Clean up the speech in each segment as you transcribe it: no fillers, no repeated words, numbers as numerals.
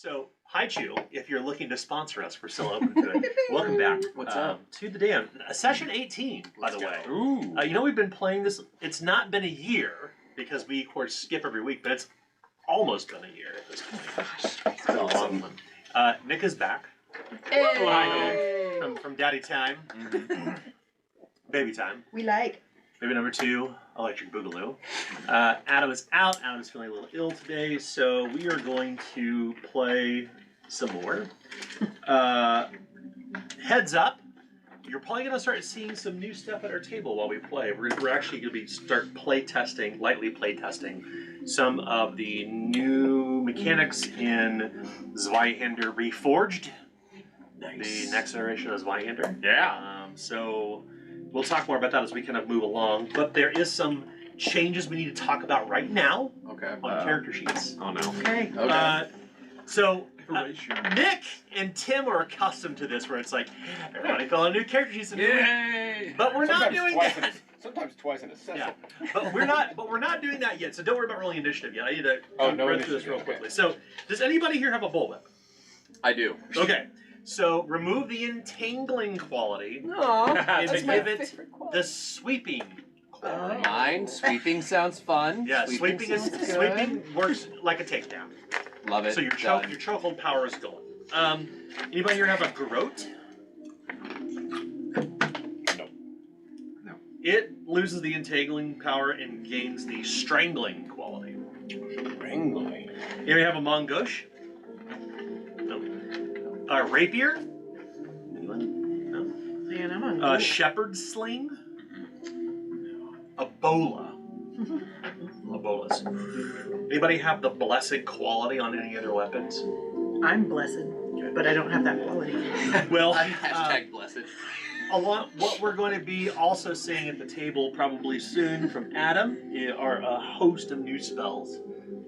So, hi Chu, if you're looking to sponsor us, we're still open to it. Welcome back. What's up? To the damn session 18, by the way. Ooh. You know, we've been playing this. It's not been a year because we, of course, skip every week, but it's almost been a year at this point. That's awesome. Nick is back. Hey. From Daddy Time. Baby Time. We like. Baby number 2, Electric Boogaloo. Adam is out. Adam is feeling a little ill today, so we are going to play some more. Heads up, you're probably going to start seeing some new stuff at our table while we play. We're actually going to start lightly play testing some of the new mechanics in Zweihander Reforged. Nice. The next iteration of Zweihander. Yeah. So we'll talk more about that as we kind of move along. But there is some changes we need to talk about right now on character sheets. Oh, no. Okay. So Nick and Tim are accustomed to this, where it's like everybody fill out new character sheets, Yay! but we're not doing that. Sometimes twice in a session. Yeah, but we're not doing that yet. So don't worry about rolling initiative yet. I need to run through this real quickly. So does anybody here have a bullwhip? I do. Okay. So remove the entangling quality and give it the sweeping quality. Mine, sweeping sounds fun. Yeah, sweeping works like a takedown. Love it. So your chokehold power is going. Anybody here have a garrote? No. It loses the entangling power and gains the strangling quality. Strangling. Anybody have a mongoose? No. A rapier? Anyone? No. Man, I'm on. A shepherd's sling? A bola. Bolas. Anybody have the blessed quality on any other weapons? I'm blessed, but I don't have that quality. Well, hashtag blessed. What we're going to be also seeing at the table probably soon from Adam are a host of new spells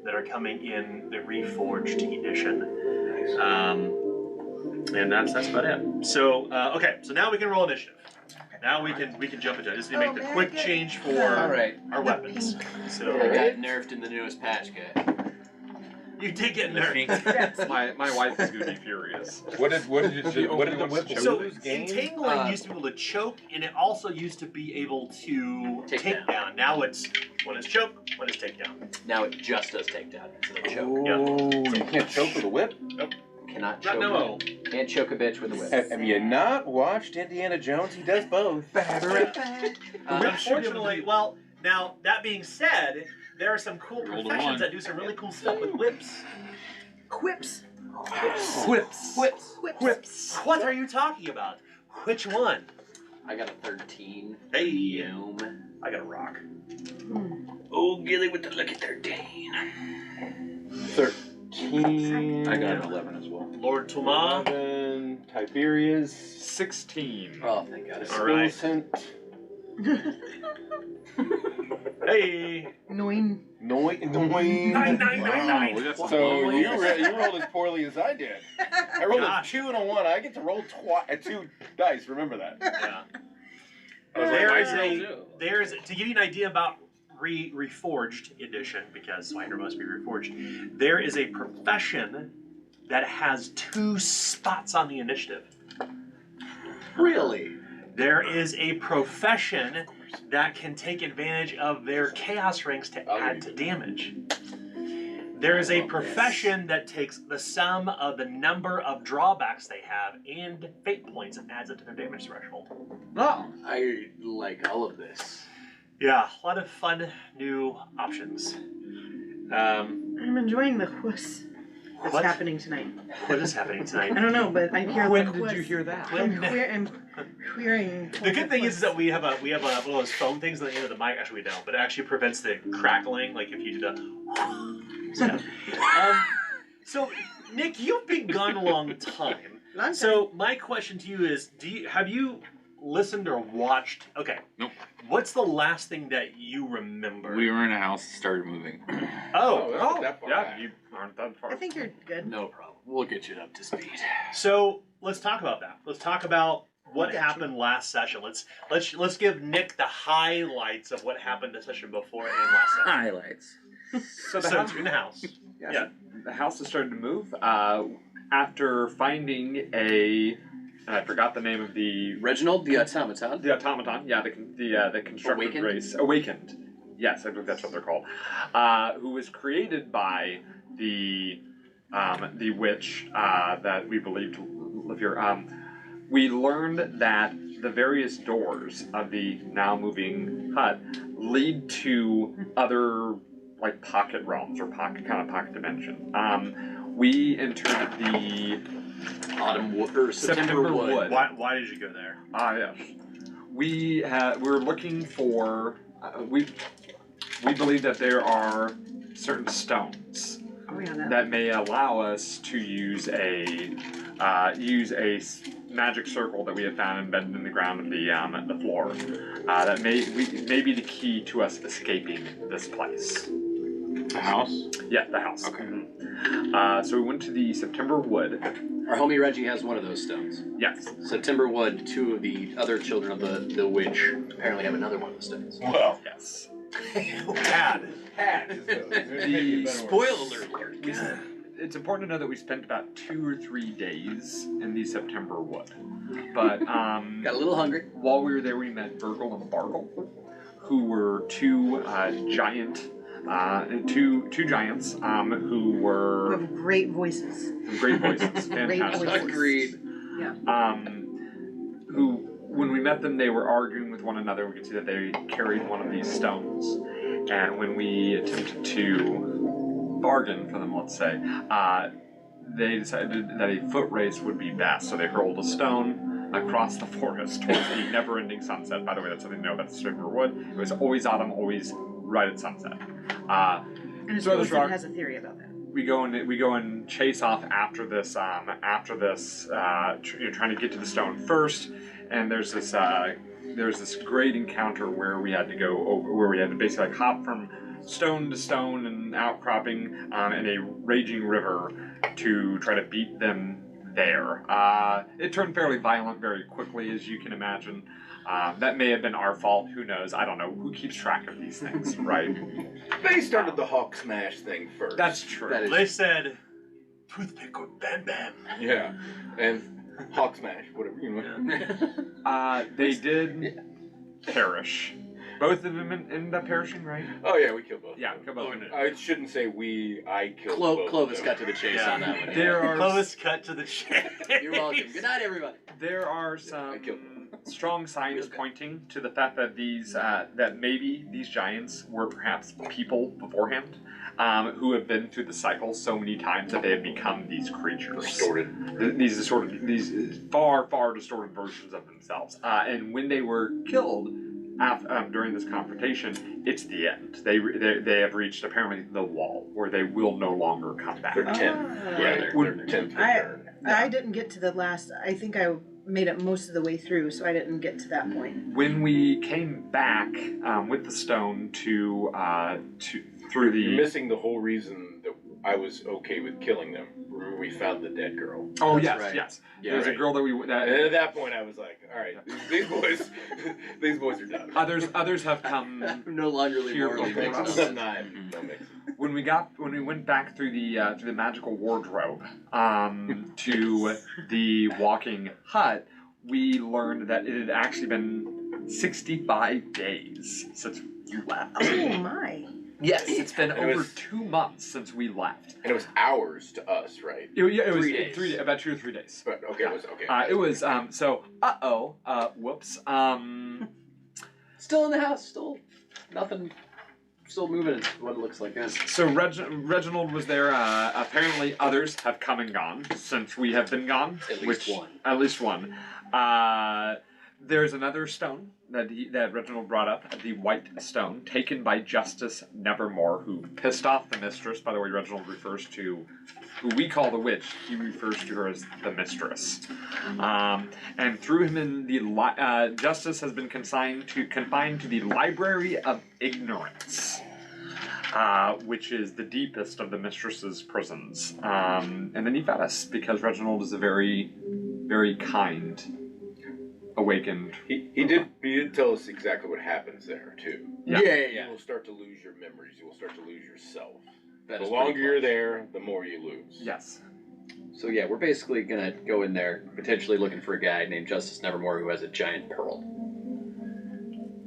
that are coming in the Reforged edition. And that's about it. So okay, so now we can roll initiative. Now we can jump into it. Just need to make the quick change for our weapons. So I got nerfed in the newest patch, guy. you did get nerfed. My wife is going to be furious. What did the whip do? So entangling used to be able to choke, and it also used to be able to take down. Now it's when it's choke, when it's take down. Now it just does takedown instead of choke. Oh, you can't choke with a whip? Nope. Cannot choke. Can't choke a bitch with a whip. Have you not watched Indiana Jones? He does both. Unfortunately, well, now that being said, there are some cool professions that do some really cool stuff with whips. Quips. Whips. What are you talking about? Which one? I got a 13. Hey, Boom. I got a rock. Oh, Gilly with the lucky 13. 13. I got an 11 as well. Lord Tomas. 11. Tiberius. 16. Oh, thank God. All right. Spilsent. Hey. Annoying. Nine. Wow, So you rolled as poorly as I did. I rolled a 2 and a 1. I get to roll 2 dice. Remember that. Yeah. There's to give you an idea about Reforged edition, because Zweihander must be Reforged. There is a profession that has 2 spots on the initiative. Really? There is a profession that can take advantage of their chaos rings to add to damage. There is a profession that takes the sum of the number of drawbacks they have and fate points and adds it to their damage threshold. Oh, I like all of this. Yeah, a lot of fun new options. I'm enjoying the whis that's happening tonight. What is happening tonight? I don't know, but I hear When the did whis. you hear that? I'm hearing. The good thing is that we have one of those foam things on the end of the mic. Actually, we don't, but it actually prevents the crackling. Like if you do the. So, Nick, you've been gone a long time. So my question to you is: have you listened or watched? Okay. Nope. What's the last thing that you remember? We were in a house, started moving. Oh, Yeah, you aren't that far. I think you're good. No problem. We'll get you up to speed. So let's talk about that. Let's talk about what happened last session. Let's give Nick the highlights of what happened the session before and last session. Highlights. So the So house, it's in the house. yeah, the house has started to move after finding a. I forgot the name of the Reginald, the automaton. the automaton. Yeah, the constructed Awakened? race. Awakened. Yes, I believe that's what they're called. Who was created by the witch that we believe to live here. We learned that the various doors of the now moving hut lead to other like pocket realms or pocket dimension. We entered the Autumn wood or September wood. Why did you go there? yes. We're looking for we believe that there are certain stones Oh, yeah, that. that may allow us to use a magic circle that we have found embedded in the ground of the floor. That may be the key to us escaping this place. The house? Yeah, the house. Okay. So we went to the September Wood. Our homie Reggie has one of those stones. Yes. September Wood, two of the other children of the witch apparently have another one of the stones. Well, Yes. Bad. Spoiler alert. It's important to know that we spent about 2 or 3 days in the September Wood. But Got a little hungry. while we were there, we met Burgle and Bargle, who were two giants who We were have great voices. great voices, Great fantastic. voices. Agreed. Who, when we met them, they were arguing with one another. We could see that they carried one of these stones, and when we attempted to bargain for them, let's say, they decided that a foot race would be best. So they hurled a stone across the forest towards the never-ending sunset. By the way, that's something to know about the September Wood. It was always autumn, always right at sunset. And his So this Wilson rock- has a theory about that. We go and chase off after this trying to get to the stone first, and there's this great encounter where we had to basically like hop from stone to stone and outcropping in a raging river to try to beat them there. It turned fairly violent very quickly, as you can imagine. That may have been our fault. Who knows? I don't know. Who keeps track of these things, right? they started the Hawk Smash thing first. That's true. That is- They said, toothpick or bam bam. Yeah, and Hawk Smash, whatever you know. They did perish. Both of them ended up perishing, right? Oh yeah, we killed both. Yeah, of them. both of them. I shouldn't say I killed both. Clovis of got them. to the chase Yeah. on that one. There are Close cut to the chase. You're welcome. Good night, everybody. There are I some killed them. strong signs pointing to the fact that that maybe these giants were perhaps people beforehand, who have been through the cycle so many times that they have become these creatures. Distorted. These far distorted versions of themselves. And when they were killed during this confrontation, it's the end. They have reached apparently the wall where they will no longer come back. They're 10. Ah. Yeah, they're 10th turn. I didn't get to the last. I think I made it most of the way through, so I didn't get to that point. When we came back with the stone through You're the missing the whole reason that I was okay with killing them. Remember, we found the dead girl. oh That's yes right. yes Yeah, there's a right. girl that And at that point, I was like, all right, these boys, these boys are done. others have come. No longer Here morally we go. mixed Yes. up. No mix. When we went back through the magical wardrobe to the walking hut, we learned that it had actually been 65 days since you left. Oh my! Yes, it's been It over was- 2 months since we left. And it was hours to us, right? It was 3 days. about 2 or 3 days. But okay, it was okay. It was whoops. Still in the house. Still nothing. Still moving. It's what it looks like. Yes. So Reginald was there. Apparently, others have come and gone since we have been gone. At least one. At least one. There's another stone that Reginald brought up, the white stone, taken by Justice Nevermore, who pissed off the mistress. By the way, Reginald refers to who we call the witch. He refers to her as the mistress. And threw him in the Justice has been confined to the Library of Ignorance. Which is the deepest of the mistress's prisons. And then he fed us because Reginald is a very, very kind awakened. He did tell us exactly what happens there too. Yeah. You will start to lose your memories. You will start to lose yourself. That The is longer pretty you're close. there, the more you lose. Yes. So yeah, we're basically gonna go in there, potentially looking for a guy named Justice Nevermore who has a giant pearl.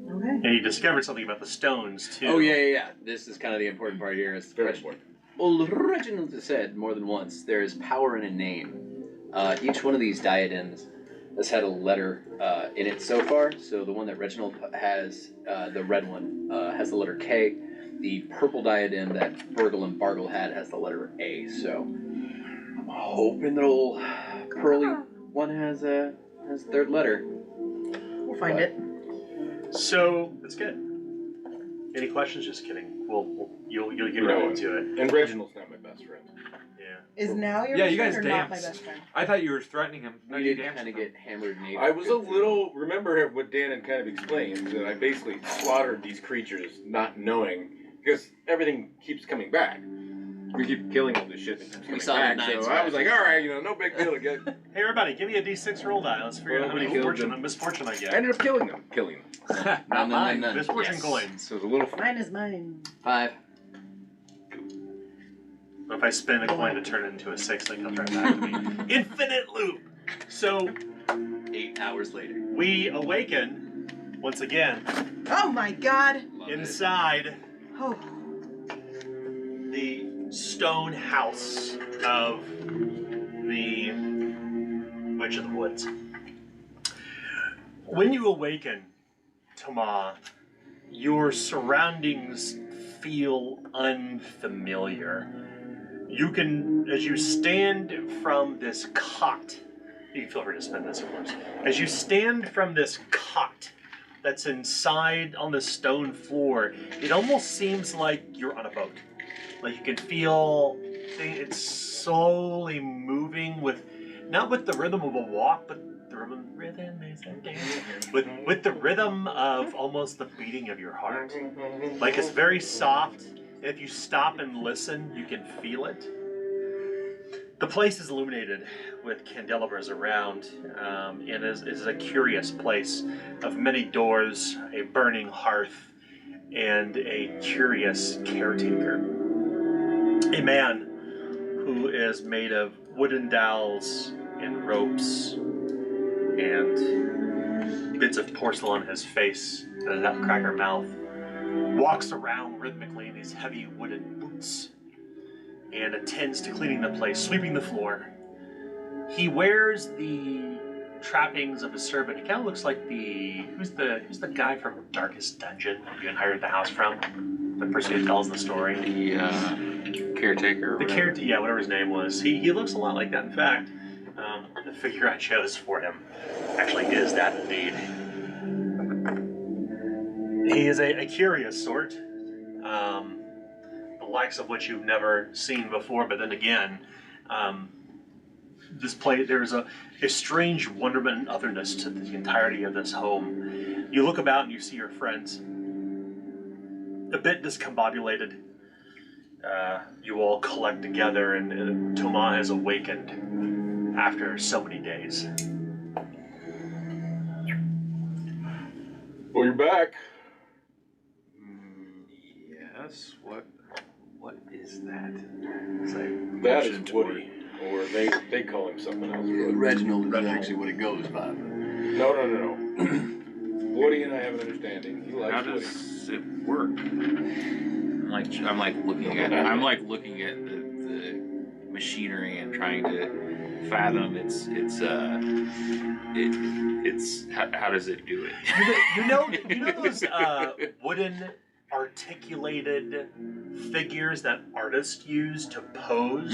Okay. And you discovered something about the stones too. Oh yeah. This is kind of the important part here. Is Very important. Well, Reginald has said more than once there is power in a name. Each one of these diadems has had a letter in it so far. So the one that Reginald has, the red one, has the letter K. The purple diadem that Burgle and Bargle had has the letter A. So I'm hoping the old pearly one has a third letter. We'll find it. So that's good. Any questions? Just kidding. You'll get You know right what? into it. And Reginald's not my best friend. Yeah. Is now your Yeah, best you guys friend or not my danced. best friend? I thought you were threatening him. No, We you did danced kind of with him. get hammered and ate. I was a little. Remember what Dan had kind of explained, that I basically slaughtered these creatures not knowing, because everything keeps coming back. We keep killing all this shit that keeps saw coming the back. nine So I was like, scratches. all right, no big deal to get. Hey everybody, give me a D6 roll die. Let's figure out how many Well, misfortune I I get. ended up killing them. Not mine. None. Misfortune Yes. coins. So it was a little. Mine is mine. 5. If I spin a coin to turn it into a 6, it comes right back to me. Infinite loop. So 8 hours later. we awaken once again Oh my god. Love it. inside Oh. the stone house of the Witch of the Woods. When you awaken, Tama, your surroundings feel unfamiliar. You can, as you stand from this cot, you can feel free to spin this, of course. As you stand from this cot that's inside on the stone floor, it almost seems like you're on a boat. Like you can feel it's slowly moving with, not with the rhythm of a walk, but the rhythm is a dance. With the rhythm of almost the beating of your heart. Like it's very soft. If you stop and listen, you can feel it. The place is illuminated with candelabras around, and is a curious place of many doors, a burning hearth, and a curious caretaker. A man who is made of wooden dowels and ropes and bits of porcelain in his face and a nutcracker mouth, walks around rhythmically in these heavy wooden boots and attends to cleaning the place, sweeping the floor. He wears the trappings of a servant. He kind of looks like who's the guy from Darkest Dungeon that you inherited the house from? The person who tells the story. The caretaker. Yeah, whatever his name was. He looks a lot like that. In fact, the figure I chose for him actually is that indeed. He is a curious sort, the likes of which you've never seen before. But then again, there's a strange wonderment and otherness to the entirety of this home. You look about and you see your friends, a bit discombobulated. You all collect together, and Toma has awakened after so many days. Well, you're back. Yes. What is that? That is Woody, or they call him something else. But Reginald is actually what it goes by. no. Woody and I have an understanding. He likes How Woody. does it work? I'm like looking at the machinery and trying to fathom how does it do it? You know those wooden articulated figures that artists use to pose?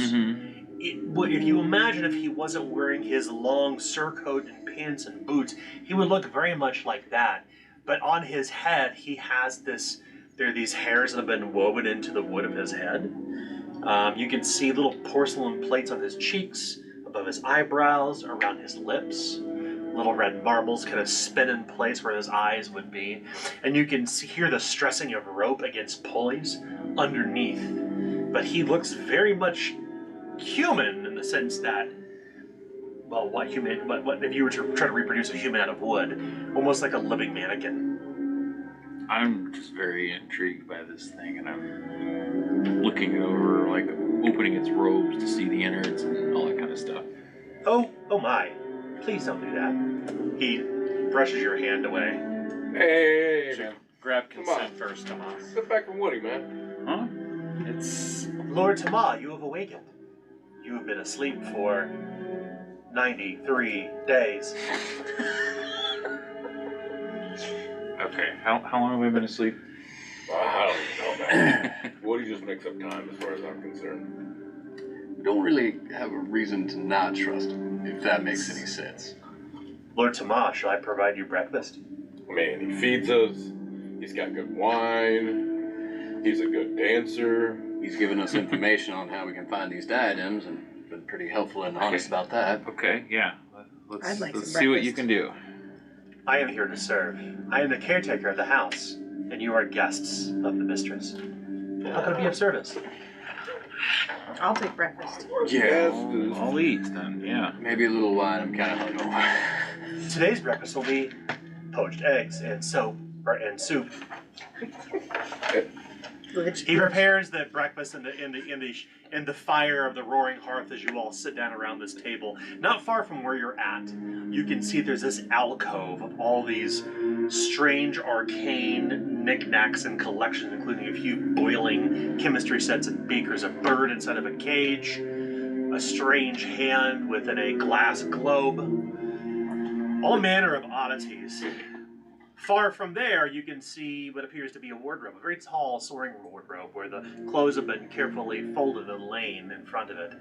If you imagine if he wasn't wearing his long surcoat and pants and boots, he would look very much like that. But on his head, he has there are these hairs that have been woven into the wood of his head. You can see little porcelain plates on his cheeks, above his eyebrows, around his lips. Little red marbles kind of spin in place where his eyes would be. And you can hear the stressing of rope against pulleys underneath. But he looks very much human in the sense that well, what if you were to try to reproduce a human out of wood, almost like a living mannequin. I'm just very intrigued by this thing, and I'm looking it over, like opening its robes to see the innards and all that kind of stuff. Oh my! Please don't do that. He brushes your hand away. Hey, man. Grab Come consent on. first, Tomas. Step back from Woody, man. Huh? It's Lord Tama, you have awakened. You have been asleep for 93 days. Okay. How long have we been asleep? I don't know, man. Woody just makes up time as far as I'm concerned. We don't really have a reason to not trust him, if that makes any sense. Lord Tama, shall I provide you breakfast? Man, he feeds us. He's got good wine. He's a good dancer. He's given us information on how we can find these diadems and been pretty helpful and honest about that. Okay, yeah. I'd like Let's some see what you breakfast. can do. I am here to serve. I am the caretaker of the house, and you are guests of the mistress. How can I be of service? I'll take breakfast. Yes, I'll eat then, yeah. Maybe a little wine, I'm kind of hungover. Today's breakfast will be poached eggs and soup. He prepares the breakfast in the fire of the roaring hearth as you all sit down around this table. Not far from where you're at, you can see there's this alcove of all these strange arcane knickknacks and collections, including a few boiling chemistry sets and beakers, a bird inside of a cage, a strange hand within a glass globe, all manner of oddities. Far from there, you can see what appears to be a wardrobe, a very tall, soaring wardrobe where the clothes have been carefully folded and laid in front of it.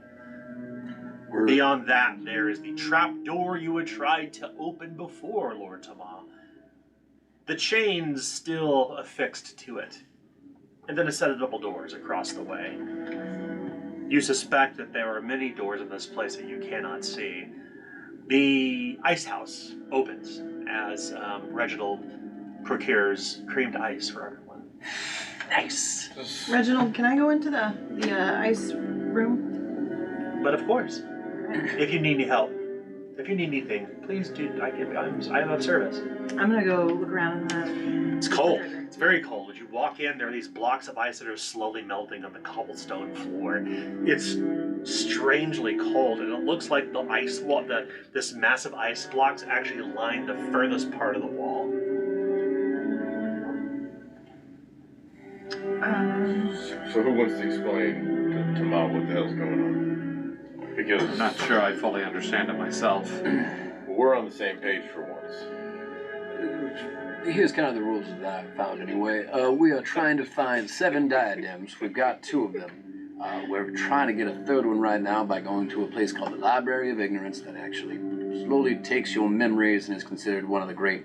Beyond that, there is the trap door you had tried to open before, Lord Tama. The chains still affixed to it, and then a set of double doors across the way. You suspect that there are many doors in this place that you cannot see. The ice house opens as Reginald procures creamed ice for everyone. Nice. Reginald, can I go into the ice room? But of course, if you need any help, if you need anything, please do. I am of service. I'm gonna go look around in the... It's cold. It's very cold. As you walk in, there are these blocks of ice that are slowly melting on the cobblestone floor. It's strangely cold, and it looks like the ice wall, this massive ice blocks actually line the furthest part of the wall. So who wants to explain to Mom what the hell's going on? Because I'm not sure I fully understand it myself. we're on the same page for once. Here's kind of the rules that I found anyway. We are trying to find 7 diadems. We've got 2 of them. We're trying to get a 3rd one right now by going to a place called the Library of Ignorance that actually slowly takes your memories and is considered one of the great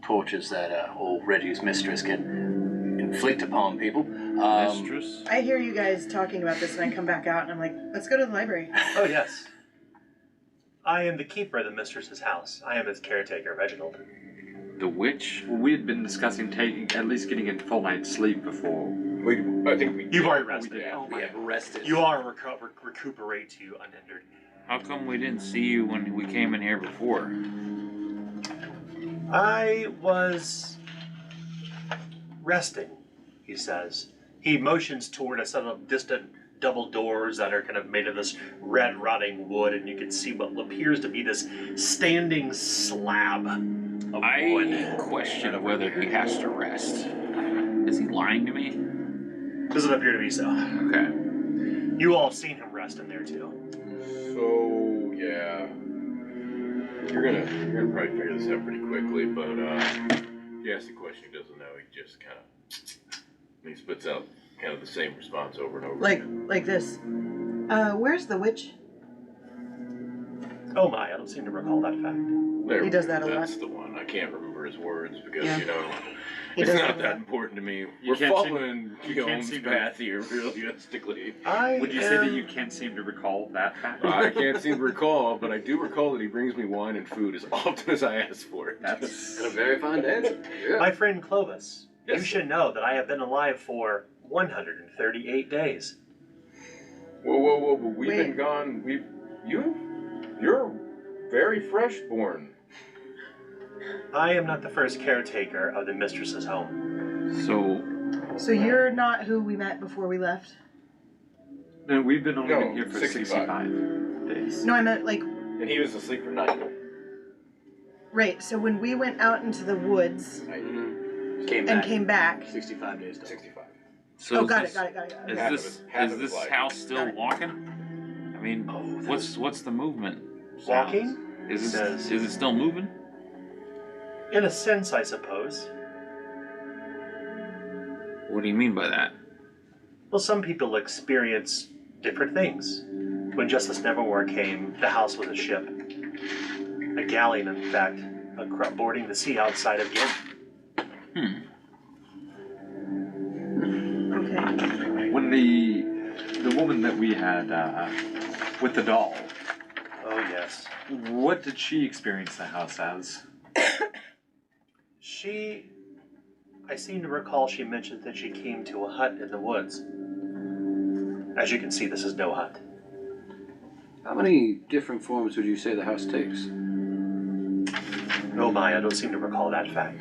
tortures that old Reggie's mistress can inflict upon people. Mistress? I hear you guys talking about this, and I come back out, and I'm like, let's go to the library. Oh, yes. I am the keeper of the mistress's house. I am its caretaker, Reginald. The witch? Well, we had been discussing at least getting a full night's sleep before. I think we. You've already rested. Yeah. We have rested. You are recuperate to you unhindered. How come we didn't see you when we came in here before? I was resting, he says. He motions toward a set of distant double doors that are kind of made of this red rotting wood, and you can see what appears to be this standing slab of wood. I question whether he has to rest. Is he lying to me? Doesn't appear to be so. Okay. You all have seen him rest in there too. So yeah, you're gonna probably figure this out pretty quickly. But you ask the question, he doesn't know. He just kind of spits out kind of the same response over and over. Like this. Where's the witch? Oh my, I don't seem to recall that fact. There He does that a lot. That's the one. I can't remember his words because Yeah. He it's does not that a that lot. important to me. You We're can't following you can't Guillaume's seem to- path here, realistically. Would you say that you can't seem to recall that fact? I can't seem to recall, but I do recall that he brings me wine and food as often as I ask for it. That's And a very fine dancer. Yeah. My friend Clovis, you Yes, should know that I have been alive for 138 days. Whoa! We've Wait. been gone. You're very freshborn. I am not the first caretaker of the mistress's home. So you're not who we met before we left? No, we've been only No, been here for 65 days. No, I meant like, And he was asleep for 9. right, so when we went out into the woods Came and back. came back. 65 days. 65. So Oh, is got this, it, got it, got it, got it. Is Half of this it- half is of this his life. house still Got it. walking? I mean, what's the movement? Walking? Is Says- it still moving? In a sense, I suppose. What do you mean by that? Well, some people experience different things. When Justice Nevermore came, the house was a ship. A galleon, in fact, boarding the sea outside of Gin. Okay. When the woman that we had with the doll, Oh, yes. what did she experience the house as? I seem to recall she mentioned that she came to a hut in the woods. As you can see, this is no hut. How many different forms would you say the house takes? Oh my, I don't seem to recall that fact.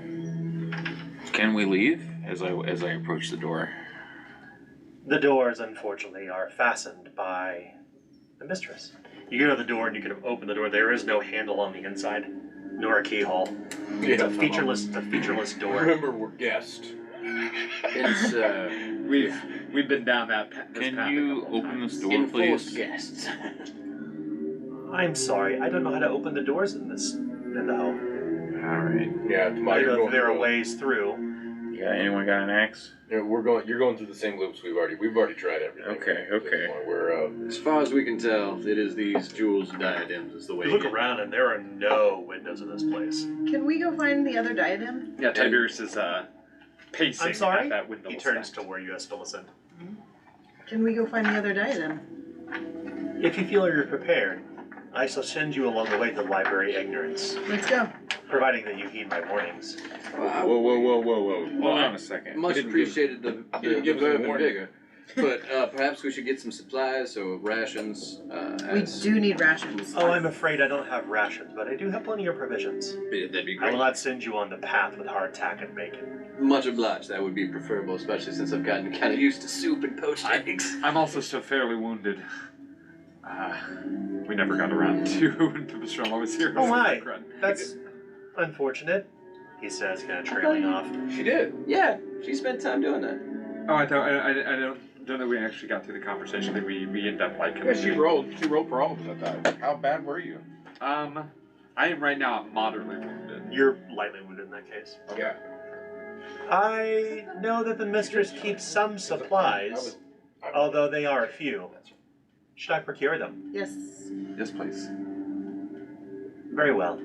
Can we leave? As I approach the door. The doors, unfortunately, are fastened by the mistress. You go to the door and you can open the door. There is no handle on the inside, nor a keyhole. It's a featureless door. Remember, we're guests. It's We've been down this Can path you a couple open times. this door, enforced please? guests. I'm sorry, I don't know how to open the doors in the home. All right. Yeah, tomorrow I you're know going there are through. ways through. Yeah. Anyone got an axe? Yeah, you're going through the same loops we've already tried everything. Okay, At this okay. point, we're As far as we can tell, it is these jewels diadems is the way You to look get. around and there are no windows in this place. Can we go find the other diadem? Yeah, Tiberius is pacing I'm sorry? at that window. He turns to where you guys still listen. Can we go find the other diadem? If you feel you're prepared, I shall send you along the way to the Library of Ignorance, Let's go. providing that you heed my warnings. Well, Whoa. Hold on a second. much You didn't appreciated the didn't give us a verb and warning. vigor. But perhaps we should get some supplies or rations. We As do need rations. Oh, I'm afraid I don't have rations, but I do have plenty of provisions. That'd be I great. will not send you on the path with hardtack and bacon. Much obliged. That would be preferable, especially since I've gotten kind of used to soup and poached eggs. I'm also still fairly wounded. We never got around to when Pipistrella was here. Oh my, that's unfortunate, he says, kind of trailing off. She did. Yeah, she spent time doing that. Oh, I don't know. We actually got through the conversation that we end up like. Yeah, she rolled problems that time. How bad were you? I am right now moderately wounded. You're lightly wounded in that case. Yeah. I know that the mistress keeps some supplies, although they are few. Should I procure them? Yes. Yes, please. Very well.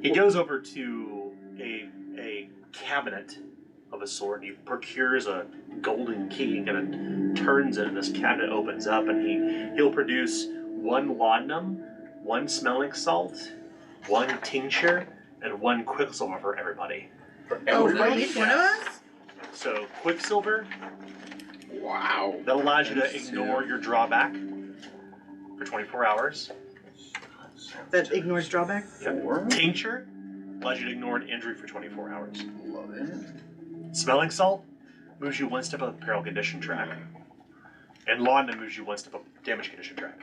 He goes over to a cabinet of a sort, and he procures a golden key and kind of turns it, and this cabinet opens up, and he'll produce 1 laudanum, 1 smelling salt, 1 tincture, and 1 quicksilver for everybody. Oh, for each one of us? So quicksilver, Wow. that allows you to ignore your drawback for 24 hours. That ignores drawback? Tincture allows you to ignore an injury for 24 hours. Love it. Smelling salt moves you 1 step up the peril condition track. And laudanum moves you 1 step up the damage condition track.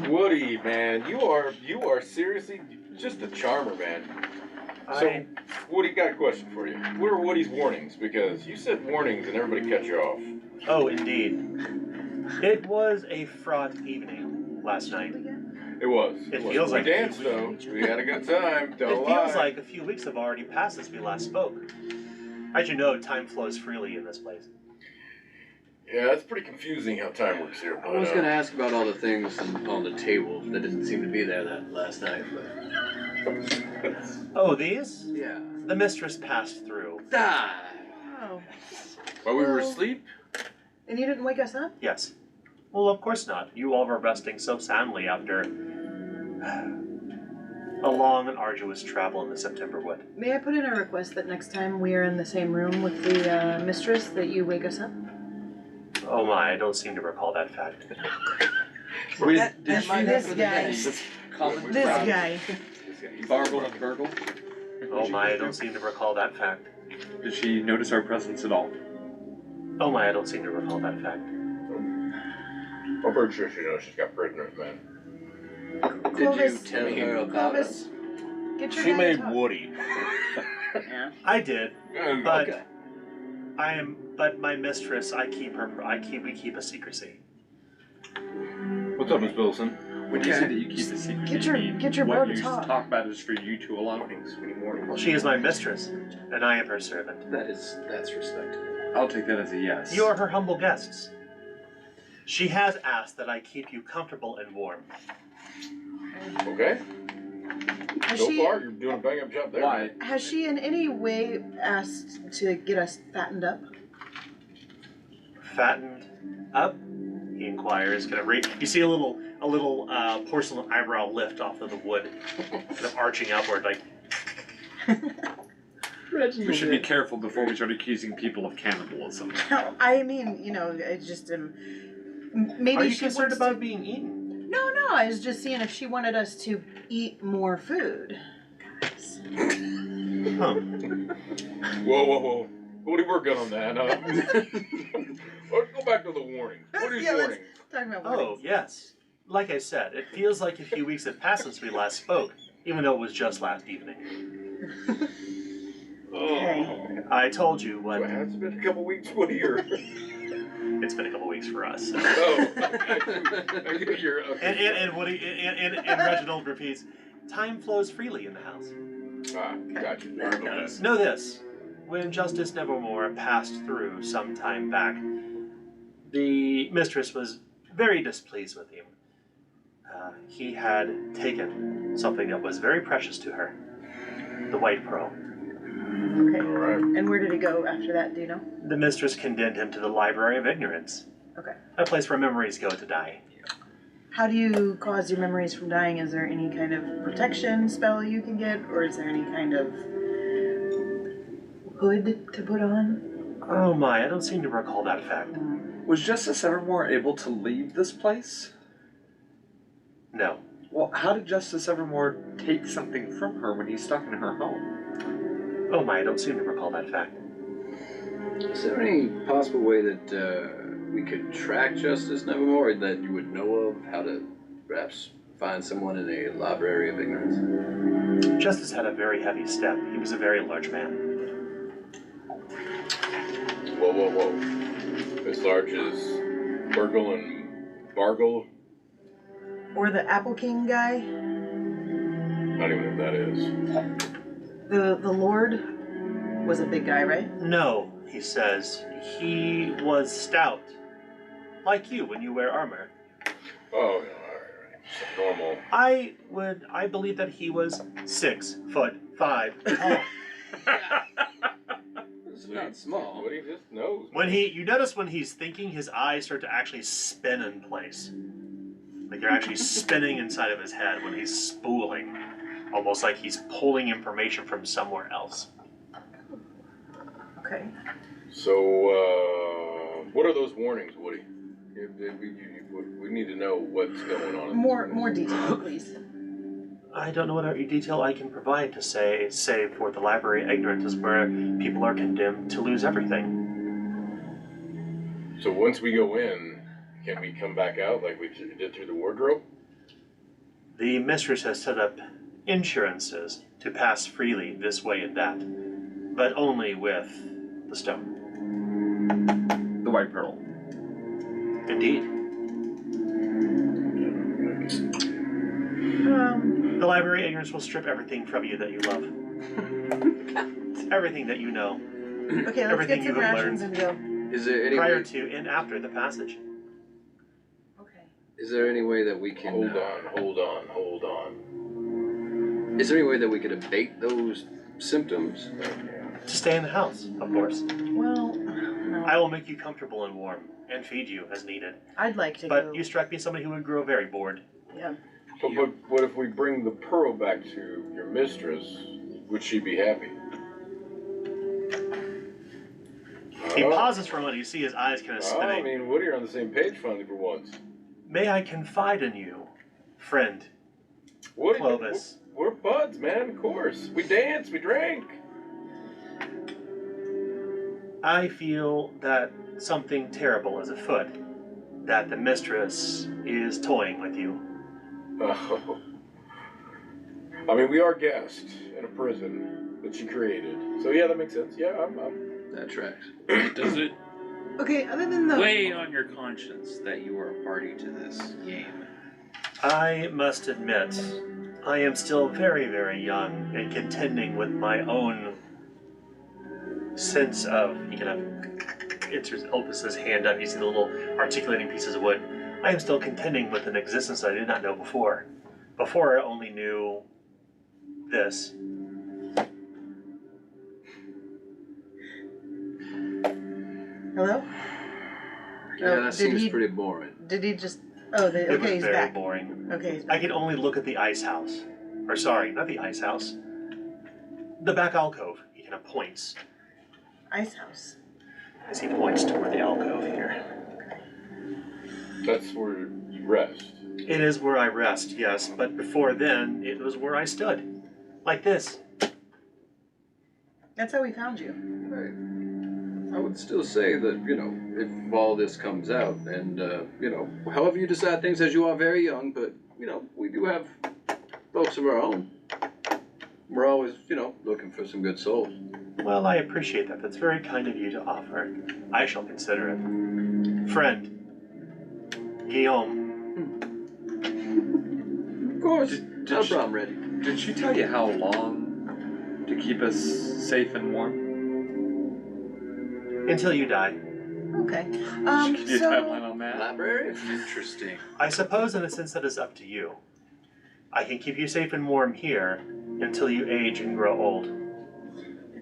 Woody, man, you are seriously just a charmer, man. So, Woody, got a question for you. What are Woody's warnings? Because you said warnings and everybody cut you off. Oh, indeed. It was a fraught evening last night. It was. It feels we like danced though. We had a good time. Don't It lie. feels like a few weeks have already passed since we last spoke. As you know, time flows freely in this place. Yeah, it's pretty confusing how time works here. I was gonna ask about all the things on the table that didn't seem to be there that last night, but Oh, these? yeah. The mistress passed through. Ah. Oh. While we were asleep. And you didn't wake us up? Yes. Well, of course not. You all were resting so soundly after a long and arduous travel in the September wood. May I put in a request that next time we are in the same room with the mistress that you wake us up? Oh my, I don't seem to recall that fact. Wait, That did might she this happen guy. again. comment This about guy. Bargle and Burgle? Oh my, I don't seem to recall that fact. Did she notice our presence at all? Oh my, I don't seem to recall that fact. I'm pretty sure she knows she's got prisoners, man. Did you Clovis. tell her about us? Clovis, get your She guy to made talk. Woody. I did, but Okay. but my mistress, we keep a secrecy. What's up, Miss Wilson? When you Okay. say that you keep a secret, Get you your- mean get your what bro to you talk. about is for you two alone. Well, she is my mistress, and I am her servant. That's respectable. I'll take that as a yes. You are her humble guests. She has asked that I keep you comfortable and warm. Okay. Has So she, far, you're doing a bang up job there. Why? has she in any way asked to get us fattened up? Fattened up? He inquires. You see a little porcelain eyebrow lift off of the wood, kind of arching upward, like. We should be careful before we start accusing people of cannibalism. No, I mean, I just maybe Are you she concerned wants about to... being eaten? No, I was just seeing if she wanted us to eat more food. Guys. Huh. Whoa. What are you working on that? Let's go back to the warnings. What are these Yeah, let's- warnings? Talking about Oh, warnings. yes. Like I said, it feels like a few weeks have passed since we last spoke, even though it was just last evening. Okay. I told you what. Well, it's been a couple weeks. What are your... It's been a couple weeks for us. Oh, I get your... Okay. And Woody and Reginald repeats, time flows freely in the house. Ah, gotcha. Know this: when Justice Nevermore passed through some time back, the mistress was very displeased with him. He had taken something that was very precious to her, the White Pearl. Okay. All right. And where did it go after that? Do you know? The mistress condemned him to the Library of Ignorance, Okay. a place where memories go to die. How do you cause your memories from dying? Is there any kind of protection spell you can get, or is there any kind of hood to put on? Oh my, I don't seem to recall that fact. Was Justice Evermore able to leave this place? No. Well, how did Justice Evermore take something from her when he's stuck in her home? Oh my, I don't seem to recall that fact. Is there any possible way that we could track Justice Nevermore, or that you would know of, how to perhaps find someone in a library of ignorance? Justice had a very heavy step. He was a very large man. Whoa. As large as Burgle and Bargle? Or the Apple King guy? Not even who that is. The Lord was a big guy, right? No, he says. He was stout. Like you when you wear armor. Oh, no, all right. Normal. I believe that he was 6'5" tall. It's not small. What he just knows. You notice when he's thinking, his eyes start to actually spin in place. Like they're actually spinning inside of his head when he's spooling. Almost like he's pulling information from somewhere else. Okay. So, what are those warnings, Woody? We need to know what's going on. More detail, please. I don't know what detail I can provide to say, save for the Library of Ignorance is where people are condemned to lose everything. So once we go in, can we come back out like we did through the wardrobe? The mistress has set up insurances to pass freely this way and that, but only with the stone. The White Pearl. Indeed. The Library of Ignorance will strip everything from you that you love. Everything that you know. Okay, let's Everything get some you have rations learned. and go. Is there any Prior way, to and after the passage. Okay. is there any way that we can Hold on. is there any way that we could abate those symptoms? To stay in the house, of course. Well, no. I will make you comfortable and warm, and feed you as needed. I'd like to But go. you strike me as somebody who would grow very bored. Yeah. But what if we bring the pearl back to your mistress? Would she be happy? He pauses for a moment. You see his eyes kind of I spinning. mean, Woody, you're on the same page finally for once. May I confide in you, friend What? Clovis? We're buds, man. Of course. We danced. We drank. I feel that something terrible is afoot. That the mistress is toying with you. Oh. I mean, we are guests in a prison that she created. So yeah, that makes sense. Yeah, I'm That tracks. Does it Okay, other than the weigh on your conscience that you are a party to this game? I must admit, I am still very, very young and contending with my own sense of, he kind of enters Elvis's hand up, you see the little articulating pieces of wood. I am still contending with an existence that I did not know before. Before I only knew this. hello. Yeah, Oh, that seems pretty boring. Did he just? Oh, It okay, was he's very back. boring. Okay, he's I back. could only look at the ice house. Or sorry, not the ice house. The back alcove. He kind of points Ice house. as he points toward the alcove here. That's where you rest. It is where I rest, yes, but before then, it was where I stood. Like this. That's how we found you. I would still say that, if all this comes out, and, however you decide things as you are very young, but, we do have folks of our own. We're always, looking for some good souls. Well, I appreciate that. That's very kind of you to offer. I shall consider it. Friend, Guillaume, Of course, Did not a she- problem, Reggie. Did she tell you how long to keep us safe and warm? until you die. Okay. Can you timeline So on that? Library? Interesting. I suppose in a sense that is up to you. I can keep you safe and warm here until you age and grow old.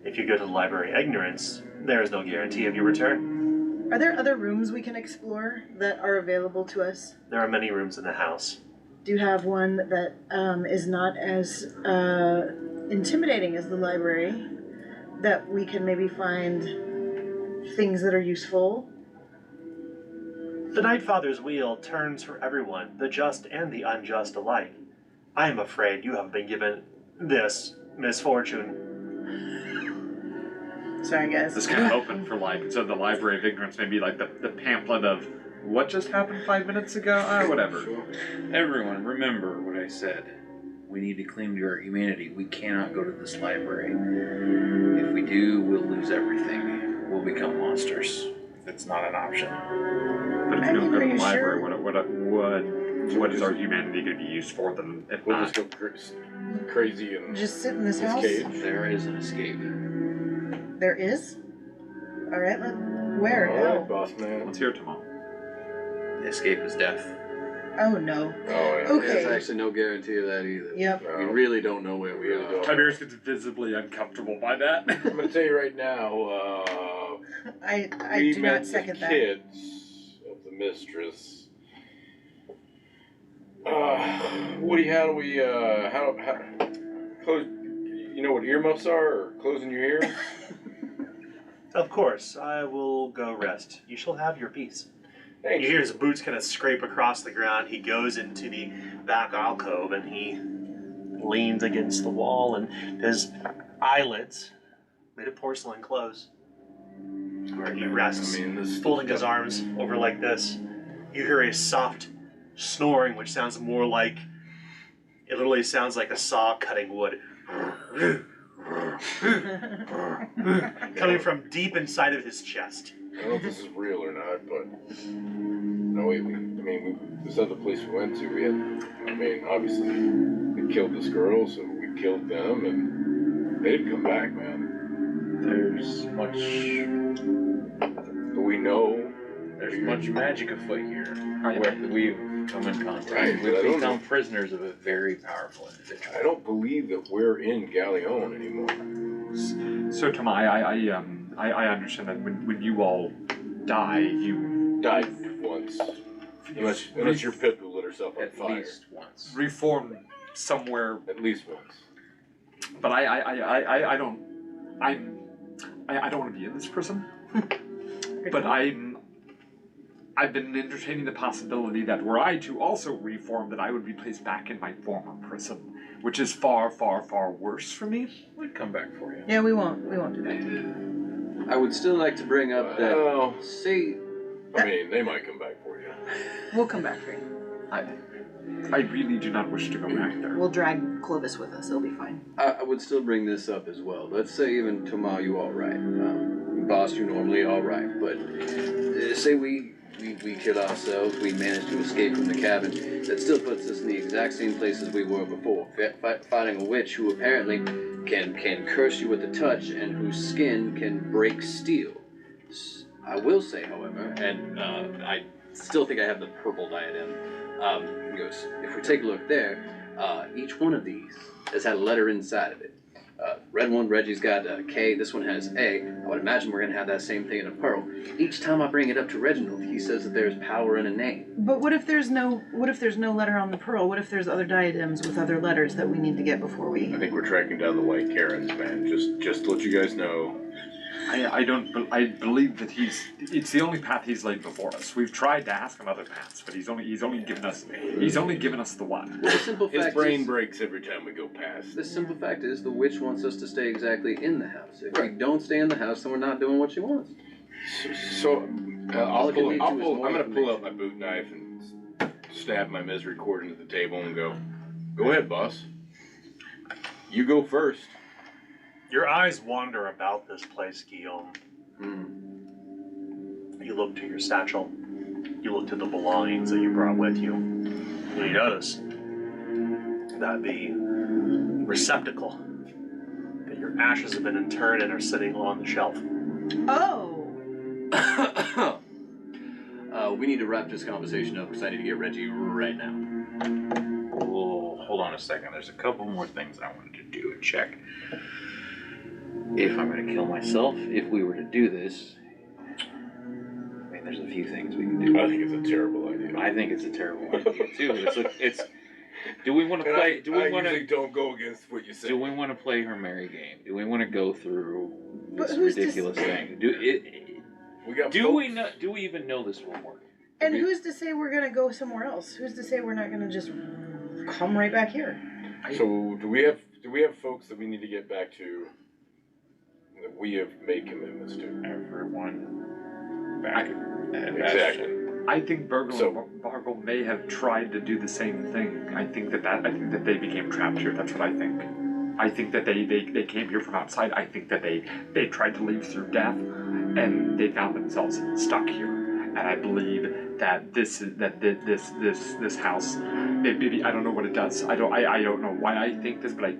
If you go to the Library of Ignorance, there is no guarantee of your return. are there other rooms we can explore that are available to us? There are many rooms in the house. Do you have one that is not as intimidating as the library, that we can maybe find things that are useful? The Night Father's wheel turns for everyone, the just and the unjust alike. I am afraid you have been given this misfortune. Sorry, guys. This kind of open for like, instead of the Library of Ignorance, maybe like the pamphlet of what just happened 5 minutes ago? Whatever. Everyone, remember what I said. We need to cling to our humanity. We cannot go to this library. If we do, we'll lose everything. We'll become monsters. It's not an option. But if we don't go Are to the you library, sure? what is our humanity going to be used for then? If We'll not? just go crazy and Just sit in this this house? cage. There is an escape. There is? Alright, where? All right, How? boss man. Let's hear it tomorrow. The escape is death. Oh no. Oh yeah. Okay. There's actually no guarantee of that either. Yep. We really don't know where we Really are. don't. Tiberius gets visibly uncomfortable by that. I'm gonna tell you right now. I We do met not second the that. kids of the mistress. Woody, how do we how close? You know what earmuffs are, or closing your ears? Of course, I will go rest. You shall have your peace. Thank You you. hear his boots kind of scrape across the ground. He goes into the back alcove and he leans against the wall, and his eyelids, made of porcelain, close. Where he rests, I mean, this folding his arms over like this. You hear a soft snoring, which sounds more like, it literally sounds like a saw cutting wood. Coming from deep inside of his chest. I don't know if this is real or not, but no, this other place we went to, we had, obviously, they killed this girl, so we killed them, and they didn't come back, man. There's much magic afoot here. We've come in contact. Right, but I We've don't become know. prisoners of a very powerful individual. I don't believe that we're in Galleon anymore. So Tama, I understand that when you all die, you Died once. Unless your pit who lit herself on At fire. least once. reform somewhere. At least once. But I don't want to be in this prison. But I'm I've been entertaining the possibility that were I to also reform, that I would be placed back in my former prison, which is far, far, far worse for me. We'd come back for you. Yeah, we won't do that. I would still like to bring up that. Well, See, I mean, they might come back for you. We'll come back for you. I really do not wish to go back there. We'll drag Clovis with us. It'll be fine. I would still bring this up as well. Let's say even Tomal, you all right. Boss, you normally all right. But say we kill ourselves, we manage to escape from the cabin. That still puts us in the exact same place as we were before. Fighting a witch who apparently can curse you with a touch and whose skin can break steel. I will say, however, and I still think I have the purple diadem. He goes, if we take a look there, each one of these has had a letter inside of it. Red one, Reggie's got a K, this one has A. I would imagine we're going to have that same thing in a pearl. Each time I bring it up to Reginald, he says that there's power in a name. But what if there's no letter on the pearl? What if there's other diadems with other letters that we need to get before we... I think we're tracking down the white Karens, man. Just to let you guys know. I believe that it's the only path he's laid before us. We've tried to ask him other paths, but he's only given us the one. The simple His fact brain is, breaks every time we go past. the simple fact is the witch wants us to stay exactly in the house. If we don't stay in the house, then we're not doing what she wants. So All I'm it can lead to is going more to pull out information. my boot knife and stab my misery cord into the table and go ahead, boss. You go first. Your eyes wander about this place, Guillaume. You look to your satchel. You look to the belongings that you brought with you. And you notice that the receptacle that your ashes have been interred in are sitting on the shelf. Oh! We need to wrap this conversation up because I need to get Reggie right now. Well, hold on a second. There's a couple more things I wanted to do and check. If I'm going to kill myself, if we were to do this, I mean, there's a few things we can do. I think it's a terrible idea. I think it's a terrible idea too. Do we want to play? Do we want usually to? don't go against what you say. Do we want to play her merry game? Do we want to go through But this who's ridiculous thing? Do we even know this will work? And who's to say we're gonna go somewhere else? Who's to say we're not gonna just come right back here? So do we have folks that we need to get back to that we have made commitments to? Everyone back. Exactly. I think Bargle may have tried to do the same thing. I think that they became trapped here. That's what I think. I think that they came here from outside. I think that they tried to leave through death, and they found themselves stuck here. And I believe that this house, maybe I don't know what it does. I don't know why I think this, but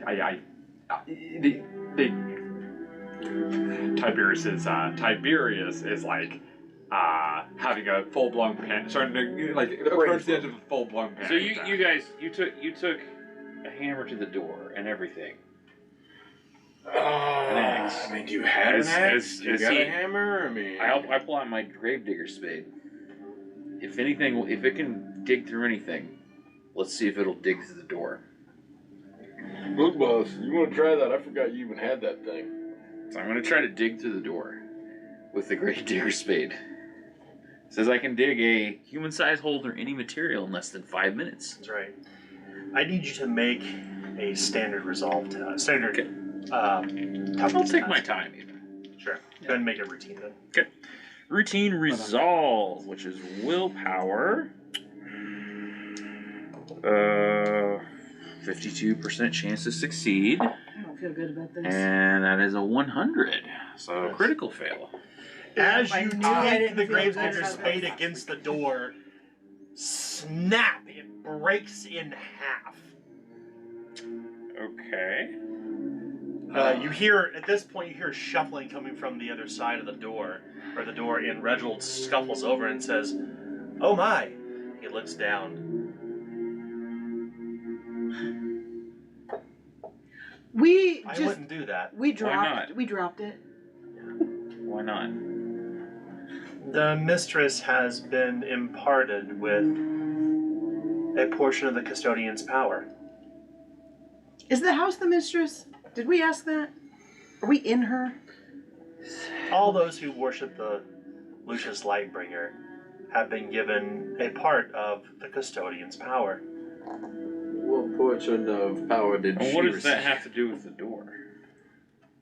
Tiberius is like having a full blown panic, starting to approach the edge of a full blown panic. So you guys took a hammer to the door and everything. An axe. I mean, do you have an axe? You got a hammer? I mean, I pull out my gravedigger spade. If anything, if it can dig through anything, let's see if it'll dig through the door. look, boss, you want to try that? I forgot you even had that thing. So I'm going to try to dig through the door with the gravedigger spade. It says I can dig a human-sized hole through any material in less than 5 minutes. That's right. I need you to make a standard resolve test. I'll take my time even. Sure. Go ahead and make it routine then. Okay. Routine resolve, which is willpower. 52% chance to succeed. I don't feel good about this. And that is a 100. So Nice. critical fail. As I you knew I take didn't the feel good gravedigger about spade this. against the door, snap! It breaks in half. Okay. You hear, at this point, you hear shuffling coming from the other side of the door, and Reginald scuffles over and says, "Oh my!" He looks down. We I just wouldn't do that. we not? dropped it. Why not? The mistress has been imparted with a portion of the custodian's power. Is the house the mistress? Did we ask that? Are we in her? All those who worship the Lucius Lightbringer have been given a part of the custodian's power. What portion of power did Well, she what does receive? that have to do with the door?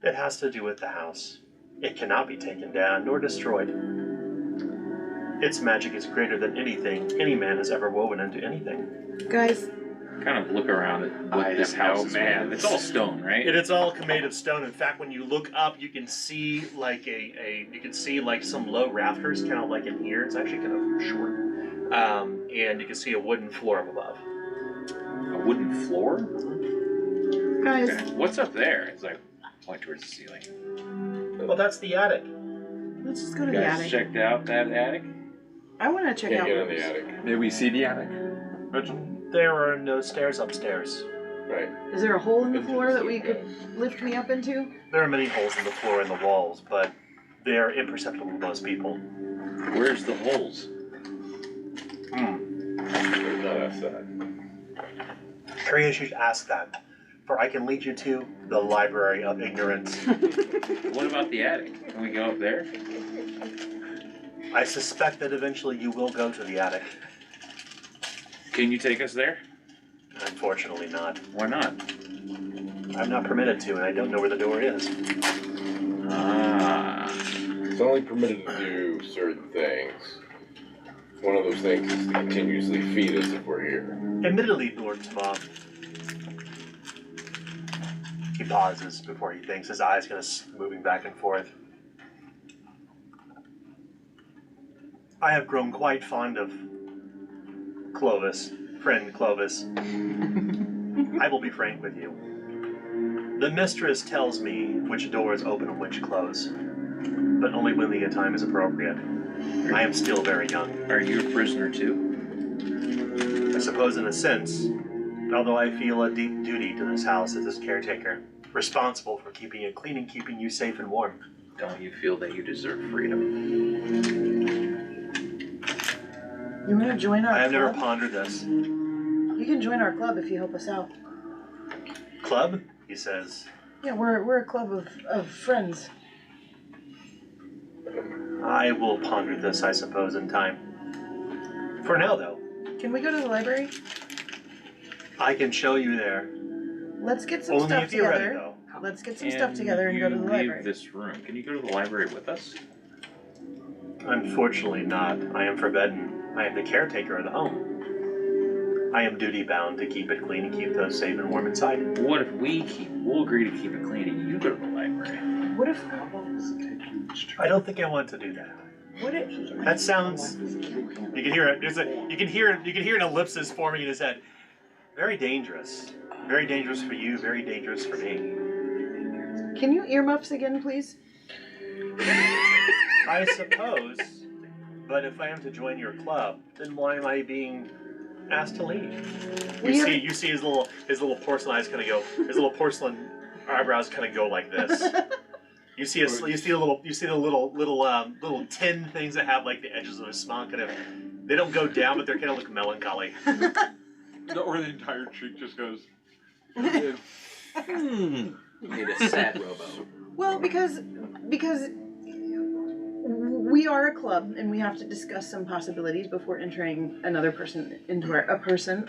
It has to do with the house. It cannot be taken down nor destroyed. Its magic is greater than anything any man has ever woven into anything. Guys, Kind of look around at what I this have no house is man. made of. It's all stone, right? It's all made of stone. In fact, when you look up, you can see like some low rafters, kind of like in here. It's actually kind of short, and you can see a wooden floor up above. A wooden floor? guys, Okay. What's up there? As I point towards the ceiling. Well, that's the attic. let's just go to You the guys attic. checked out that attic? I want to check Can't out. get in the attic. May we see the attic, Reginald? There are no stairs upstairs. Right. Is there a hole in the Into floor that soup we could bed. lift me up into? There are many holes in the floor and the walls, but they are imperceptible to most people. Where's the holes? There's not outside. Curious you should ask that, for I can lead you to the Library of Ignorance. What about the attic? Can we go up there? I suspect that eventually you will go to the attic. Can you take us there? Unfortunately not. Why not? I'm not permitted to, and I don't know where the door is. Ah. It's only permitted to do certain things. One of those things is to continuously feed us if we're here. Admittedly, Lord Tama. He pauses before he thinks, his eyes kind of moving back and forth. I have grown quite fond of Clovis, friend Clovis. I will be frank with you. The mistress tells me which doors open and which close, but only when the time is appropriate. I am still very young. Are you a prisoner too? I suppose in a sense, although I feel a deep duty to this house as its caretaker, responsible for keeping it clean and keeping you safe and warm. Don't you feel that you deserve freedom? You want to join our I have club? never pondered this. You can join our club if you help us out. Club? He says. Yeah, we're a club of friends. I will ponder this, I suppose, in time. For now, though, Can we go to the library? I can show you there. Let's get some Only stuff if you're ready, together. though. Let's get some stuff together and go to the leave library. this room. Can you go to the library with us? Unfortunately not. I am forbidden. I am the caretaker of the home. I am duty bound to keep it clean and keep those safe and warm inside. What if we'll agree to keep it clean and you go to the library? What if? I don't think I want to do that. What if? That sounds. You can hear it. You can hear an ellipsis forming in his head. Very dangerous. Very dangerous for you. Very dangerous for me. Can you earmuffs again, please? I suppose. But if I am to join your club, then why am I being asked to leave? You see his little porcelain eyes kind of go. His little porcelain eyebrows kind of go like this. You see the little tin things that have like the edges of a smile kind of. They don't go down, but they kind of look melancholy. Or the entire cheek just goes. Made a sad robo. Well, because we are a club and we have to discuss some possibilities before entering another person into a person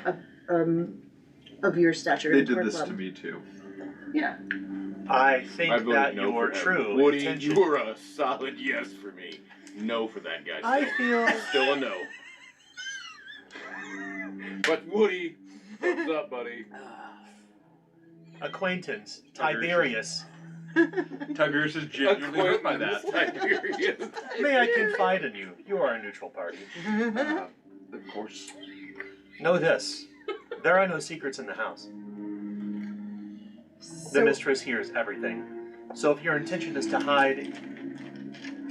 of your stature. They into did our this club. to me too. Yeah. I think I voted that no your for that. true Woody, intention. you were a solid yes for me. No for that guy. I feel. Still a no. But Woody, thumbs up, buddy. Acquaintance, Tiberius. Tiberius is genuinely hurt by that. Tiberius. May I confide in you? You are a neutral party. Of course. Know this: there are no secrets in the house. The So, mistress hears everything. So if your intention is to hide,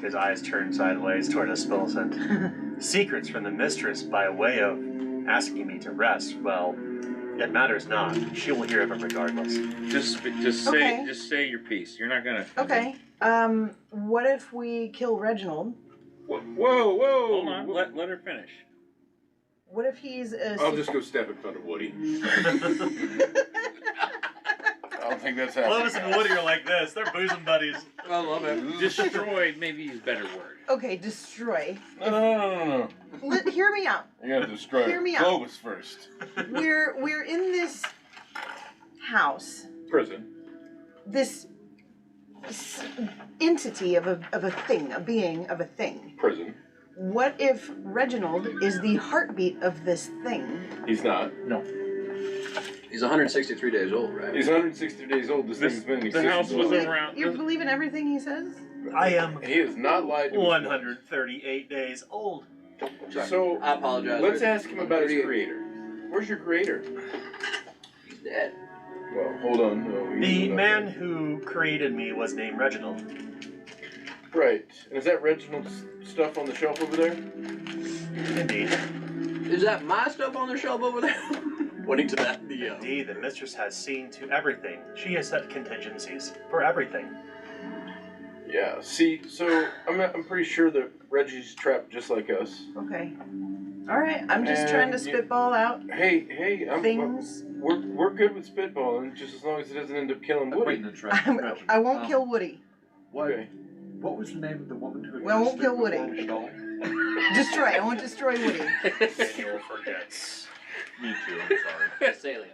his eyes turn sideways toward us, Spillicent. Secrets from the mistress by way of asking me to rest, well, it matters not. She will hear of it regardless. Just Okay. say your piece. You're not gonna. okay. What if we kill Reginald? Whoa. Hold on. Let her finish. What if he's a? I'll just go step in front of Woody. I don't think that's happening. Clovis and Woody are like this. They're bosom buddies. I love it. Destroyed, maybe is a better word. Okay, destroy. No. Hear me out. You gotta destroy Hear me out. Globus first. We're in this house. Prison. This entity of a thing, a being of a thing. Prison. What if Reginald is the heartbeat of this thing? He's not. No. He's 163 days old, right? He's 160 days old. This thing's been in The existence. house was Believe- around. You believe in everything he says? I am He has not lied to us. 138 days old. So I apologize. let's ask him about his 38. creator. Where's your creator? He's dead. Well, hold on. No, The man who created me was named Reginald. Right. And is that Reginald's stuff on the shelf over there? Indeed. Is that my stuff on the shelf over there? Pointing to that. Indeed, the mistress has seen to everything. She has set contingencies for everything. Yeah. See, so I'm pretty sure that Reggie's trapped just like us. Okay. All right. I'm just And trying to you- spitball out Hey, things. we're good with spitballing, just as long as it doesn't end up killing Woody. Acquaintance, Reginald. I won't kill Woody. Okay. What was the name of the woman who? Well, I won't existed kill Woody. before we stole? Destroy. I won't destroy Woody. Daniel forgets. Me too. I'm sorry. Visalia.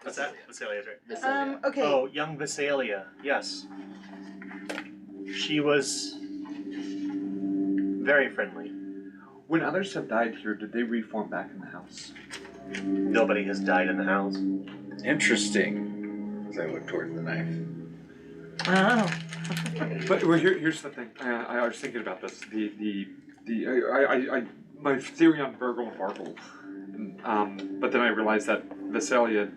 What's that? Vasilia's right. Visalia. Okay. Oh, young Visalia. Yes. She was very friendly. When others have died here, did they reform back in the house? Nobody has died in the house. Interesting. As I look towards the knife. Oh. But well, here's the thing. I was thinking about this. My theory on Virgil and Bargle. But then I realized that Visalia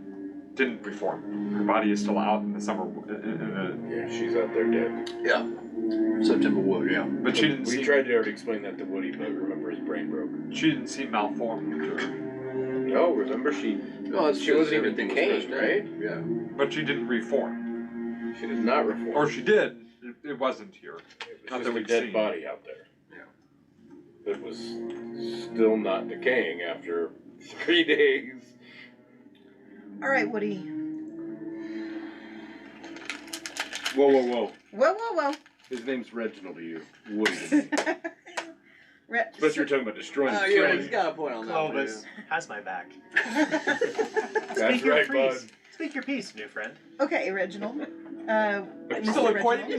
didn't reform. Her body is still out in the summer. Yeah, she's out there dead. Yeah. September Wood, yeah. But she didn't We seem. tried to already explain that to Woody, but remember his brain broke. She didn't seem malformed. No, remember she No, it's She wasn't even everything was decaying, first day. right? Yeah. But she didn't reform. She did not reform. Or she did. It wasn't here. It Not was that just a we've dead seen. body out there. Yeah. It was still not decaying after 3 days. All right, Woody. Whoa. Whoa, whoa, whoa. His name's Reginald to you. Woody to me. But you're talking about destroying Oh, the yeah, killing. he's got a point on that one. Clovis has my back. That's Speak your right, piece. bud. Speak your piece, new friend. Okay, Reginald. Mr. Still a Reginald.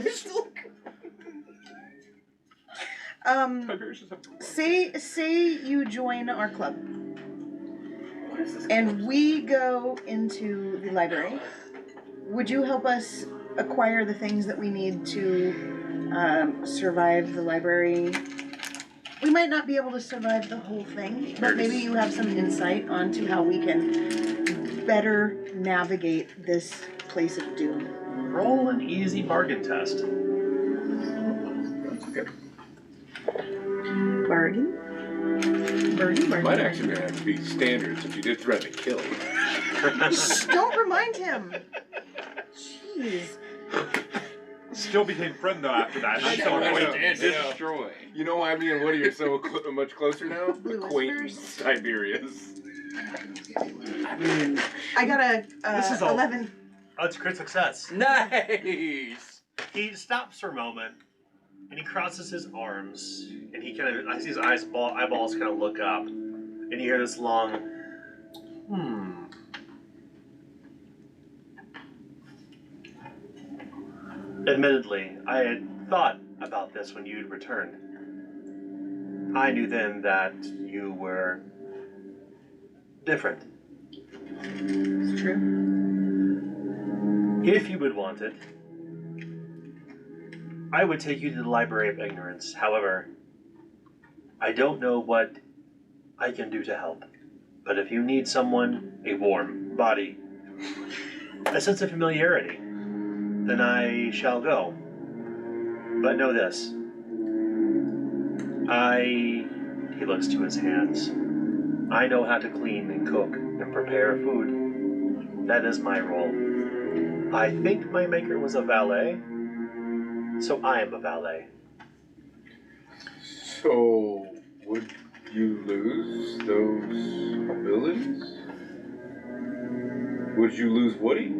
Say you join our club, What is this? and we go into the library. Would you help us acquire the things that we need to survive the library? We might not be able to survive the whole thing, but maybe you have some insight onto how we can better navigate this place of doom. Roll an easy bargain test. That's good. Bargain? Bargain? Might actually have to be standard since you did threaten to kill him. Don't remind him. Jeez. Still became friend though after that. I I'm know, so I know. acquainted. Destroy. You know why me and Woody are so much closer now? Blue Acquaintance, whiskers. Tiberius. I got a This is all- 11. Oh, it's a crit success. Nice! He stops for a moment, and he crosses his arms, and he kind of, I see his eyeballs kind of look up, and you hear this long, Admittedly, I had thought about this when you'd returned. I knew then that you were different. It's true. If you would want it, I would take you to the Library of Ignorance. However, I don't know what I can do to help. But if you need someone, a warm body, a sense of familiarity, then I shall go. But know this. He looks to his hands. I know how to clean and cook and prepare food. That is my role. I think my maker was a valet, so I am a valet. So, would you lose those abilities? Would you lose Woody?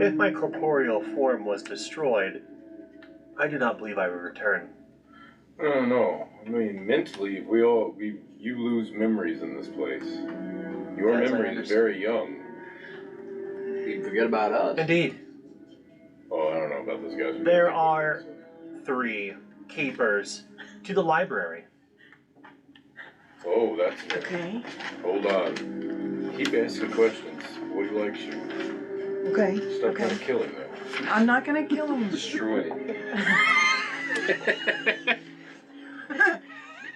If my corporeal form was destroyed, I do not believe I would return. I don't know. I mean, mentally, you lose memories in this place. Your As I memory is understand. very young. You forget about us. Indeed. Oh, I don't know about those guys. There are 3 keepers to the library. Oh, that's new. Okay. Hold on. Keep asking questions. What do you like shooting? Okay. Stop trying Okay. to kill him, though. I'm not gonna kill him. Destroy.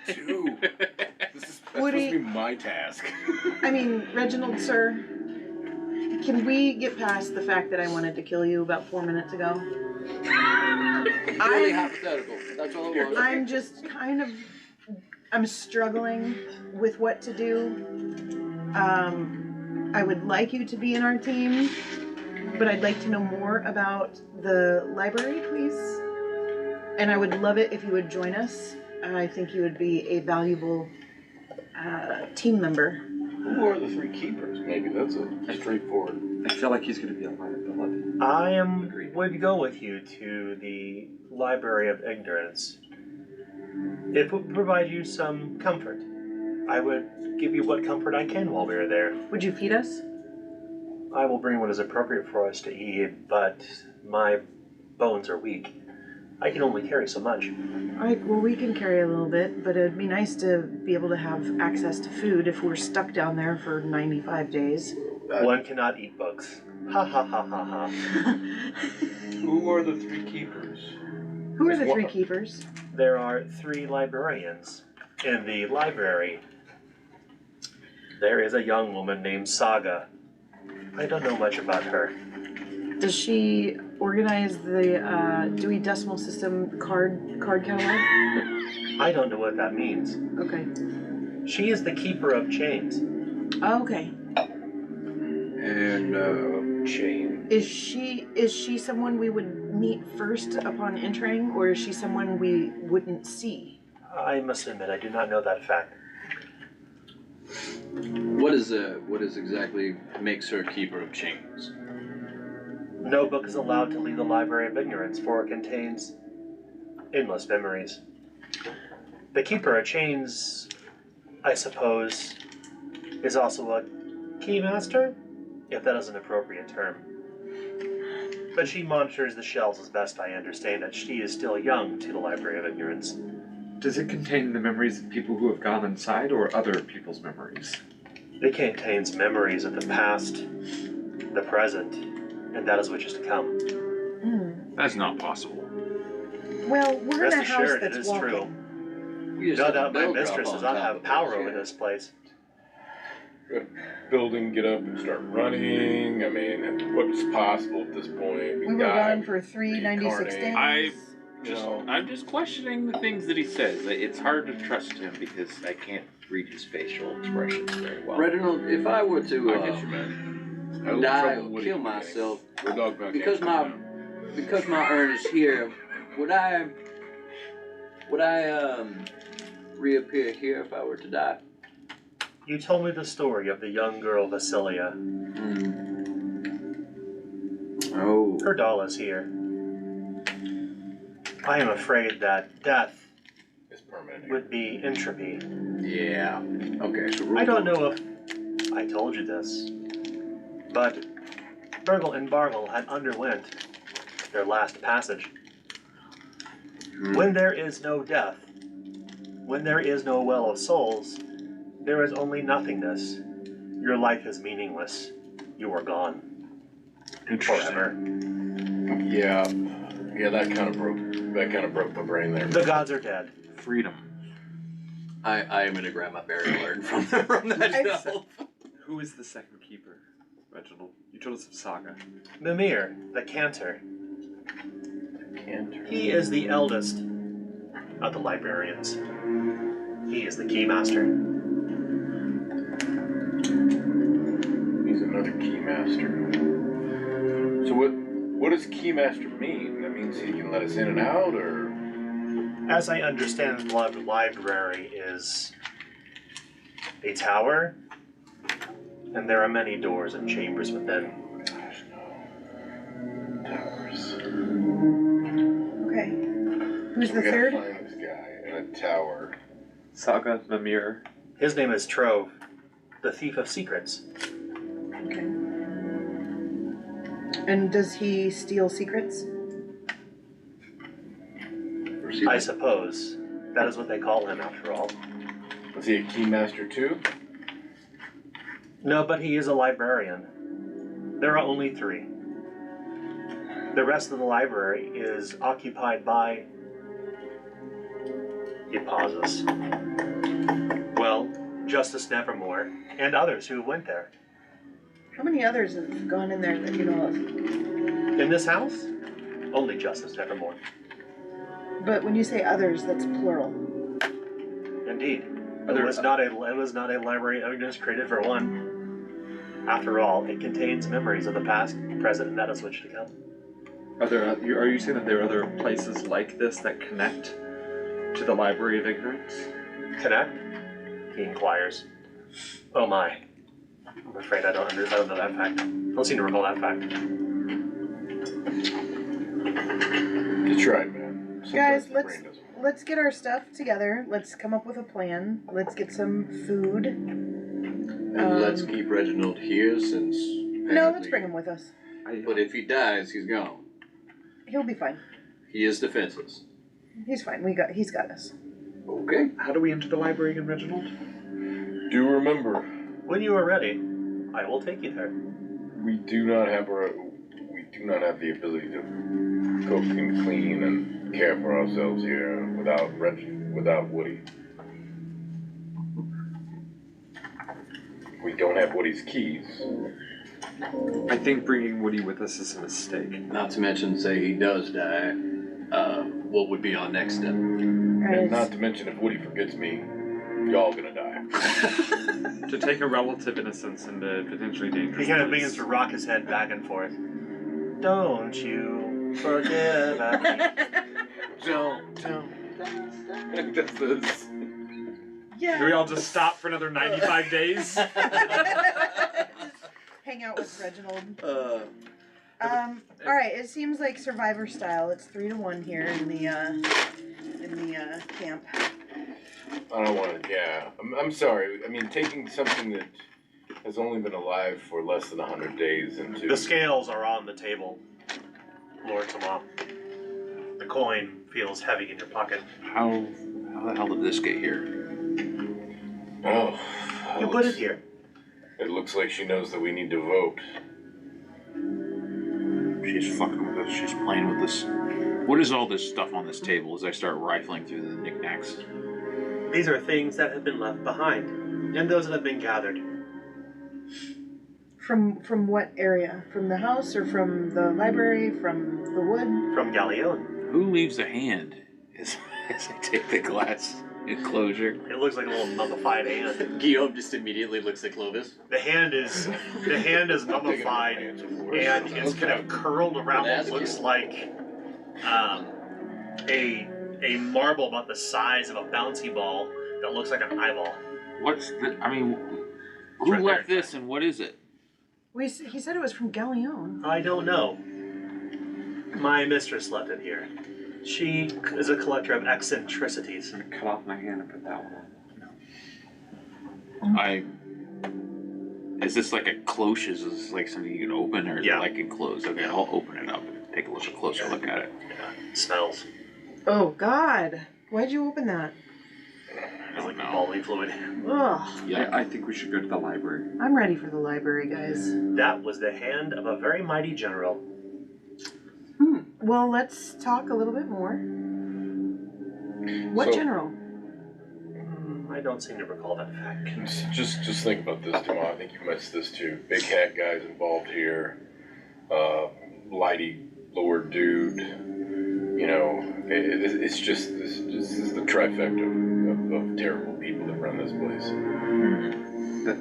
Dude, that's Woody- supposed to be my task. I mean, Reginald, sir, can we get past the fact that I wanted to kill you about 4 minutes ago? Purely hypothetical. That's all it was. I'm just kind of, I'm struggling with what to do. I would like you to be in our team, but I'd like to know more about the library, please. And I would love it if you would join us. I think you would be a valuable team member. Who are the 3 keepers? Maybe that's a straightforward. I feel like he's going to be a liability. I Agreed. would go with you to the Library of Ignorance. It would provide you some comfort. I would give you what comfort I can while we are there. Would you feed us? I will bring what is appropriate for us to eat, but my bones are weak. I can only carry so much. Alright, well, we can carry a little bit, but it'd be nice to be able to have access to food if we're stuck down there for 95 days. One cannot eat bugs. Ha ha ha ha ha. Who are the 3 keepers? Who are the What- 3 keepers? There are 3 librarians in the library. There is a young woman named Saga. I don't know much about her. Does she organize the Dewey Decimal System card catalog? I don't know what that means. Okay. She is the keeper of chains. Oh, okay. And, chain. Is she someone we would meet first upon entering, or is she someone we wouldn't see? I must admit, I do not know that fact. What is exactly makes her keeper of chains? No book is allowed to leave the Library of Ignorance, for it contains endless memories. The Keeper of Chains, I suppose, is also a keymaster, if that is an appropriate term. But she monitors the shelves as best I understand it. She is still young to the Library of Ignorance. Does it contain the memories of people who have gone inside or other people's memories? It contains memories of the past, the present, and that is which is to come. That's not possible. Well, we're Rest in a house assured, it that's is walking. true. We just No have a doubt my bell drop mistress on does not top have of power us, over yeah. this place. Building, get up and start running. I mean, what's possible at this point? We were gone for 396 days. I- You know, I'm just questioning the things that he says. It's hard to trust him because I can't read his facial expressions very well. Reginald, if I were to I get you, man. I had a little die trouble or with kill Woody myself We're dog back because in. my urn is here, would I reappear here if I were to die? You told me the story of the young girl Vasilia. Oh. Her doll is here. I am afraid that death It's permanent. would be entropy. Yeah. Okay, so I don't know if I told you this, but Burgle and Bargle had underwent their last passage. When there is no death, when there is no well of souls, there is only nothingness. Your life is meaningless. You are gone. Forever. Yeah, that kind of broke my brain there. The gods are dead. Freedom. I am gonna grab my burial urn from that shelf. Who is the second keeper, Reginald? You told us of Saga. Mimir, the cantor. Cantor. He is the eldest of the librarians. He is the keymaster. He's another keymaster. So what does keymaster mean? That means he can let us in and out, or? As I understand, the library is a tower, and there are many doors and chambers within. Gosh, no. Towers. Okay. Who's the We gotta third? find this guy. And that tower. Saga Namir. His name is Trove, the Thief of Secrets. Okay. And does he steal secrets? I suppose. That is what they call him, after all. Was he a keymaster too? No, but he is a librarian. There are only 3. The rest of the library is occupied by... He pauses. Well, Justice Nevermore, and others who went there. How many others have gone in there that you know of? In this house, only Justice Nevermore. But when you say others, that's plural. Indeed. It was not a library of ignorance created for one. After all, it contains memories of the past, present, and that is which to come. Are you saying that there are other places like this that connect to the Library of Ignorance? Connect? He inquires. Oh my. I'm afraid I don't know that fact. I don't seem to recall that fact. That's right, man. Sometimes Guys, the brain doesn't work. let's get our stuff together. Let's come up with a plan. Let's get some food. And let's keep Reginald here since. No, let's bring him with us. But if he dies, he's gone. He'll be fine. He is defenseless. He's fine. He's got us. Okay. How do we enter the library again, Reginald? Do remember, When you are ready, I will take you there. we do not have the ability to cook and clean and care for ourselves here without Woody. We don't have Woody's keys. I think bringing Woody with us is a mistake. Not to mention, say he does die, what would be our next step? And not to mention, if Woody forgets me, y'all gonna die. To take a relative innocence into potentially dangerous He kind of place. begins to rock his head back and forth. Don't you forget about me. Don't. That's this. Yeah. Do we all just stop for another 95 days? Hang out with Reginald. Uh, All right. It seems like Survivor style. It's 3-1 here in the camp. I don't want to. Yeah, I'm sorry. I mean, taking something that has only been alive for less than 100 days into The scales are on the table, Lord Tamam. The coin feels heavy in your pocket. How the hell did this get here? Oh, You put it here. It looks like she knows that we need to vote. She's fucking with us. She's playing with us. What is all this stuff on this table as I start rifling through the knickknacks? These are things that have been left behind, and those that have been gathered. From what area? From the house or from the library? From the wood? From Galleon. Who leaves a hand as I take the glass enclosure? It looks like a little mummified hand. Guillaume just immediately looks at Clovis. The hand is mummified, and it's kind of curled around what looks like a marble about the size of a bouncy ball that looks like an eyeball. Who right left there. this and what is it? He said it was from Galleon. I don't know. My mistress left it here. She is a collector of eccentricities. I'm gonna cut off my hand and put that one on. Is this like a cloche? Is this like something you can open or is Yeah. it like enclosed? Okay, I'll open it up and take a little closer look at it. Yeah, it smells. Oh God! Why'd you open that? It's like bodily fluid. Ugh. Yeah, I think we should go to the library. I'm ready for the library, guys. That was the hand of a very mighty general. Well, let's talk a little bit more. What So- general? I don't seem to recall that fact. Just think about this, Tomas. I think you missed this too. Big hat guys involved here. Lighty lord dude. You know, it's just this is the trifecta of terrible people that run this place.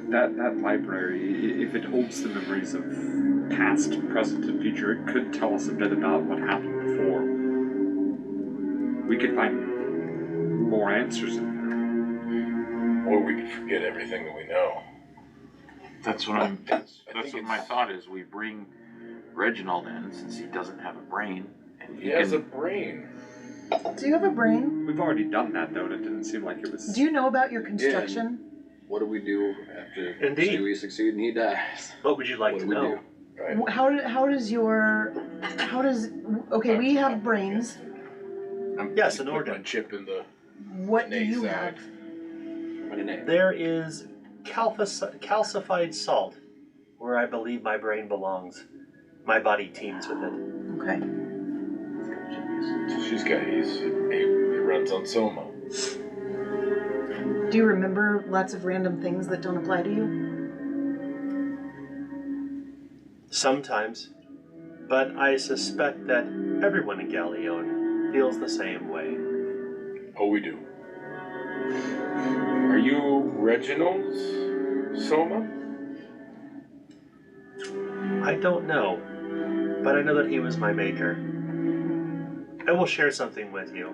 That library, if it holds the memories of past, present, and future, it could tell us a bit about what happened before. We could find more answers in there. Or we could forget everything that we know. That's what that's I what think my it's- thought is. We bring Reginald in since he doesn't have a brain, and He has a brain. Do you have a brain? We've already done that though, and it didn't seem like it was. Do you know about your construction? What do we do after Indeed. we succeed and he dies? What would you like What to do we know? do? Right. How does okay, we have brains. Yes, Just an put organ. my chip in the. What do An you egg have? What a name. There is calcified salt, where I believe my brain belongs. My body teems with it. Okay. She's got. He runs on Soma. Do you remember lots of random things that don't apply to you? Sometimes, but I suspect that everyone in Galleon feels the same way. Oh, we do. Are you Reginald's Soma? I don't know, but I know that he was my maker. I will share something with you.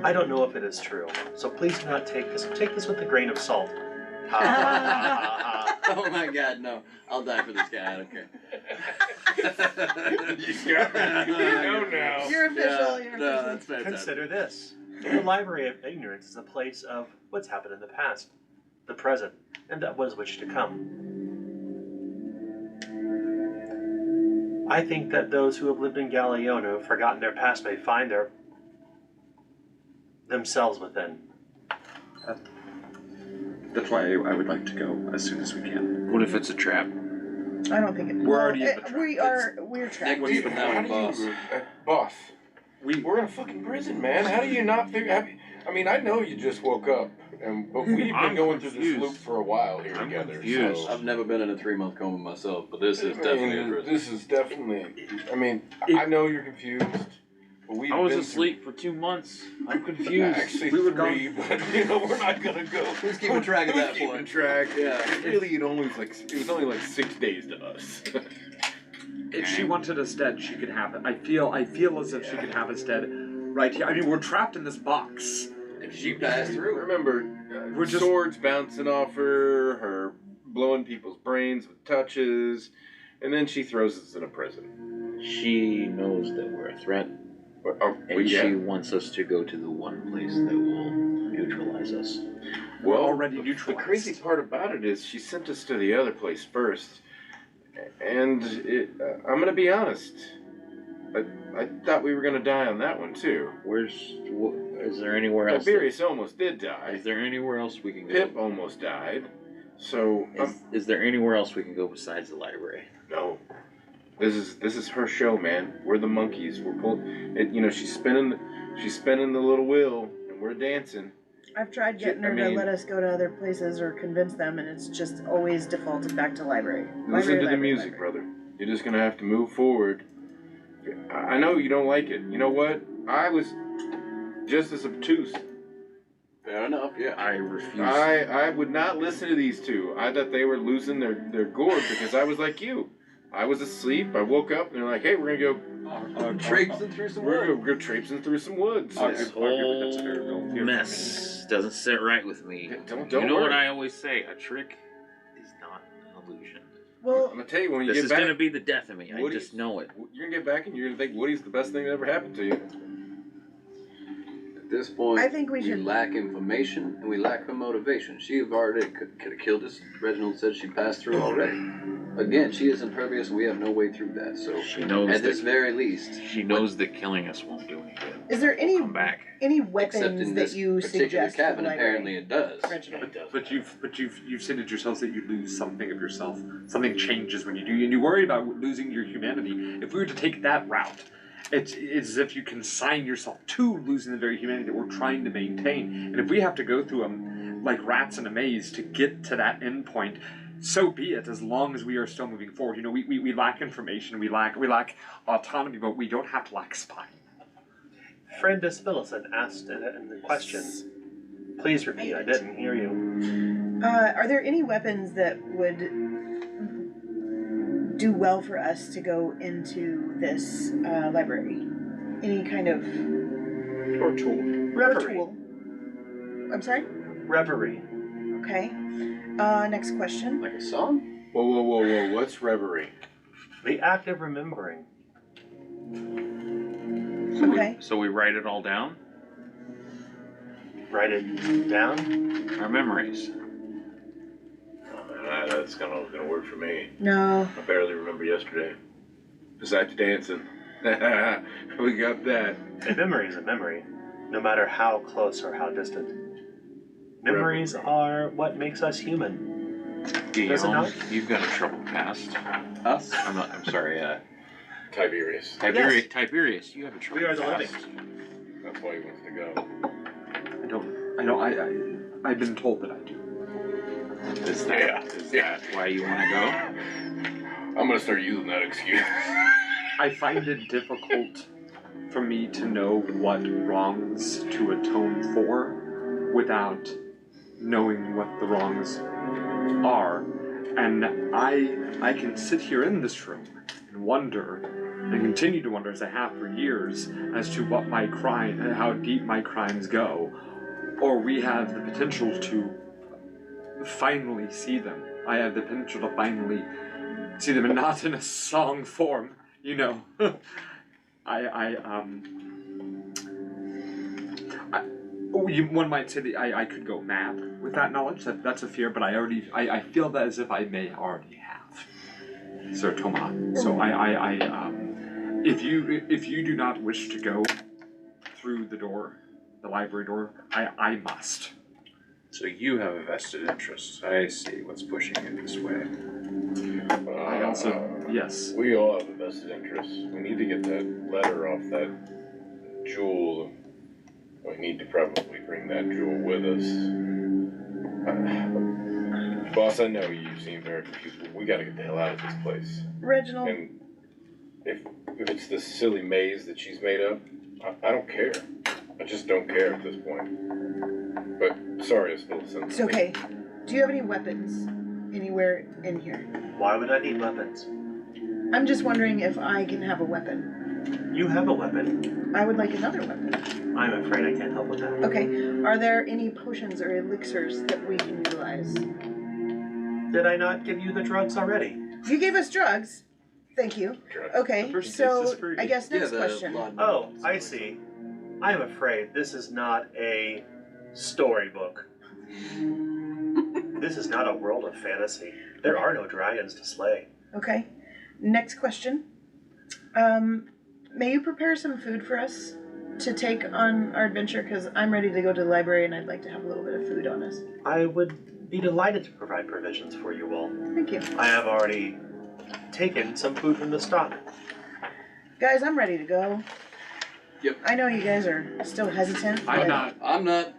I don't know if it is true, so please do not take this. Take this with a grain of salt. Ha ha ha ha. Oh my god, no. I'll die for this guy, I don't care. You know now. You're official, you're No, official. that's fantastic. Consider this. The Library of Ignorance is a place of what's happened in the past, the present, and that was which to come. I think that those who have lived in Galleon who have forgotten their past may find themselves within. That's why I would like to go as soon as we can. What if it's a trap? I don't think it. We're already in the trap. We're trapped. Nick, what's been down, boss? Boss, we're in a fucking prison, man. How do you not figure? I mean, I know you just woke up, but we've been I'm going through confused. this loop for a while here I'm together. confused. So. I've never been in a 3-month coma myself, but this is definitely a prison. This is definitely. I mean, I know you're confused, but we've I was been asleep for 2 months. I'm Through, confused. actually, We were 3, but we're not gonna go. Who's keeping track of Who's that keeping point? track? Yeah. Really, it was only like 6 days to us. If she wanted us dead, she could have it. I feel as if she could have us dead right here. I mean, we're trapped in this box. If she passed through. Remember, We're just- swords bouncing off her blowing people's brains with touches, and then she throws us in a prison. She knows that we're a threat, and she wants us to go to the one place that will neutralize us. We're already the neutralized. crazy part about it is she sent us to the other place first, and I'm gonna be honest. I thought we were gonna die on that one too. Is there anywhere else? Tiberius almost did die. Is there anywhere else we can go? Pip almost died. So Is there anywhere else we can go besides the library? no. This is her show, man. We're the monkeys. We're pulling. She's spinning the little wheel, and we're dancing. I've tried getting her to let us go to other places or convince them, and it's just always defaulted back to library. Listen to the Library, music, library. brother. You're just gonna have to move forward. I know you don't like it. You know what? I was just as obtuse. Fair enough, yeah. I refuse. I would not listen to these two. I thought they were losing their gourd because I was like you. I was asleep. I woke up and they're like, "Hey, we're gonna go. Traipsing through some We're wood. gonna go traipsing through some woods." This Arguably, that's a very real whole fear for mess doesn't sit right with me. Don't You know worry. what I always say? A trick is not an illusion. I'm Well, gonna tell you when you This get is back. gonna be the death of me. I Woody's- just know it. You're gonna get back and you're gonna think Woody's the best thing that ever happened to you. At this point, I think we should- lack information and we lack her motivation. She have already could have killed us. Reginald said she passed through already. Again, she is impervious and we have no way through that. So She knows at this that. very least, She knows that killing us won't do any good. is there any Come back. except weapons in that this you particular suggest for the cabin, library? apparently it does. Reginald. But you've said it yourselves that you lose something of yourself. Something changes when you do, and you worry about losing your humanity. If we were to take that route, it's as if you consign yourself to losing the very humanity that we're trying to maintain. And if we have to go through them like rats in a maze to get to that end point, so be it. As long as we are still moving forward, we lack information, we lack autonomy, but we don't have to lack spine. Friend Spillison asked in the question. Please repeat. I didn't hear you. Are there any weapons that would do well for us to go into this library? Any kind of Or tool. Reverie. tool? I'm sorry? Reverie. Okay. Next question. Like a song? Whoa. What's reverie? The act of remembering. Okay. So we write it all down. Write it down. Our memories. Oh, man, that's gonna work for me. No. I barely remember yesterday. Besides dancing. We got that. A memory is a memory, no matter how close or how distant. Memories are what makes us human. Guillaume, not? you've got a troubled past. Us? I'm sorry. Tiberius. Tiberius, you have a troubled We are the past. living. That's why he wants to go. I've been told that I do. Is that why you want to go? I'm gonna start using that excuse. I find it difficult for me to know what wrongs to atone for without knowing what the wrongs are. And I can sit here in this room and wonder, and continue to wonder as I have for years, as to what my crime, how deep my crimes go. Or we have the potential to finally see them. I have the potential to finally see them, and not in a song form, you know. One might say that I could go mad with that knowledge. That's a fear, but I feel that as if I may already have, Sir Thomas. So if you do not wish to go through the door, the library door, I must. So you have a vested interest. I see what's pushing you this way. I also, yes. We all have a vested interest. We need to get that letter off that jewel. We need to probably bring that jewel with us. Boss, I know you seem very confused, but we gotta get the hell out of this place. Reginald. And if it's this silly maze that she's made up, I don't care. I just don't care at this point. But sorry, I spilled something. It's okay. Do you have any weapons anywhere in here? Why would I need weapons? I'm just wondering if I can have a weapon. You have a weapon. I would like another weapon. I'm afraid I can't help with that. Okay. Are there any potions or elixirs that we can utilize? Did I not give you the drugs already? You gave us drugs. Thank you. Okay, The person so takes this free. I guess next question. Oh, I see. I am afraid this is not a storybook. This is not a world of fantasy. There are no dragons to slay. Okay. Next question. May you prepare some food for us to take on our adventure? Because I'm ready to go to the library and I'd like to have a little bit of food on us. I would be delighted to provide provisions for you all. Thank you. I have already taken some food from the stock. Guys, I'm ready to go. Yep. I know you guys are still hesitant. I'm but- not. I'm not.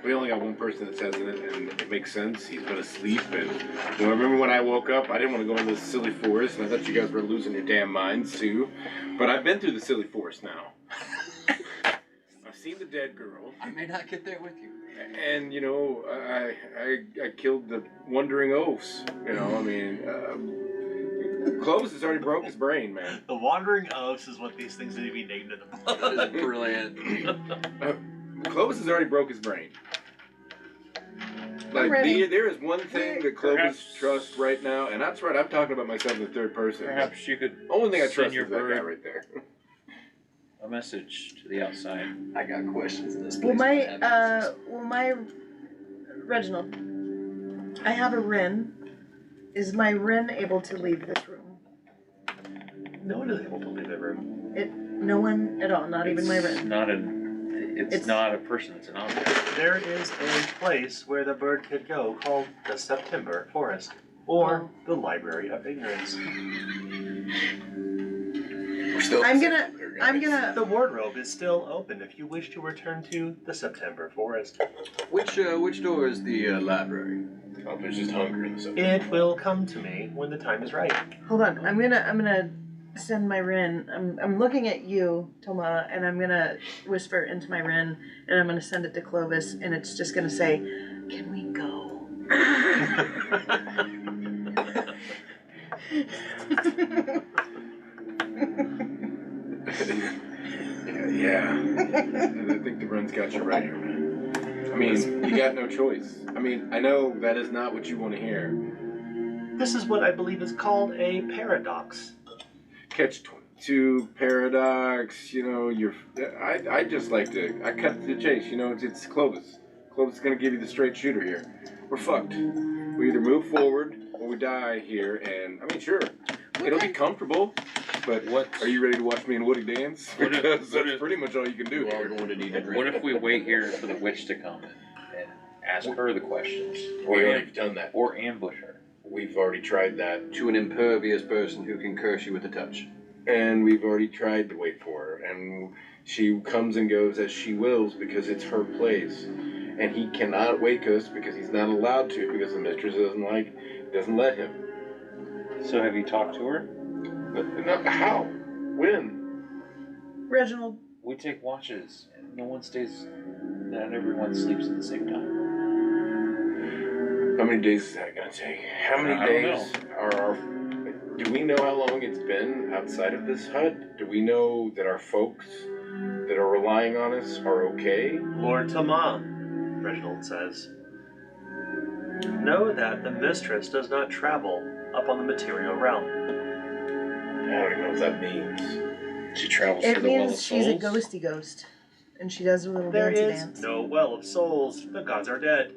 We only got one person that says it, and it makes sense. He's been asleep, and I remember when I woke up, I didn't want to go into this silly forest, and I thought you guys were losing your damn minds too. But I've been through the silly forest now. I've seen the dead girl, I may not get there with you. and you know, I killed the wandering oafs. You know, I mean, Clovis has already broke his brain, man. The Wandering Oafs is what these things need to be named in the book. That is brilliant. Clovis has already broke his brain. Like, ready. there is one thing that Clovis Perhaps- trusts right now, and that's right, I'm talking about myself in the third person. Perhaps you could Only thing I send trust your is that guy bird right there. a message to the outside. I got questions in this Will place. my Reginald, I have a Ren. Is my Ren able to leave this room? No one is able to leave the room. No one at all, not even my Ren. It's not a person, it's an object. There is a place where the bird could go called the September Forest, or the Library of Ignorance. We're still I'm guys. gonna. The wardrobe is still open if you wish to return to the September Forest. Which door is the library? Oh, there's just hunger in the subject. It will come to me when the time is right. Hold on. I'm gonna send my Ren. I'm looking at you, Toma, and I'm gonna whisper into my Ren, and I'm gonna send it to Clovis, and it's just gonna say, "Can we go?" Yeah. I think the run's got you right here, man. I mean, you got no choice. I mean, I know that is not what you want to hear. This is what I believe is called a paradox. Catch 20. to Paradox, you know, I just like to, I cut to the chase, you know, it's Clovis. Clovis is going to give you the straight shooter here. We're fucked. We either move forward or we die here, and, I mean, sure, it'll be comfortable, but are you ready to watch me and Woody dance? Because that's pretty much all you can do. We're going to need a drink. What if we wait here for the witch to come and ask her the questions? We already done that. Or ambush her. We've already tried that. To an impervious person who can curse you with a touch. And we've already tried to wait for her, and she comes and goes as she wills because it's her place. And he cannot wake us because he's not allowed to because the mistress doesn't let him. So have you talked to her? No, how? When? Reginald, We take watches. No one stays. Not everyone sleeps at the same time. How many days is that gonna take? How many days do we know how long it's been outside of this hut? Do we know that our folks that are relying on us are okay? Lord Thomas, Reginald says, know that the mistress does not travel up on the material realm. I don't even know what that means. She travels it to the Well of means she's a Souls. ghosty ghost. And she does a little There dancey is dance. no well of souls. The gods are dead.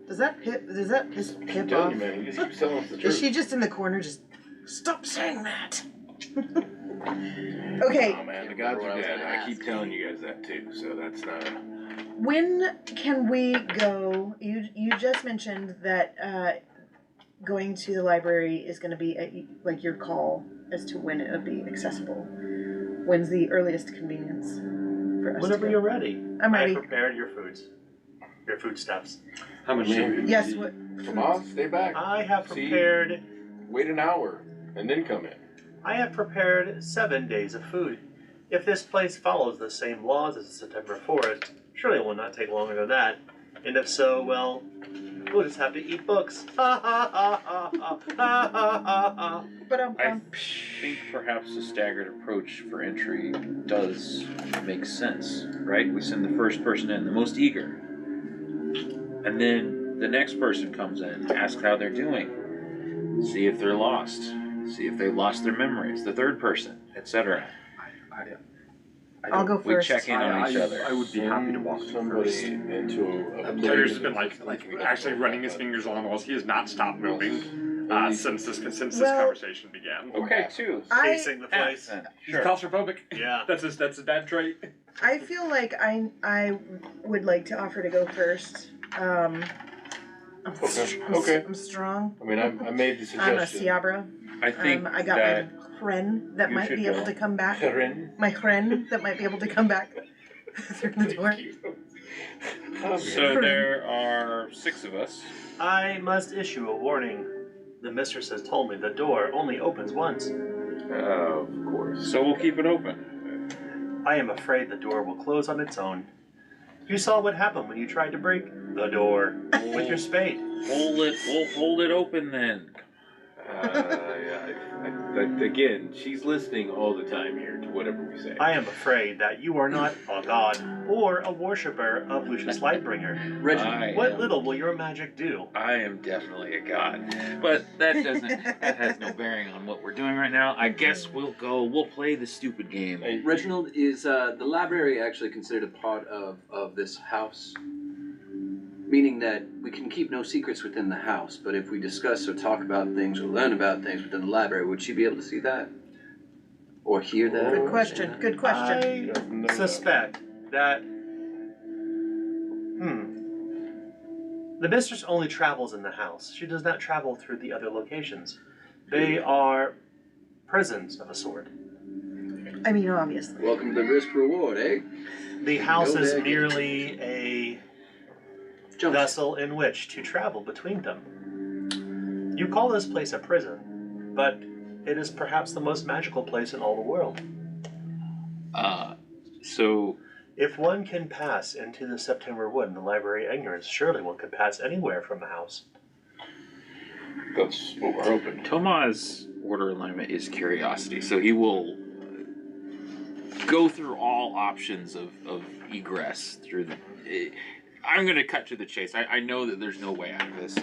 Does that piss Pip I'm telling off? you, man, he just keeps telling us the Is truth. she just in the corner just, stop saying that? Okay, Oh man, the gods are dead. I keep telling you guys that too, so that's not a... when can we go? You just mentioned that going to the library is going to be like your call as to when it'll be accessible. When's the earliest convenience for us? Whenever to you're ready. I'm ready. I prepared your foods. Your foodstuffs. How much should we? Yes. What? Tomas, stay back. I have prepared... Wait an hour, and then come in. I have prepared 7 days of food. If this place follows the same laws as the September Forest, surely it will not take longer than that. And if so, well, we'll just have to eat books. Ha ha ha ha ha ha ha ha. But I think perhaps a staggered approach for entry does make sense, right? We send the first person in, the most eager. And then the next person comes in, asks how they're doing, see if they're lost, see if they lost their memories, the third person, etc. I'll go We first. check in on each other. I would be happy to walk somebody first. into a Peter's has been like actually running his fingers along the walls. He has not stopped moving since this conversation began. Okay, two. Pacing the place. He's claustrophobic. Yeah. That's a bad trait. I feel like I would like to offer to go first. Okay. I'm strong. I mean, I made the I'm a suggestion. Ciabra. I think I got that my friend that you might should be able go. to come back. Karen. My friend that might be able to come back through the door. so. There are 6 of us. I must issue a warning. The mistress has told me the door only opens once. Of course. So we'll keep it open. I am afraid the door will close on its own. You saw what happened when you tried to break the door with your spade. We'll hold it open then. Again, she's listening all the time here to whatever we say. I am afraid that you are not a god or a worshipper of Lucius Lightbringer. Reggie, What little will your magic do? I am definitely a god. But that has no bearing on what we're doing right now. I guess we'll play the stupid game. Reginald, is the library actually considered a part of this house? Meaning that we can keep no secrets within the house, but if we discuss or talk about things or learn about things within the library, would she be able to see that? Or hear that? Good question. Good question. I suspect that... The mistress only travels in the house. She does not travel through the other locations. They are prisons of a sort. I mean, obviously. Welcome to the risk reward, eh? The house No is baggage. merely a vessel in which to travel between them. You call this place a prison, but it is perhaps the most magical place in all the world. So If one can pass into the September Wood in the Library of Ignorance, surely one could pass anywhere from the house. That's what we're hoping. Toma's order alignment is curiosity, so he will go through all options of egress through the... I'm going to cut to the chase. I know that there's no way out of this.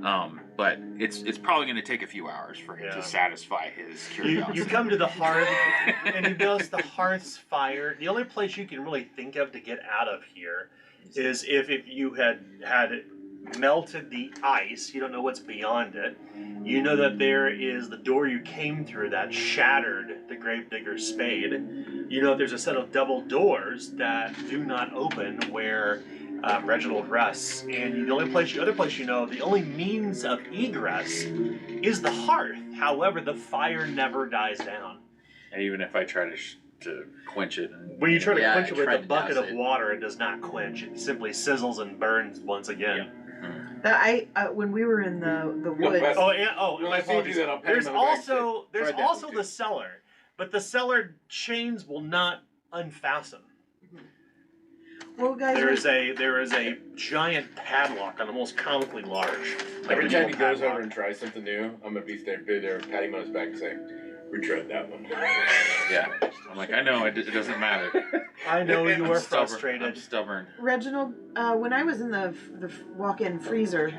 But it's probably going to take a few hours for him to satisfy his curiosity. You come to the hearth, and you notice the hearth's fire. The only place you can really think of to get out of here is if you had melted the ice. You don't know what's beyond it. You know that there is the door you came through that shattered the gravedigger's spade. You know there's a set of double doors that do not open where Reginald rests. And the other place you know, the only means of egress is the hearth. However, the fire never dies down. And even if I try to quench it. When you try to quench it with a bucket of water, it does not quench. It simply sizzles and burns once again. When we were in the woods. My apologies. There's also the cellar, but the cellar chains will not unfasten. Well, guys, there is a giant padlock on the most comically large. Every time he goes over and tries something new, I'm gonna be there, pat him on his back, and say, "Retread that one." Yeah, I'm like, I know it doesn't matter. I know you are frustrated. I'm stubborn. Reginald, when I was in the walk-in freezer,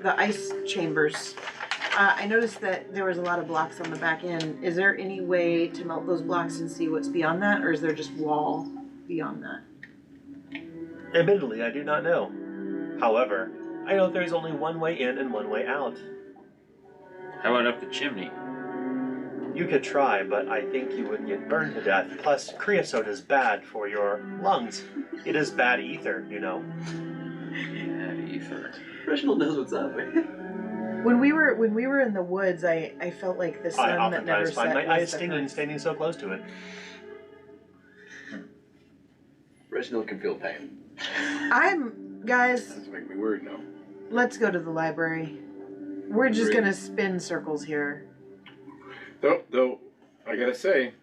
the ice chambers, I noticed that there was a lot of blocks on the back end. Is there any way to melt those blocks and see what's beyond that, or is there just wall beyond that? Admittedly, I do not know. However, I know there is only one way in and one way out. How about up the chimney? You could try, but I think you would get burned to death. Plus, creosote is bad for your lungs. It is bad ether, you know. Bad ether. Reginald knows what's up. When we were in the woods, I felt like the sun that never set. I oftentimes find my eyes stinging standing so close to it. Reginald can feel pain. Guys. Doesn't make me worried now. Let's go to the library. We're just gonna spin circles here. Though, I gotta say,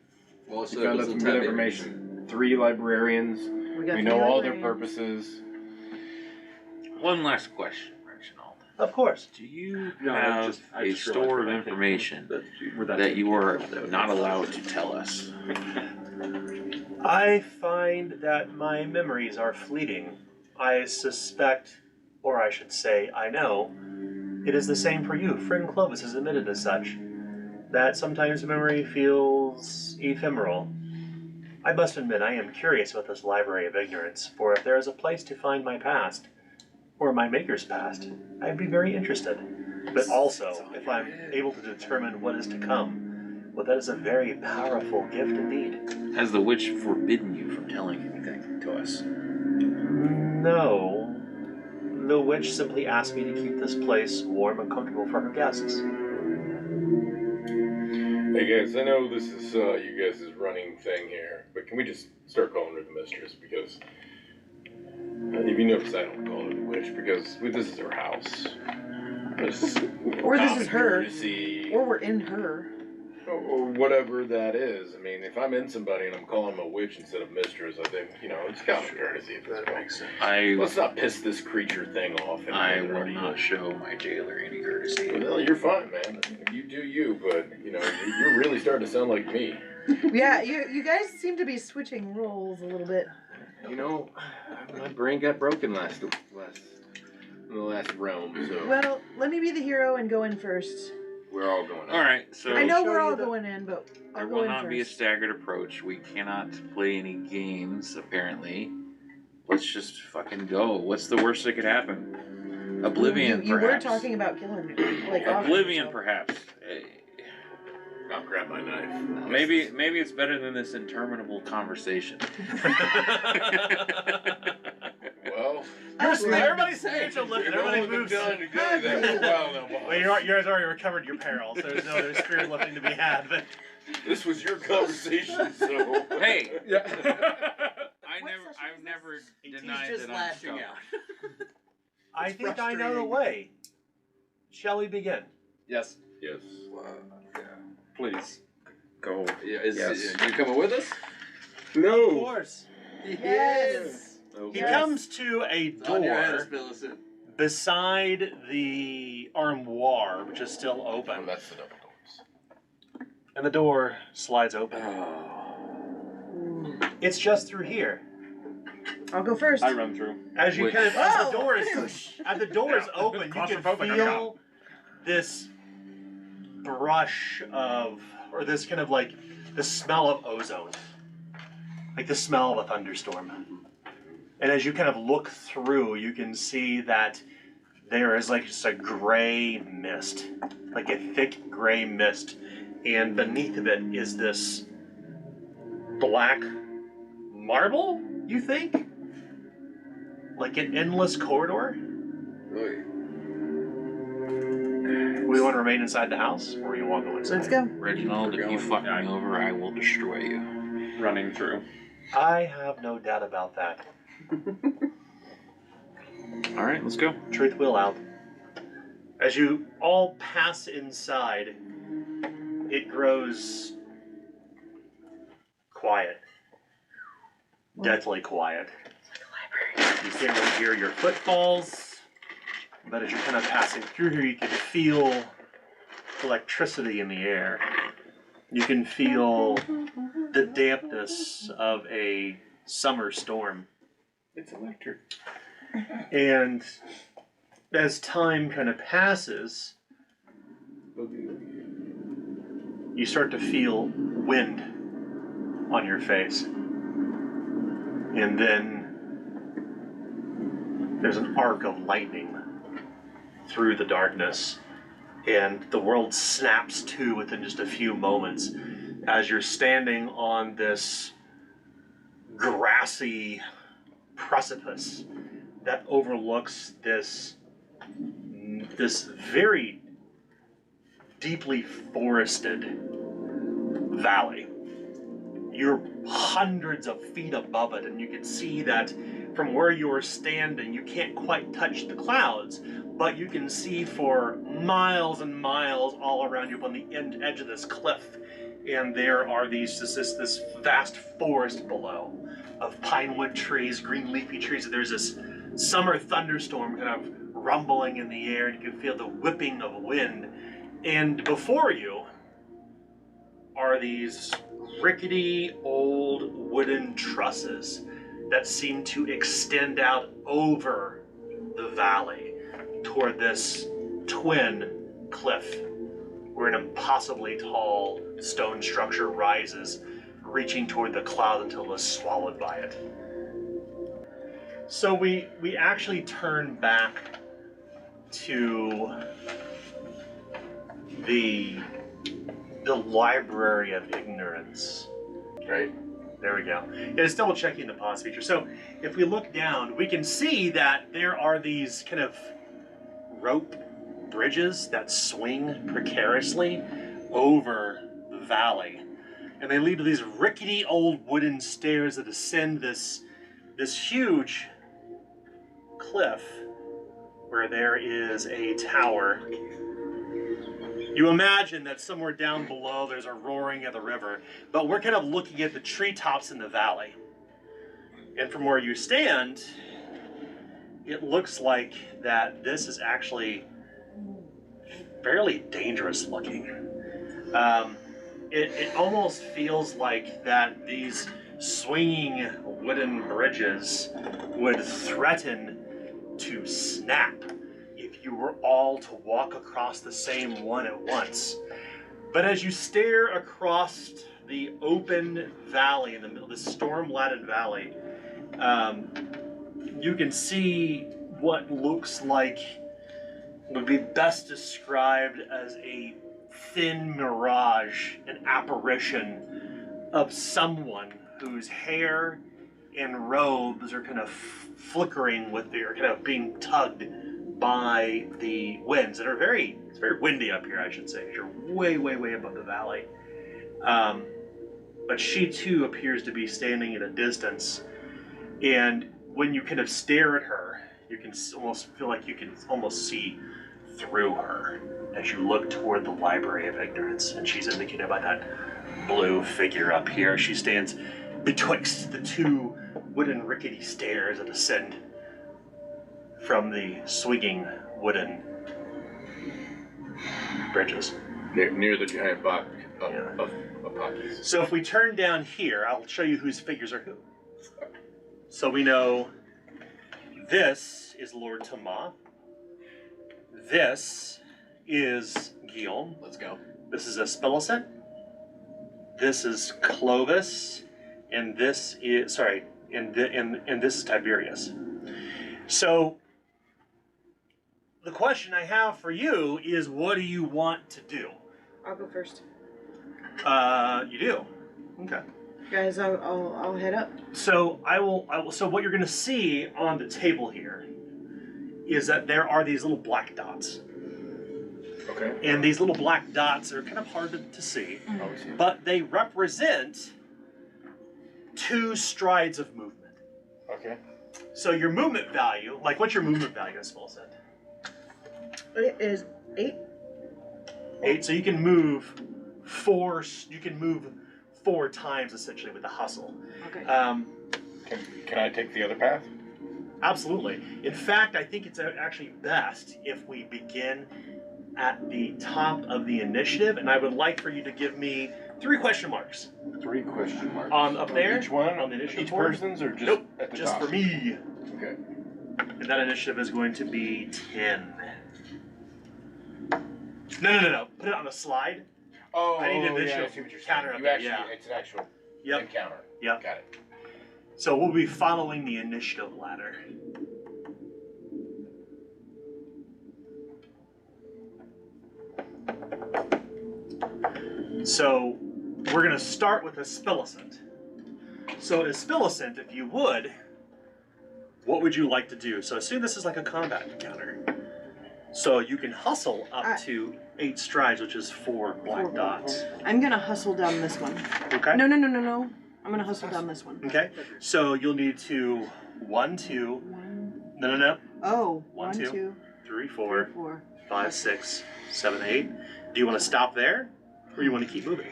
Well, we found out some good information. 3 librarians. We know all their purposes. One last question, Reginald. Of course. Do you have a store of information that you are not allowed to tell us? I find that my memories are fleeting. I suspect, or I should say, I know, it is the same for you. Friend Clovis has admitted as such, that sometimes memory feels ephemeral. I must admit, I am curious about this library of ignorance, for if there is a place to find my past, or my maker's past, I'd be very interested. But also, if I'm able to determine what is to come, well, that is a very powerful gift indeed. Has the witch forbidden you from telling anything to us? No. The witch simply asked me to keep this place warm and comfortable for her guests. Hey guys, I know this is you guys' running thing here, but can we just start calling her the mistress? Because if you notice, I don't call her the witch because this is her house. Or this is her. Courtesy, or we're in her. or whatever that is. I mean, if I'm in somebody and I'm calling them a witch instead of mistress, I think, it's common courtesy at this point. Let's not piss this creature thing off. I will not show my jailer any courtesy. Well, you're fine, man. You do you, but, you're really starting to sound like me. Yeah, you guys seem to be switching roles a little bit. My brain got broken in the last realm, so... Well, let me be the hero and go in first. We're all going in. All right, so... I know we're all going in, but I'll there go will in not first. be a staggered approach. We cannot play any games, apparently. Let's just fucking go. What's the worst that could happen? Oblivion, you perhaps. were talking about killing me. Oblivion, perhaps. Hey. I'll grab my knife. Maybe it's better than this interminable conversation. Well, everybody's spiritual lifted. Everybody moves. Well, you guys already recovered your peril, so there's spirit lifting to be had. But this was your conversation, so hey, I've never denied that I'm stubborn. I think I know the way. Shall we begin? Yes. Yes. Please. Go. Yeah, you coming with us? No. Of course. Yes. He comes to a door beside the armoire, which is still open. That's the double doors. And the door slides open. It's just through here. I'll go first. I run through. As you Wait. kind of as the Oh. doors Yeah. open, you can Claustrophobic, I'm feel this brush of, or this kind of like the smell of ozone, like the smell of a thunderstorm. And as you kind of look through, you can see that there is like just a gray mist, like a thick gray mist, and beneath of it is this black marble, you think? Like an endless corridor? Okay. We want to remain inside the house, or you want to go inside? Let's go. Reginald, if you fuck me over, I will destroy you. Running through. I have no doubt about that. All right, let's go. Truth will out. As you all pass inside, it grows quiet. Deathly quiet. You can't really hear your footfalls, but as you're kind of passing through here, you can feel electricity in the air. You can feel the dampness of a summer storm. It's electric. And as time kind of passes, you start to feel wind on your face. And then there's an arc of lightning through the darkness, and the world snaps to within just a few moments as you're standing on this grassy precipice that overlooks this very deeply forested valley. You're hundreds of feet above it, and you can see that from where you're standing, you can't quite touch the clouds, but you can see for miles and miles all around you up on the edge of this cliff. And there are this vast forest below of pinewood trees, green leafy trees. There's this summer thunderstorm kind of rumbling in the air, and you can feel the whipping of wind. And before you are these rickety old wooden trusses that seem to extend out over the valley toward this twin cliff where an impossibly tall stone structure rises, reaching toward the cloud until it is swallowed by it. So we actually turn back to the Library of Ignorance. Right? There we go. It's double checking the pause feature. So if we look down, we can see that there are these kind of rope bridges that swing precariously over the valley. And they lead to these rickety old wooden stairs that ascend this huge cliff where there is a tower. You imagine that somewhere down below there's a roaring of the river, but we're kind of looking at the treetops in the valley. And from where you stand, it looks like that this is actually fairly dangerous looking. It almost feels like that these swinging wooden bridges would threaten to snap if you were all to walk across the same one at once. But as you stare across the open valley in the middle, the storm-laden valley, you can see what looks like would be best described as a thin mirage, an apparition of someone whose hair and robes are kind of flickering with their kind of being tugged by the winds that are it's very windy up here, I should say. You're way above the valley. But she too appears to be standing at a distance, and when you kind of stare at her, you can almost feel like you can almost see through her as you look toward the Library of Ignorance, and she's indicated by that blue figure up here. She stands betwixt the two wooden rickety stairs that ascend from the swinging wooden bridges. Near the giant box of Yeah. poppies. So if we turn down here, I'll show you whose figures are who. So we know this is Lord Tama. This is Guillaume. Let's go. This is Espillicent. This is Clovis, and this is and this is Tiberius. So the question I have for you is, what do you want to do? I'll go first. You do. Okay. Guys, I'll head up. So I will. So what you're going to see on the table here is that there are these little black dots. Okay. And these little black dots are kind of hard to see, but they represent 2 strides of movement. Okay. So your movement value, like what's your movement value, Espillicent? It is 8. 8. So you can move 4. You can move 4 times essentially with the hustle. Okay. Can I take the other path? Absolutely. In fact, I think it's actually best if we begin at the top of the initiative, and I would like for you to give me 3 question marks. 3 question marks. Up there? Each one? On the initiative Each board? person's or just Nope, at the just top? for me. Okay. And that initiative is going to be 10. No. Put it on a slide. Oh, I need an yeah, initial I see what you're counter saying. up You there, actually, yeah. it's an actual Yep. encounter. Yep. Got it. So we'll be following the initiative ladder. So we're going to start with Espillicent. So Espillicent, if you would, what would you like to do? So assume this is like a combat encounter. So you can hustle up to 8 strides, which is 4 black dots. I'm gonna hustle down this one. Okay? No. I'm gonna hustle down this one. Okay. So you'll need to 1, 2. No. Oh, 1, 1, 2, 2, 3, 4, 4. 5, 6, 7, 8. Do you want to stop there, or you want to keep moving?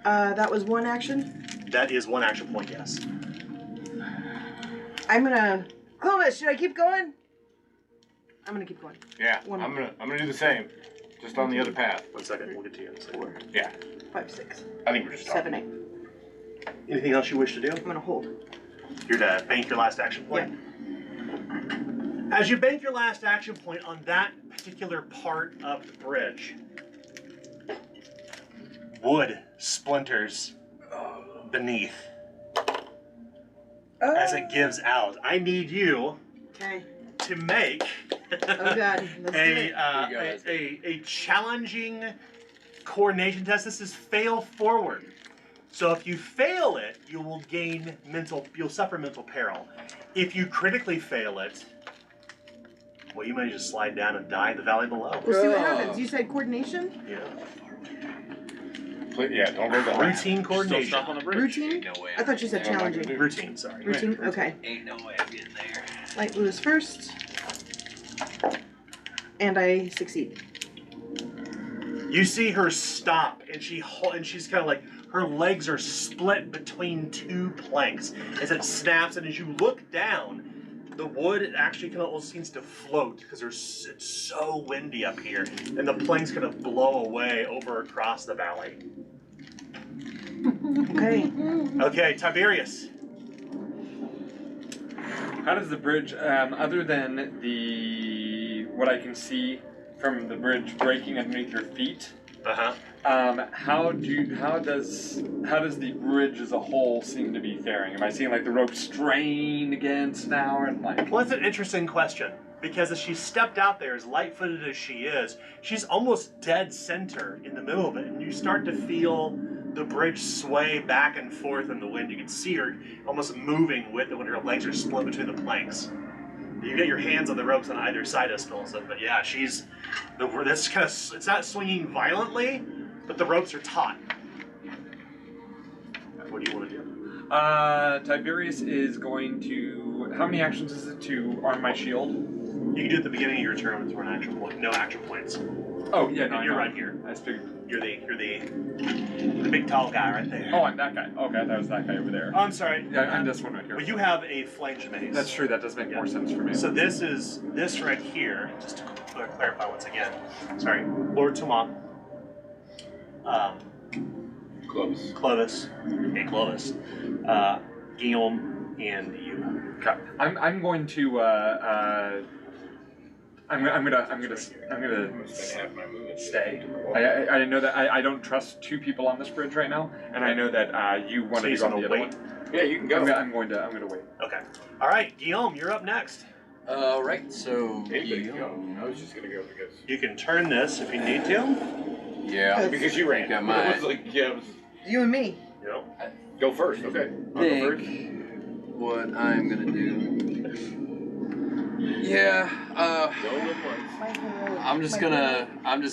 That was 1 action. That is 1 action point, yes. I'm gonna. Clovis, should I keep going? I'm gonna keep going. Yeah. One I'm more. gonna do the same, just on the other path. 1 second, we'll get to you in a second. 4, Yeah. 5, 6, I think we're just talking. 7, 8. Anything else you wish to do? I'm gonna hold. You're to bank your last action point. As you bank your last action point on that particular part of the bridge, wood splinters beneath as it gives out. I need you Okay. to make Oh god. Let's do it. a challenging coordination test. This is fail forward. So if you fail it, you'll suffer mental peril. If you critically fail it, well, you might just slide down and die in the valley below. We'll see what happens. You said coordination? Yeah. Yeah, don't go that way. Routine coordination. Still stuck on the bridge. Routine? I thought you said Yeah, I'm not gonna challenging. do- Routine, sorry. Routine? Okay. Ain't no way I'm getting there. Light blue is first. And I succeed. You see her stop, and she's kind of like, her legs are split between 2 planks as it snaps, and as you look down, the wood actually kind of almost seems to float because it's so windy up here, and the planks kind of blow away over across the valley. Okay. Okay, Tiberius. How does the bridge, other than what I can see from the bridge breaking underneath your feet, how does the bridge as a whole seem to be faring? Am I seeing like the rope strained against now, and like? Well, that's an interesting question, because as she stepped out there, as light-footed as she is, she's almost dead center in the middle of it, and you start to feel the bridge sway back and forth in the wind. You can see her almost moving with it when her legs are split between the planks. You get your hands on the ropes on either side of Spillicent, but yeah, that's kind of, it's not swinging violently, but the ropes are taut. What do you want to do? Tiberius is going to. How many actions is it to arm my shield? You can do it at the beginning of your turn with 1 action point. No action points. Oh yeah, no, And you're I know. right here. I just figured. You're the big tall guy right there. Oh, I'm that guy. Okay, that was that guy over there. Oh, I'm sorry. Yeah, I'm this one right here. Well, you have a flanged mace. That's true. That does make more sense for me. So this right here, just to clarify once again. Sorry, Lord Tomat. Close. Clovis. Hey, Clovis. Guillaume. and you. Okay. I'm going to. I'm gonna I'm gonna spend half my movement. stay. I know that I don't trust two people on this bridge right now, and I know that you wanted to go on the other one. Yeah, you can go. I'm going to wait. Okay. All right, Guillaume, you're up next. Right, so Anybody can go. I was just gonna go because. You can turn this if you need to. yeah, Because you ran. Got I mine. was like, yeah, it was, You and me. You know. go first. Okay. I'll go first. What I'm gonna do. Yeah, Go with once. I'm just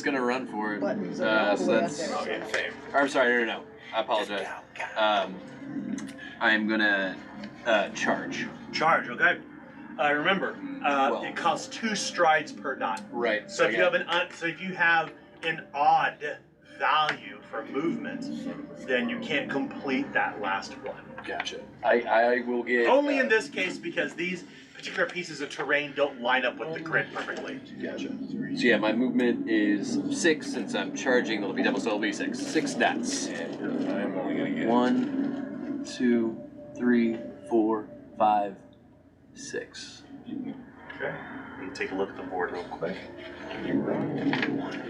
gonna run for it. Buttons So are all the way up that's. there. Okay, same. Or, I'm sorry, no. I apologize. I'm gonna charge. Charge. Okay. Remember, Well. it costs 2 strides per dot. Right. So if you have an odd value for movement, then you can't complete that last one. Gotcha. I will get. Only in this case because these particular pieces of terrain don't line up with the grid perfectly. Gotcha. So yeah, my movement is 6. Since I'm charging, it'll be double, so it'll be 6. 6 dots. And I'm only gonna get 1, 2, 3, 4, 5, 6. Okay. Let me take a look at the board real quick.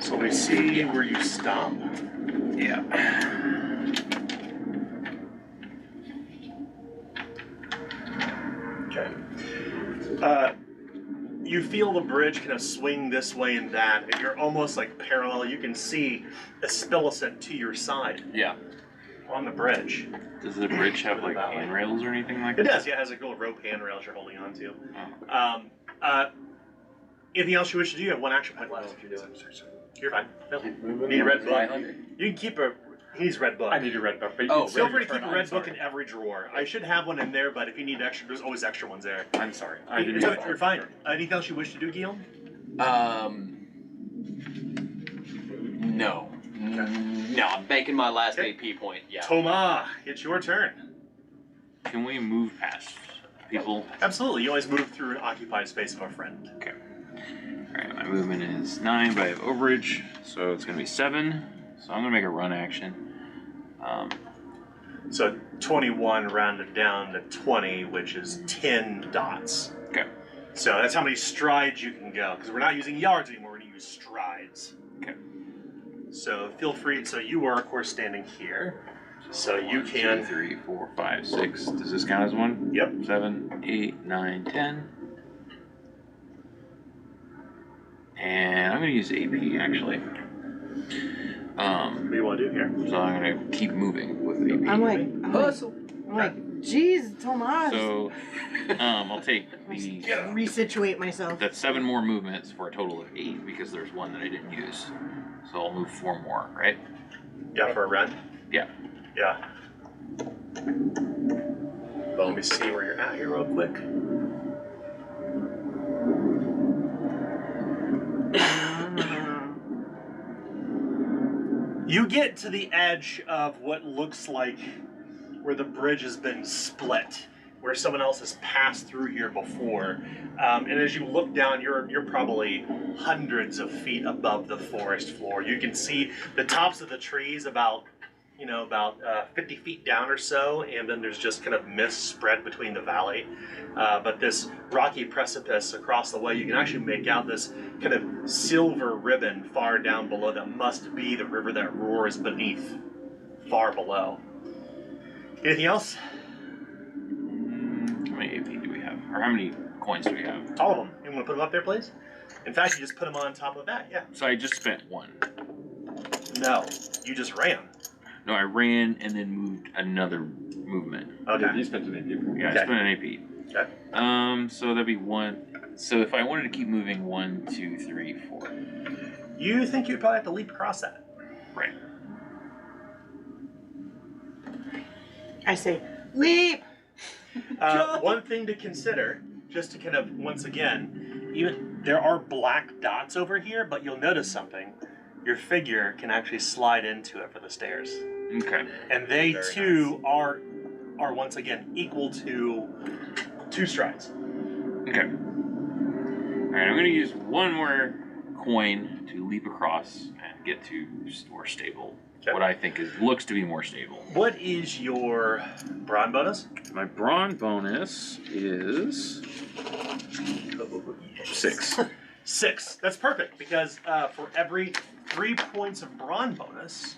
So let me see where you stop. Yeah. Okay. You feel the bridge kind of swing this way and that, and you're almost like parallel. You can see Espillicent to your side Yeah. on the bridge. Does the bridge have like handrails or anything like that? It does, yeah. It has like little rope handrails you're holding on to. Anything else you wish to do? You have 1 action point left. You're fine. No. You need a red book. Zweihander. You can keep a. He needs a red book. I need a red book. But Oh, Feel free to sorry, keep a I'm red book sorry. in every drawer. I should have one in there, but if you need extra, there's always extra ones there. I'm sorry. I didn't It's mean okay, you're fine. Anything else you wish to do, Guillaume? No. No, I'm banking my last Okay. AP point. Yeah. Thomas, it's your turn. Can we move past people? Absolutely. You always move through an occupied space of a friend. Okay. Alright, my movement is 9, but I have overage, so it's gonna be 7. So I'm gonna make a run action. So 21 rounded down to 20, which is 10 dots. Okay. So that's how many strides you can go, because we're not using yards anymore, we're going to use strides. Okay. So feel free, so you are, of course, standing here. So you 1, can... 2, 3, 4, 5, 6. Does this count as one? Yep. 7, 8, 9, 10. And I'm gonna use AP actually. What do you want to do here? So I'm gonna keep moving with AP. I'm like, geez, Tomas. So I'll take the Resituate myself. that's 7 more movements for a total of 8 because there's 1 that I didn't use. So I'll move 4 more, right? Yeah, for a run? Yeah. Yeah. Well, let me see where you're at here real quick. You get to the edge of what looks like where the bridge has been split, where someone else has passed through here before. And as you look down, you're probably hundreds of feet above the forest floor. You can see the tops of the trees about 50 feet down or so, and then there's just kind of mist spread between the valley. But this rocky precipice across the way, you can actually make out this kind of silver ribbon far down below that must be the river that roars beneath, far below. Anything else? How many AP do we have? Or how many coins do we have? All of them. You want to put them up there, please? In fact, you just put them on top of that, yeah. So I just spent 1. No, you just ran. No, I ran and then moved another movement. Okay. You spent an AP. Yeah, Okay. I spent an AP. Okay. So that'd be 1. So if I wanted to keep moving 1, 2, 3, 4. You think you'd probably have to leap across that. Right. I say, leap! One thing to consider, just to kind of, once again, even there are black dots over here, but you'll notice something. Your figure can actually slide into it for the stairs. Okay. And they Very too are once again equal to 2 strides. Okay. Alright, I'm gonna use 1 more coin to leap across and get to more stable what I think looks to be more stable. What is your brawn bonus? My brawn bonus is 6. 6. That's perfect because for every 3 points of brawn bonus,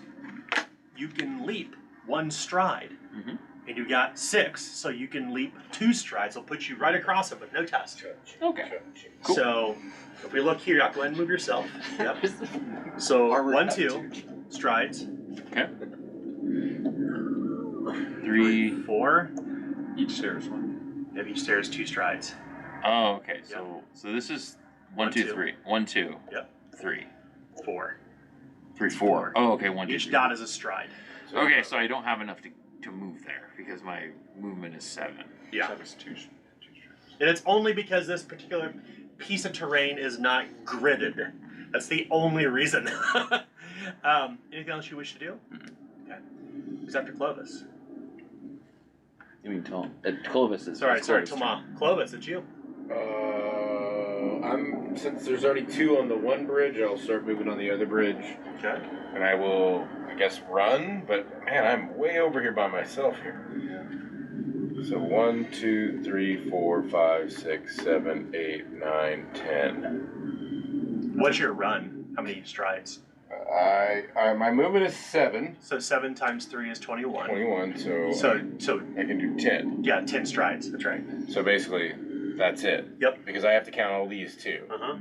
you can leap 1 stride. Mm-hmm. And you got 6, so you can leap 2 strides. It'll put you right across it with no test. Okay. Cool. So if we look here, go ahead and move yourself. Yep. So 1, 2 strides. Okay. 3, 4. Each stair is 1. Yep, each stair is 2 strides. Oh, okay. So this is 1, 2, 3. 1, 2. Yep. 3. 4. 3, 4. Oh, okay. 1, 2, Each 3. dot is a stride. Okay, so I don't have enough to move there because my movement is 7. Yeah. So it's 2. And it's only because this particular piece of terrain is not gridded. That's the only reason. Anything else you wish to do? Okay. Who's after Clovis? You mean Clovis is. Sorry, Clovis' Toma. Clovis, it's you. Since there's already 2 on the one bridge, I'll start moving on the other bridge. Okay. And I will, I guess, run, but man, I'm way over here by myself here. So 1, 2, 3, 4, 5, 6, 7, 8, 9, 10. What's your run? How many strides? My movement is 7. So 7 times 3 is 21. 21, so So I can do 10. yeah, 10 strides. That's right. So basically, that's it. Yep. Because I have to count all these too. Uh-huh.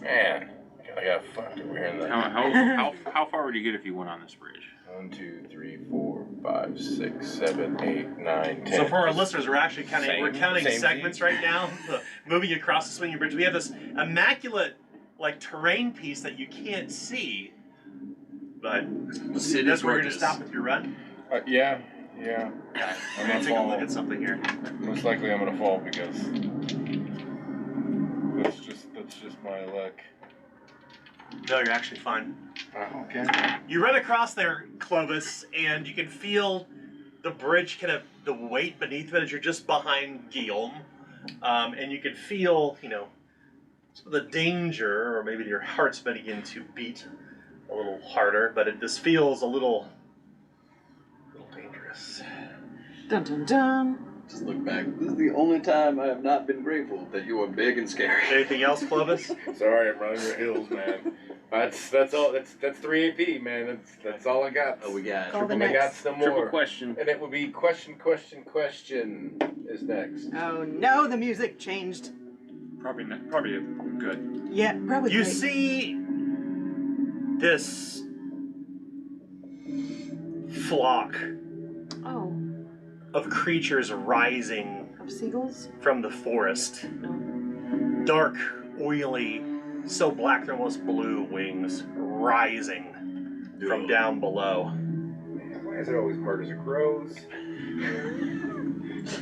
Man, I got fucked over here in the... How far would you get if you went on this bridge? 1, 2, 3, 4, 5, 6, 7, 8, 9, 10. So for our listeners, we're actually we're counting same segments right now, moving across the swinging bridge. We have this immaculate, like, terrain piece that you can't see, but that's where you're going to stop with your run. Yeah. Yeah. I'm Let's gonna take a fall. look at something here. Most likely I'm gonna fall because that's just my luck. No, you're actually fine. Okay. You run across there, Clovis, and you can feel the bridge kind of, the weight beneath it as you're just behind Guillaume. And you can feel, the danger, or maybe your heart's beginning to beat a little harder, but it just feels a little dangerous. Dun dun dun. Just look back. This is the only time I have not been grateful that you are big and scary. Anything else, Clovis? Sorry, I'm running the hills, man. That's all. That's 3 AP, man. That's all I got. Oh, we got. Call the And I got next. some Triple more. question. And it would be question is next. Oh no, the music changed. Probably good. Yeah, probably. You great. see this flock Oh, of creatures rising of seagulls. from the forest. Dark, oily, so black they're almost blue wings rising from down below. Why is it always murders of crows?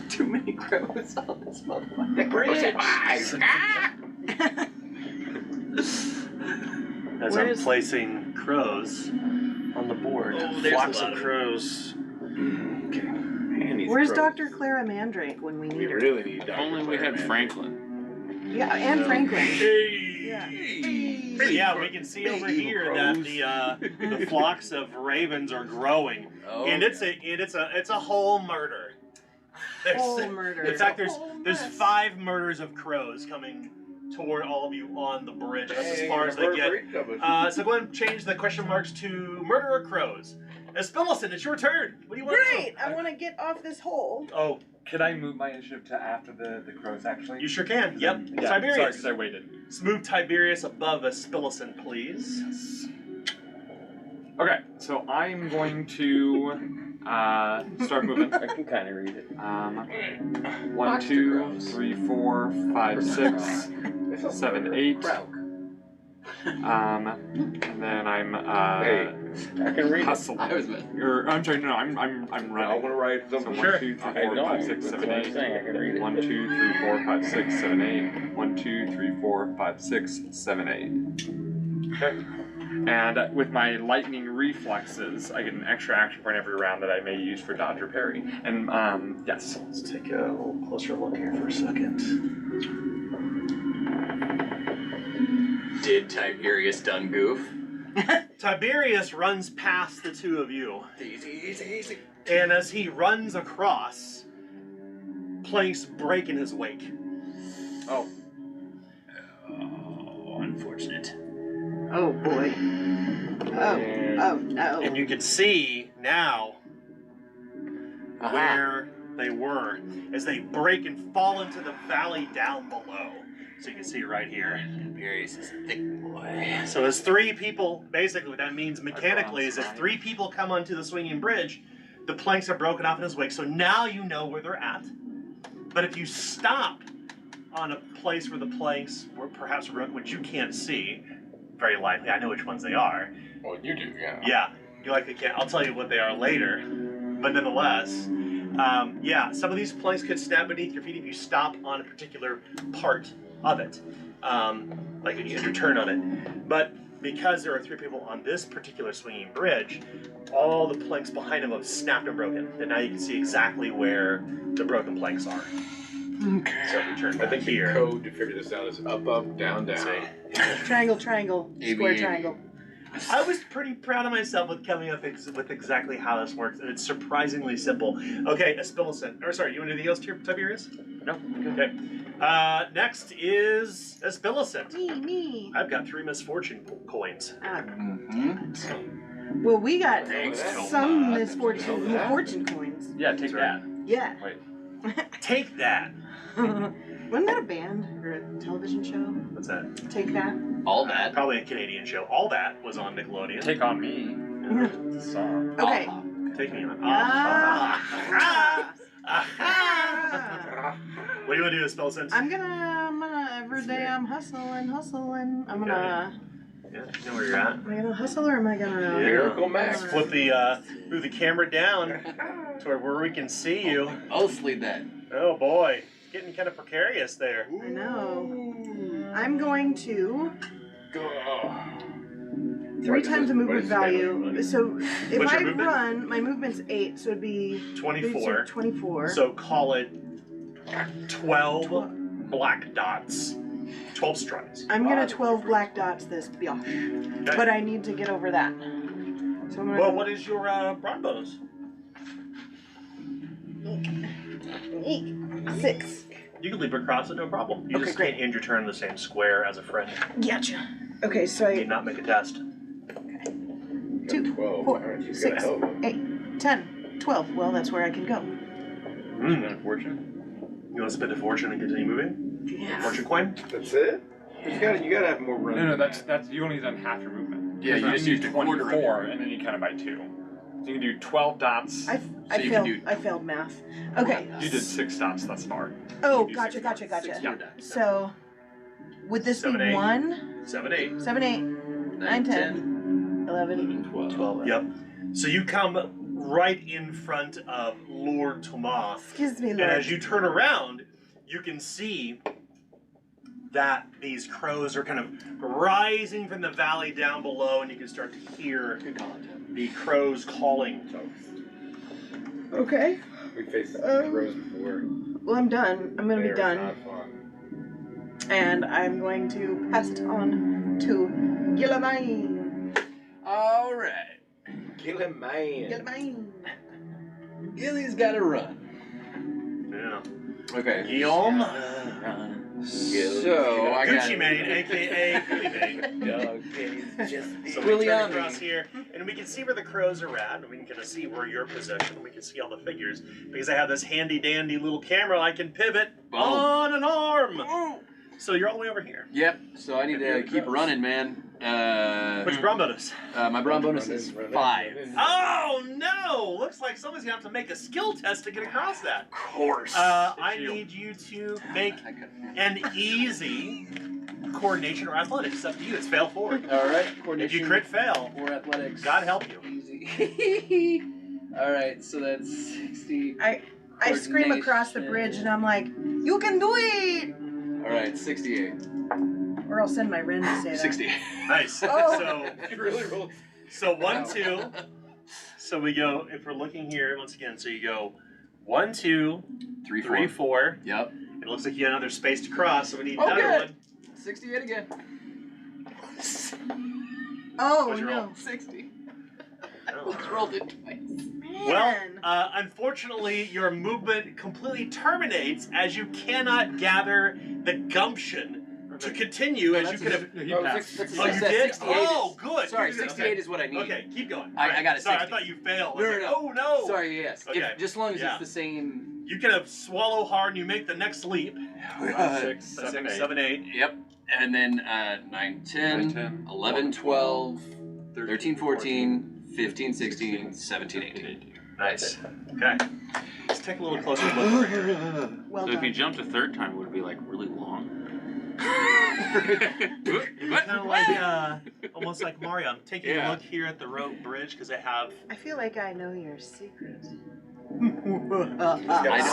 Too many crows on this motherfucker. As Where I'm is- placing crows on the board. Flocks of crows. Where's Dr. Clara Mandrake when we We need her? really need If Dr. only we Claire, had man. Franklin. Yeah, and Franklin. Yeah. So yeah, we can see over here that the flocks of ravens are growing, Oh, and it's a whole murder. Whole murder. In fact, there's Whole 5 murders of crows coming toward all of you on the bridge. That's as far as they get. So go ahead and change the question marks to murder or crows. Spillison, it's your turn. What do you want Great! I want to get off this hole. to do? Oh, Could I move my initiative to after the crows, actually? you sure can. Yep. Yeah, sorry, Tiberius. because I waited. Move Tiberius above Spillison, please. Okay, so I'm going to start moving. I can kind of read it. 1, 2, 3, 4, 5, 6, 7, 8. And then I'm Hey, I can read it. hustling. I was I'm sorry, no, I'm I'm running. gonna write So something. 1, 2, 3, I 4, know. 5, 6, That's 7, what I'm 8. saying. I can read it. 1, 2, 3, 4, 5, 6, 7, 8. 1, 2, 3, 4, 5, 6, 7, 8. Okay. And with my lightning reflexes, I get an extra action point every round that I may use for dodge or parry. And yes. Let's take a little closer look here for a second. Did Tiberius done goof? Tiberius runs past the two of you. Easy. And as he runs across, planks break in his wake. Oh, unfortunate. Oh boy. Oh no. And you can see now where they were as they break and fall into the valley down below. So you can see right here. Tiberius is a thick boy. So as 3 people, basically what that means mechanically is if 3 people come onto the swinging bridge, the planks are broken off in his wake. So now you know where they're at. But if you stop on a place where the planks were perhaps broken, which you can't see, very likely, I know which ones they are. Well, you do, yeah. Yeah, you likely can't. I'll tell you what they are later. But nonetheless, yeah, some of these planks could snap beneath your feet if you stop on a particular part of it, like when you end your turn on it. But because there are 3 people on this particular swinging bridge, all the planks behind them have snapped and broken. And now you can see exactly where the broken planks are. Okay. So if you turn I back think the here. code to figure this out is up, up, down, down. Triangle, triangle, square ABA. triangle. I was pretty proud of myself with coming up with exactly how this works, and it's surprisingly simple. Okay, Espillicent. Or sorry, you want anything else here, Tiberius? No. Okay. Next is Espillicent. Me. I've got 3 misfortune coins. Well, we got Thanks, some Toma. misfortune coins. Yeah, take that. Yeah. Wait. Take that. Wasn't that a band or a television show? What's that? Take That? All that. Probably a Canadian show. All that was on Nickelodeon. Take on me. It's a song. Okay. Take me on. Ah. What do you want to do, Espillicent? I'm gonna, every day I'm hustling. I'm gonna, Yeah, you know where you're at. am I gonna hustle or am I gonna? Yeah. Miracle Max. Flip move the camera down to where we can see you. Mostly that. Oh boy, it's getting kind of precarious there. I know. I'm going to 3 times the movement value. So if What's your I movement? run, my movement's 8, so it'd be 24. 24. So call it 12 black dots. 12 strides. I'm gonna 12 black dots this biosh, Okay. but I need to get over that. So I'm gonna. Well, what is your brawn bonus? 6. You can leap across it, no problem. You Okay, just great. can't end your turn in the same square as a friend. Gotcha. Okay, so You need I not make a test. 2, 12. 4, Alright, she's 6, got a hell of a- 8, 10, 12. Well, that's where I can go. Unfortunate. You want to spend a fortune and continue moving? Yeah. Fortune coin? That's it? You gotta have more run. No, that's you only done half your movement. Yeah, you just do used a quarter of 24, and then you count it by 2. So you can do 12 dots. I So you can do- failed math. Okay. You did 6 dots thus far. Oh, You do gotcha. 6 dots. Yeah. So, would this 7, be 8. 1, 7, 8. 7, 8, 9, 10, 11, 12. Yep. So you come right in front of Lord Tomas. Excuse me, And Lord. as you turn around, you can see that these crows are kind of rising from the valley down below, and you can start to hear the crows calling. Okay. We faced crows before. Well, I'm done. I'm gonna They be are done. not fun. And I'm going to pass it on to Gillimaine. All right. Kill him, man. Gillimaine. Gilly's got to run. Yeah. Okay. Guillaume, So I got Gucci Mane, aka Willie Mane. So we Willie turn on me. across here, and we can see where the crows are at, and we can kind of see where your position, we can see all the figures, because I have this handy dandy little camera I can pivot Boom. on an arm. So you're all the way over here. Yep. So I need to keep running, man. What's your brawn bonus? My brown bonus is 5. Oh no! Looks like someone's gonna have to make a skill test to get across that. Of course. I need you to make an easy coordination or athletics. It's up to you. It's fail forward. All right. If Coordination. you crit fail, or athletics. God help you. Easy. All right. So that's 60. I scream across the bridge and I'm like, you can do it! All right. 68. Or I'll send my Ren to say that. 60. Nice. Oh. You really rolled. So 1, 2. So we go. If we're looking here once again, so you go 1, 2, 3, 3, 4. Yep. It looks like you have another space to cross, so we need Oh, another good. one. 68 again. Oh What'd you roll? no. 60. Oh. Rolled it twice. Well, Man. unfortunately, your movement completely terminates as you cannot gather the gumption to continue as you could have. He Oh, passed. that's a Oh, you success. did? 68 is- Oh, good. Sorry, Good, good. 68 is what I need. Okay, keep going. I got it, Sorry, 60. I thought you failed. I No, was no, like, no. oh no. Sorry, yes. Okay. If, just as long as Yeah. it's the same. You kind of swallow hard and you make the next leap. 5, 6, 7, 6, 8. 7, 8. Yep. And then 9, 10, 9, 10, 11, 12, 13, 14, 15, 16, 17, 18. Nice. Okay. Let's take a little closer look over here. Well So if you done. jumped a third time, it would be like really long. Kind of like, almost like Mario. I'm taking a Yeah. look here at the rope bridge because I have. I feel like I know your secret.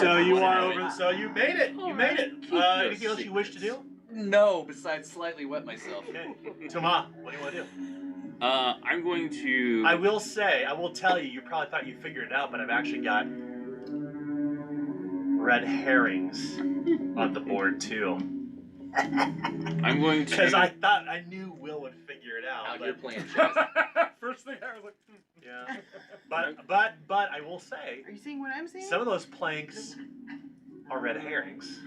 So you are over. So you made it. You made it. Anything else you wish to do? No, besides slightly wet myself. Okay. Toma, what do you want to do? I'm going to. I will say, I will tell you, you probably thought you figured it out, but I've actually got red herrings on the board too. I'm going to. Because I thought I knew Will would figure it out. Out but- here playing chess. First thing I was like, yeah. But I will say, Are you seeing what I'm seeing? some of those planks are red herrings.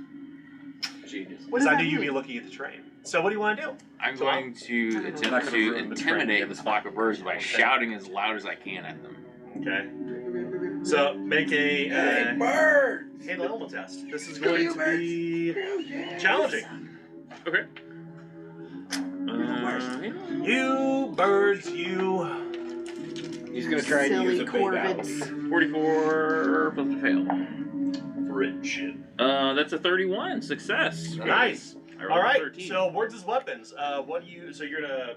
Genius. What Because does I that knew you'd be mean? looking at the train. So what do you want to do? I'm going to Not attempt gonna to ruin the train. intimidate this flock of birds by shouting as loud as I can at them. Okay. So make a Birds! handle animal test. This is going to be challenging. Okay. You birds, you. He's gonna try and Silly use a big corvids. owl. 44 plus to fail. Frigid. That's a 31 success. Nice. I rolled All a right. 13. So words as weapons. What do you? So you're gonna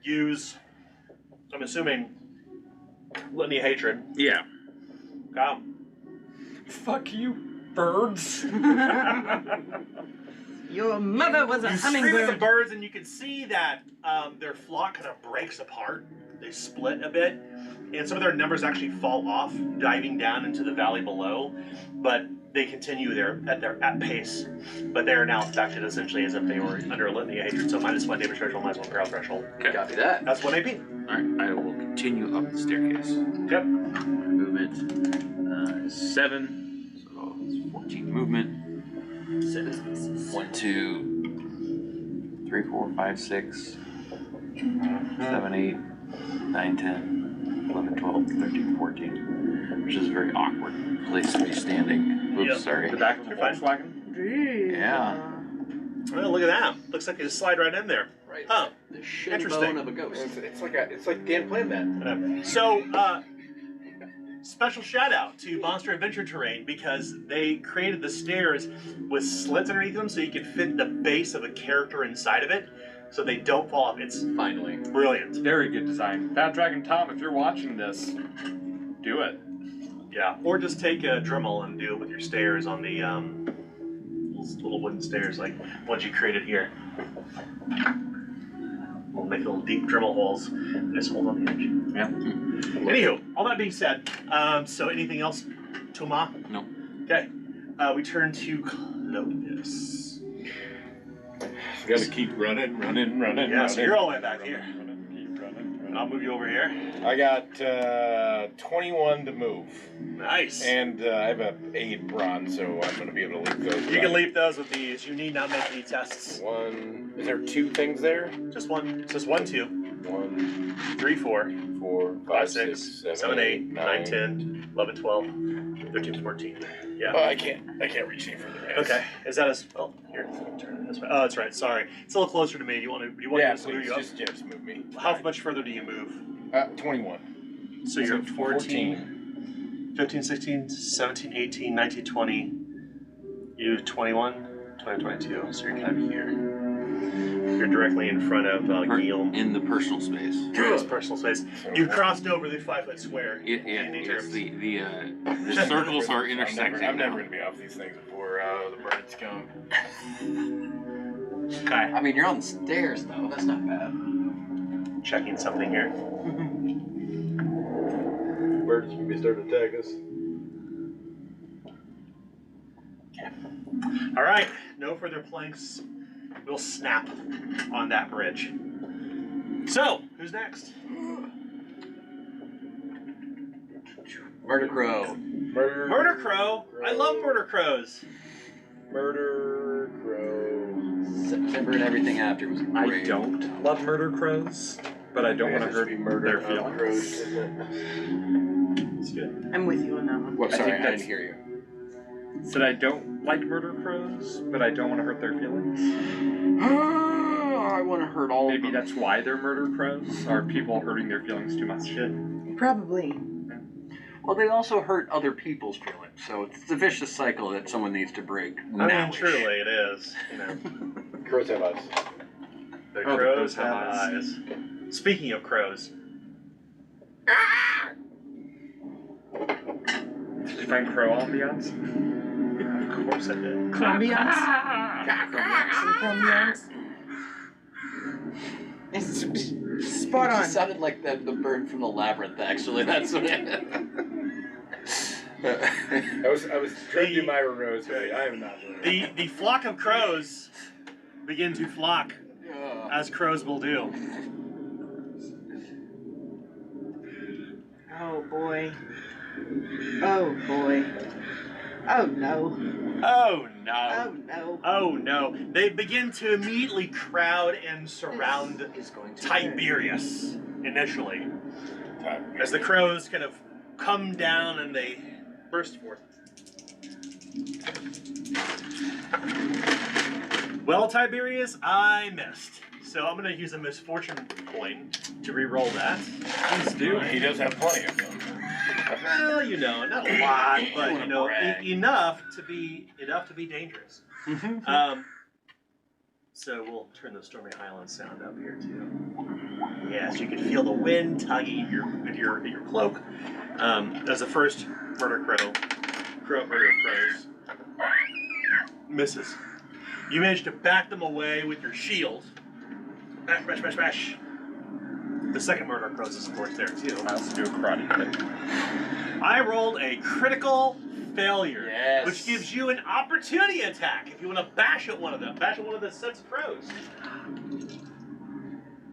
use. I'm assuming. Litany of hatred. Yeah. Wow. fuck you, birds. Your mother was a You scream at the hummingbird. birds, and you can see that their flock kind of breaks apart. They split a bit, and some of their numbers actually fall off, diving down into the valley below. But they continue at pace. But they are now affected essentially as if they were under a litany of hatred. So -1 damage threshold, -1 peril threshold. Copy that. That's 1 AP. Alright, I will continue up the staircase. Yep. Movement is 7, so it's 14 movement. 1, 2, 3, 4, 5, 6, 7, 8, 9, 10, 11, 12, 13, 14. Which is a very awkward place to be standing. Oops, Yep. sorry. The back of the You're fine. Volkswagen. Yeah. Well, look at that. Looks like they just slide right in there. Right. Huh. The shin Interesting. bone of a ghost. It's like Dan planned that. So, special shout out to Monster Adventure Terrain because they created the stairs with slits underneath them so you can fit the base of a character inside of it so they don't fall off. It's Finally. brilliant. Very good design. Fat Dragon Tom, if you're watching this, do it. Yeah. Or just take a Dremel and do it with your stairs on the little wooden stairs like ones you created here. We'll make little deep Dremel holes and just hold on the edge. Yeah. Anywho, all that being said, so anything else, Toma? No. Okay. We turn to Clovis. Gotta keep running. Yeah, so you're all the way back here. Keep running. I'll move you over here. I got 21 to move. Nice. And I have a 8 bronze, so I'm gonna be able to leap those. You can leap those with these. You need not make any tests. One. Is there 2 things there? Just one. It's just 1, 2, 1, 3, 4, 4, 5, 6, 7, 8, 9, 10, 11, 12, 13, 14. Yeah. Oh, I can't reach any further. Guys. Okay. Is that as? Oh, here. Turn it this way. Oh, that's right. Sorry. It's a little closer to me. Do you want me Yeah, to move please, you up? just move me. How much further do you move? 21. So you're at 14, 15, 16, 17, 18, 19, 20. You 21, 20, 22. So you're kind of here. You're directly in front of Guillaume. In the personal space. His personal space. You crossed over the 5-foot square. Yeah, in the it's terms. the circles are intersecting. I'm never gonna be off these things before the birds come. Okay. I mean, you're on the stairs, though. That's not bad. Checking something here. Birds can start to attack us. All right. No further planks will snap on that bridge. So, who's next? Murder Crow. Murder Crow. I love Murder Crows. Murder Crow. September and everything after was I great. don't love murder crows, but I don't want to hurt their feelings. Crows, isn't it? It's good. I'm with you on that one. What? I Sorry, think I that's- didn't hear you. Said I don't like murder crows, but I don't want to hurt their feelings. I want to hurt all Maybe of them. that's why they're murder crows. Are people hurting their feelings too much? Probably. Well, they also hurt other people's feelings, so it's a vicious cycle that someone needs to break. I mean, Now-ish. truly it is. You know, Crows have eyes. the Oh, the crows crows have have eyes. Speaking of crows, Did you find crow ambiance? of course I did. Crombions? Some crombions? Spot It on. just sounded like the bird from the labyrinth. Actually, that's what it. I was trying to do Myra Rose, but I am not doing it. The flock of crows begin to flock, as crows will do. Oh boy. Oh boy. Oh no. Oh Oh no. no. Oh no. They begin to immediately crowd and surround Is going to Tiberius initially. As the crows kind of come down and they burst forth. Well, Tiberius, I missed. So I'm going to use a misfortune point to re-roll that. Please do. He does have plenty of them. Well, you know, not a lot, but you know, brag. enough to be dangerous. So we'll turn the Stormy Highlands sound up here too. Yes, you can feel the wind tugging at your cloak. As the first murder murder of crows misses. You manage to back them away with your shield. Bash, bash, bash, bash. The second murder of crows is of course there too. I also do a karate kick. I rolled a critical failure, Yes. which gives you an opportunity attack if you want to bash at one of them. Bash at one of the sets of crows.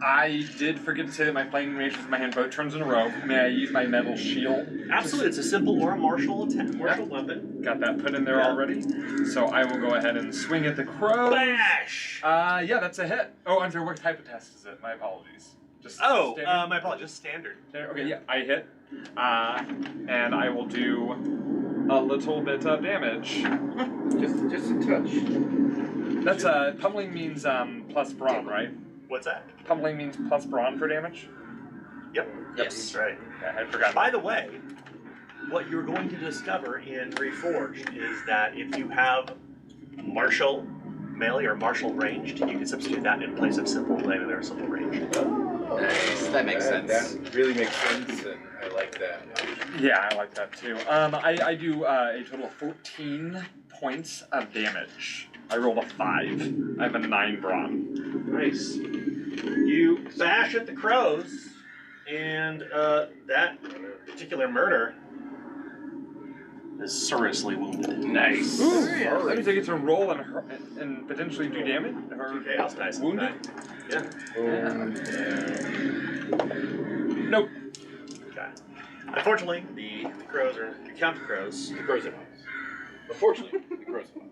I did forget to say that my flaming mace was my hand both turns in a row. May I use my metal shield? Absolutely, it's a simple or a martial attack, martial weapon. Got that put in there already. So I will go ahead and swing at the crow. Bash! Yeah, that's a hit. Oh, I'm sorry, what type of test is it? My apologies. Just standard? My apologies, standard. Okay, yeah, I hit. And I will do a little bit of damage. Just a touch. That's pummeling means plus brawn, right? What's that? Pummeling means plus brawn for damage? Yep. Yes. That's right. Yeah, I forgot. By the way, what you're going to discover in Reforged is that if you have martial melee or martial ranged, you can substitute that in place of simple melee or simple ranged. Nice. That makes sense. That really makes sense, and I like that. Yeah, I like that too. I do a total of 14 points of damage. I rolled a 5. I have a 9 brawn. Nice. You bash at the crows, and that particular murder is seriously wounded. Nice. That means I get to roll and potentially do damage? Or Okay, that's nice. wounded? Yeah. Nope. Okay. Unfortunately, the crows are you count the crows. The crows have eyes. Unfortunately, the crows have eyes.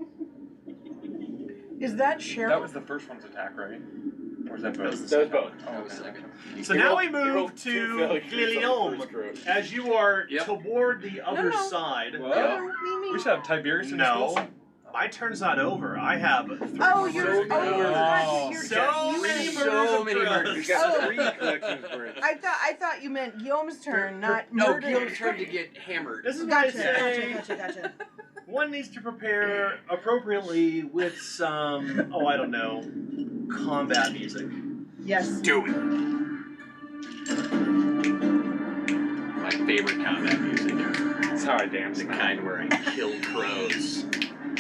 Is that Cheryl? That was the first one's attack, right? Or was that both? That was both. Oh, That was okay. second. So You now rolled- we you move rolled 2 to failures on the Guillaume. first crow. As you are Yep. toward the other no. side. Well, me. we should have Tiberius in No, schools. my turn's not over. I have 3 Oh, more you're. murders. Oh, you're. So you many meant- murders so of many crows. murders. You got Oh. 3 collections worth. I thought you meant Guillaume's turn, not No, murder. Guillaume's turn to get hammered. This is why I Gotcha, say gotcha. one needs to prepare appropriately with some, I don't know, combat music. Yes. Do it. My favorite combat music. That's how I dance. The kind where I kill crows.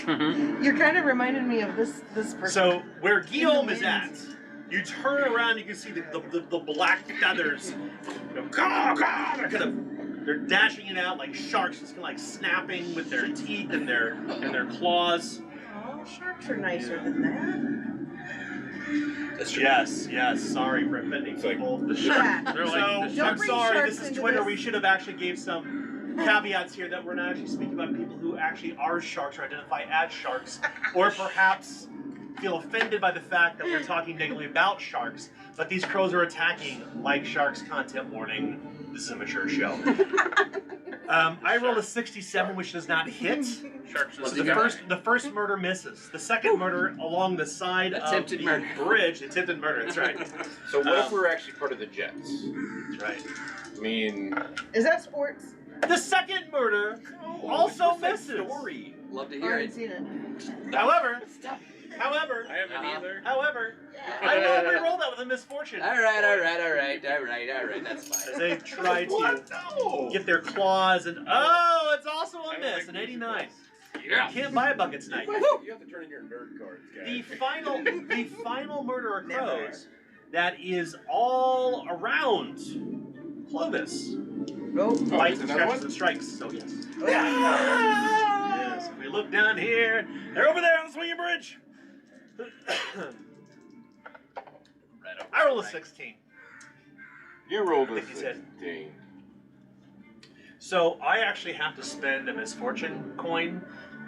You're kind of reminding me of this person. So where Guillaume is at, you turn around, you can see the black feathers. You know, caw, caw, they're dashing it out like sharks, just kind of like snapping with their teeth and their claws. Oh, sharks are nicer than that. That's true. Yes. Sorry for offending It's like people. Yeah. They're So, like, Don't I'm bring sorry, sharks this is into Twitter. this. We should have actually gave some caveats here that we're not actually speaking about people who actually are sharks or identify as sharks, or perhaps feel offended by the fact that we're talking negatively about sharks, but these crows are attacking like sharks. Content warning, this is a mature show. I rolled a 67, which does not hit. sharks So was the first murder misses. The second murder along the side Attempted of the murder. bridge, attempted murder, that's right. So what if we're actually part of the Jets? That's right. I mean, Is that sports? The second murder also misses. Story. Love to I hear haven't it. seen it. However, I haven't either. I will re-roll that with a misfortune. All right. That's fine. As they try to No. get their claws and it's also I a don't miss, think an we should 89. Yeah. Can't buy a bucket tonight. You have to turn in your nerd cards, The guys. final murder of Never. crows that is all around Clovis. Oh. Bites and another scratches one? and strikes. So yes. Oh. Yes. If we look down here, they're over there on the swinging bridge. I roll a 16. You rolled a Think he said. 16. So I actually have to spend a misfortune coin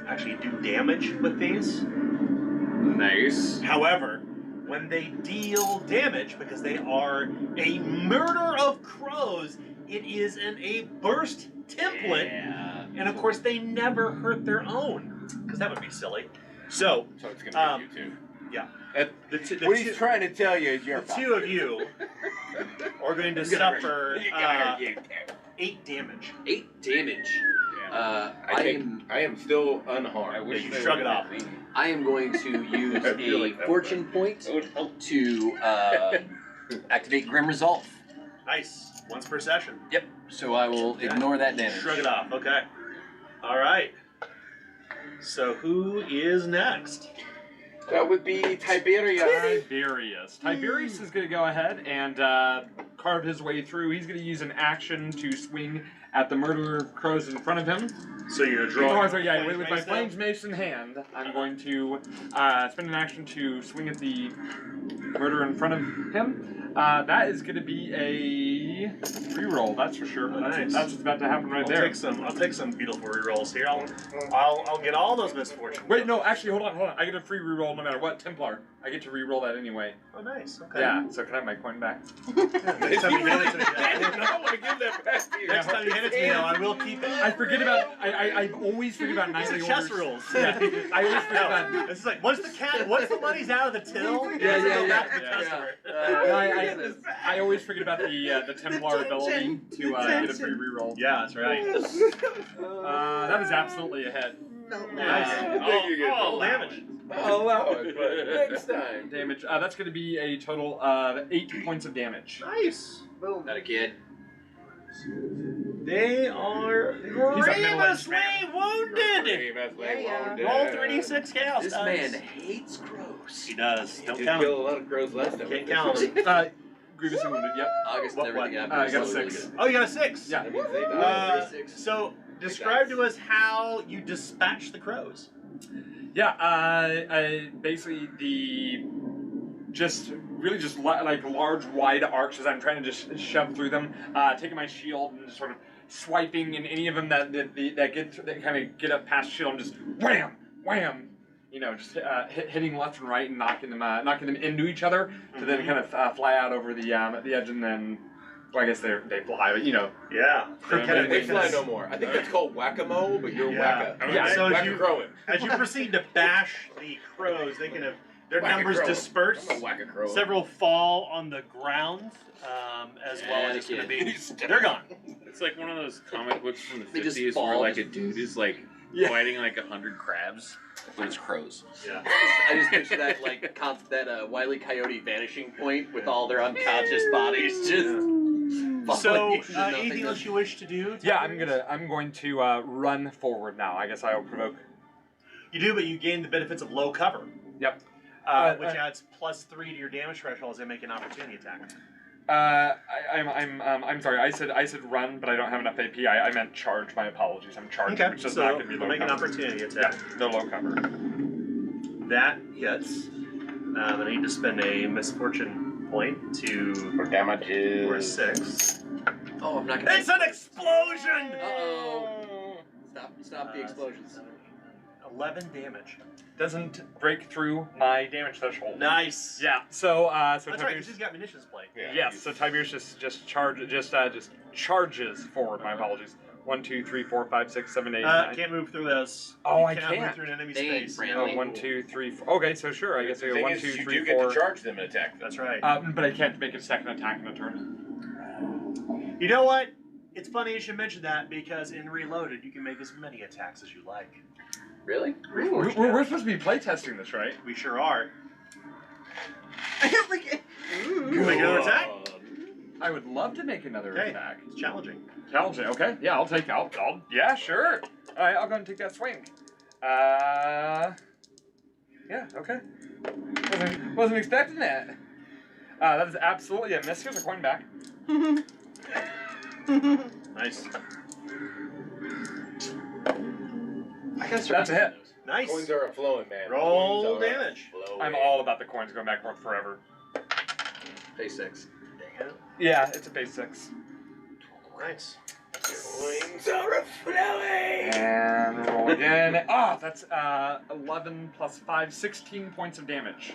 to actually do damage with these. Nice. However, when they deal damage, because they are a murder of crows, it is in a burst template. Yeah. And of course, they never hurt their own, because that would be silly. So, So it's gonna be you two. yeah. That- The what two- he's trying to tell you is you're The two of you are going to suffer 8 damage. 8 damage. I am still unharmed. I wish you they shrug would it off. let me. I am going to use I feel a like that fortune point to activate Grim Resolve. Nice. Once per session. Yep. So I will ignore that damage. Shrug it off. Okay. All right. So who is next? That would be Tiberius. Tiberius is going to go ahead and carve his way through. He's going to use an action to swing at the murderer of crows in front of him. So you're drawing. With my flames mace in hand, I'm going to spend an action to swing at the murderer in front of him. That is going to be a reroll, that's for sure. Nice. That's what's about to happen right I'll there. take some beautiful rerolls here. I'll get all those misfortunes. Wait, no, actually, hold on. I get a free reroll no matter what. Templar. I get to reroll that anyway. Oh, nice. Okay. Yeah, so can I have my coin back? Next time you hand it to me, I want to give that back to you. next time you hand it to me, though, I will keep it. I forget about. I always forget about These nightly are chess orders. rules. Yeah, I always forget about. No, it's like once the money's out of the till, Yeah, it doesn't yeah, go back to the yeah, customer. I always forget about the Templar ability to get a free reroll. Yeah, that's right. That is absolutely a hit. Nice. All damage. I'll allow it, but next time. Damage. That's going to be a total of 8 points of damage. Nice. Boom. Not a kid. They are grievously wounded. Roll 3d6 chaos. This dice. man hates crows. He does. He Don't did count kill him. a lot of crows last time. Can't count him. Grievously wounded. Yep. August What- and everything what? after. I got is a really 6. good. Oh, you got a 6. Yeah. That means they die. 36. So describe to us how you dispatch the crows. Yeah. I basically just like large wide arcs as I'm trying to just shove through them, taking my shield and just sort of swiping in any of them that kind of get up past shield and just wham, wham, just hitting left and right and knocking them into each other to then kind of fly out over the edge and then, well, I guess they fly, but Yeah. Yeah. They fly no more. I think that's called whack-a-mole, but you're Yeah. whack-a. Yeah, so as you- whack-a-crowing. As you proceed to bash the crows, they kind of their Whack a numbers crow. disperse. I'm a whack-a-crow. Several fall on the ground, as well as it's going to be. They're gone. It's like one of those comic books from the They just 50s where fall. like a dude is like Yeah. fighting like 100 crabs, but it's crows. Yeah. I just picture that like that Wile E. Coyote vanishing point with all their unconscious bodies just. So, falling into anything nothingness. else you wish to do? yeah, I'm going to run forward now. I guess I will provoke. You do, but you gain the benefits of low cover. Yep. Which adds +3 to your damage threshold as they make an opportunity attack. I'm sorry. I said run, but I don't have enough AP. I meant charge. My apologies. I'm charging, which is not going to be low make cover. an opportunity Yeah, attack. no low cover. That hits. I need to spend a misfortune point to For damages. for a 6. Oh, I'm not gonna. It's an explosion! Uh-oh. Stop the explosions. 11 damage. Doesn't break through my damage threshold. Nice. Yeah. So That's right. Tiberius. She's got munitions plate. Yes. So Tiberius just charges forward. My apologies. 1, 2, 3, 4, 5, 6, 7, 8, 9. Can't move through this. Oh, You I cannot move can't. through an enemy They ain't space. friendly. Oh, 1, 2, 3, 4. Okay, so sure. I guess I The go thing 1, is, 2, you 3, do get 4. to charge them and attack them. That's right. But I can't make a second attack in a turn. You know what? It's funny you should mention that because in Reloaded you can make as many attacks as you like. Really? We're supposed to be playtesting this, right? We sure are. Like, You can make another attack? I would love to make another Okay. attack. It's challenging. Challenging. Okay. Yeah, I'll take. Yeah, sure. All right, I'll go and take that swing. Yeah. Okay. Wasn't expecting that. That is absolutely a miss. Here's a coin back. Nice. That's a hit. Nice. Coins are flowing, man. Roll Coins are damage. flowing. I'm all about the coins going back and forth forever. Phase 6. Yeah, it's a base 6. Nice. Coins are flowing. And roll again. Ah, that's 11 plus 5, 16 points of damage.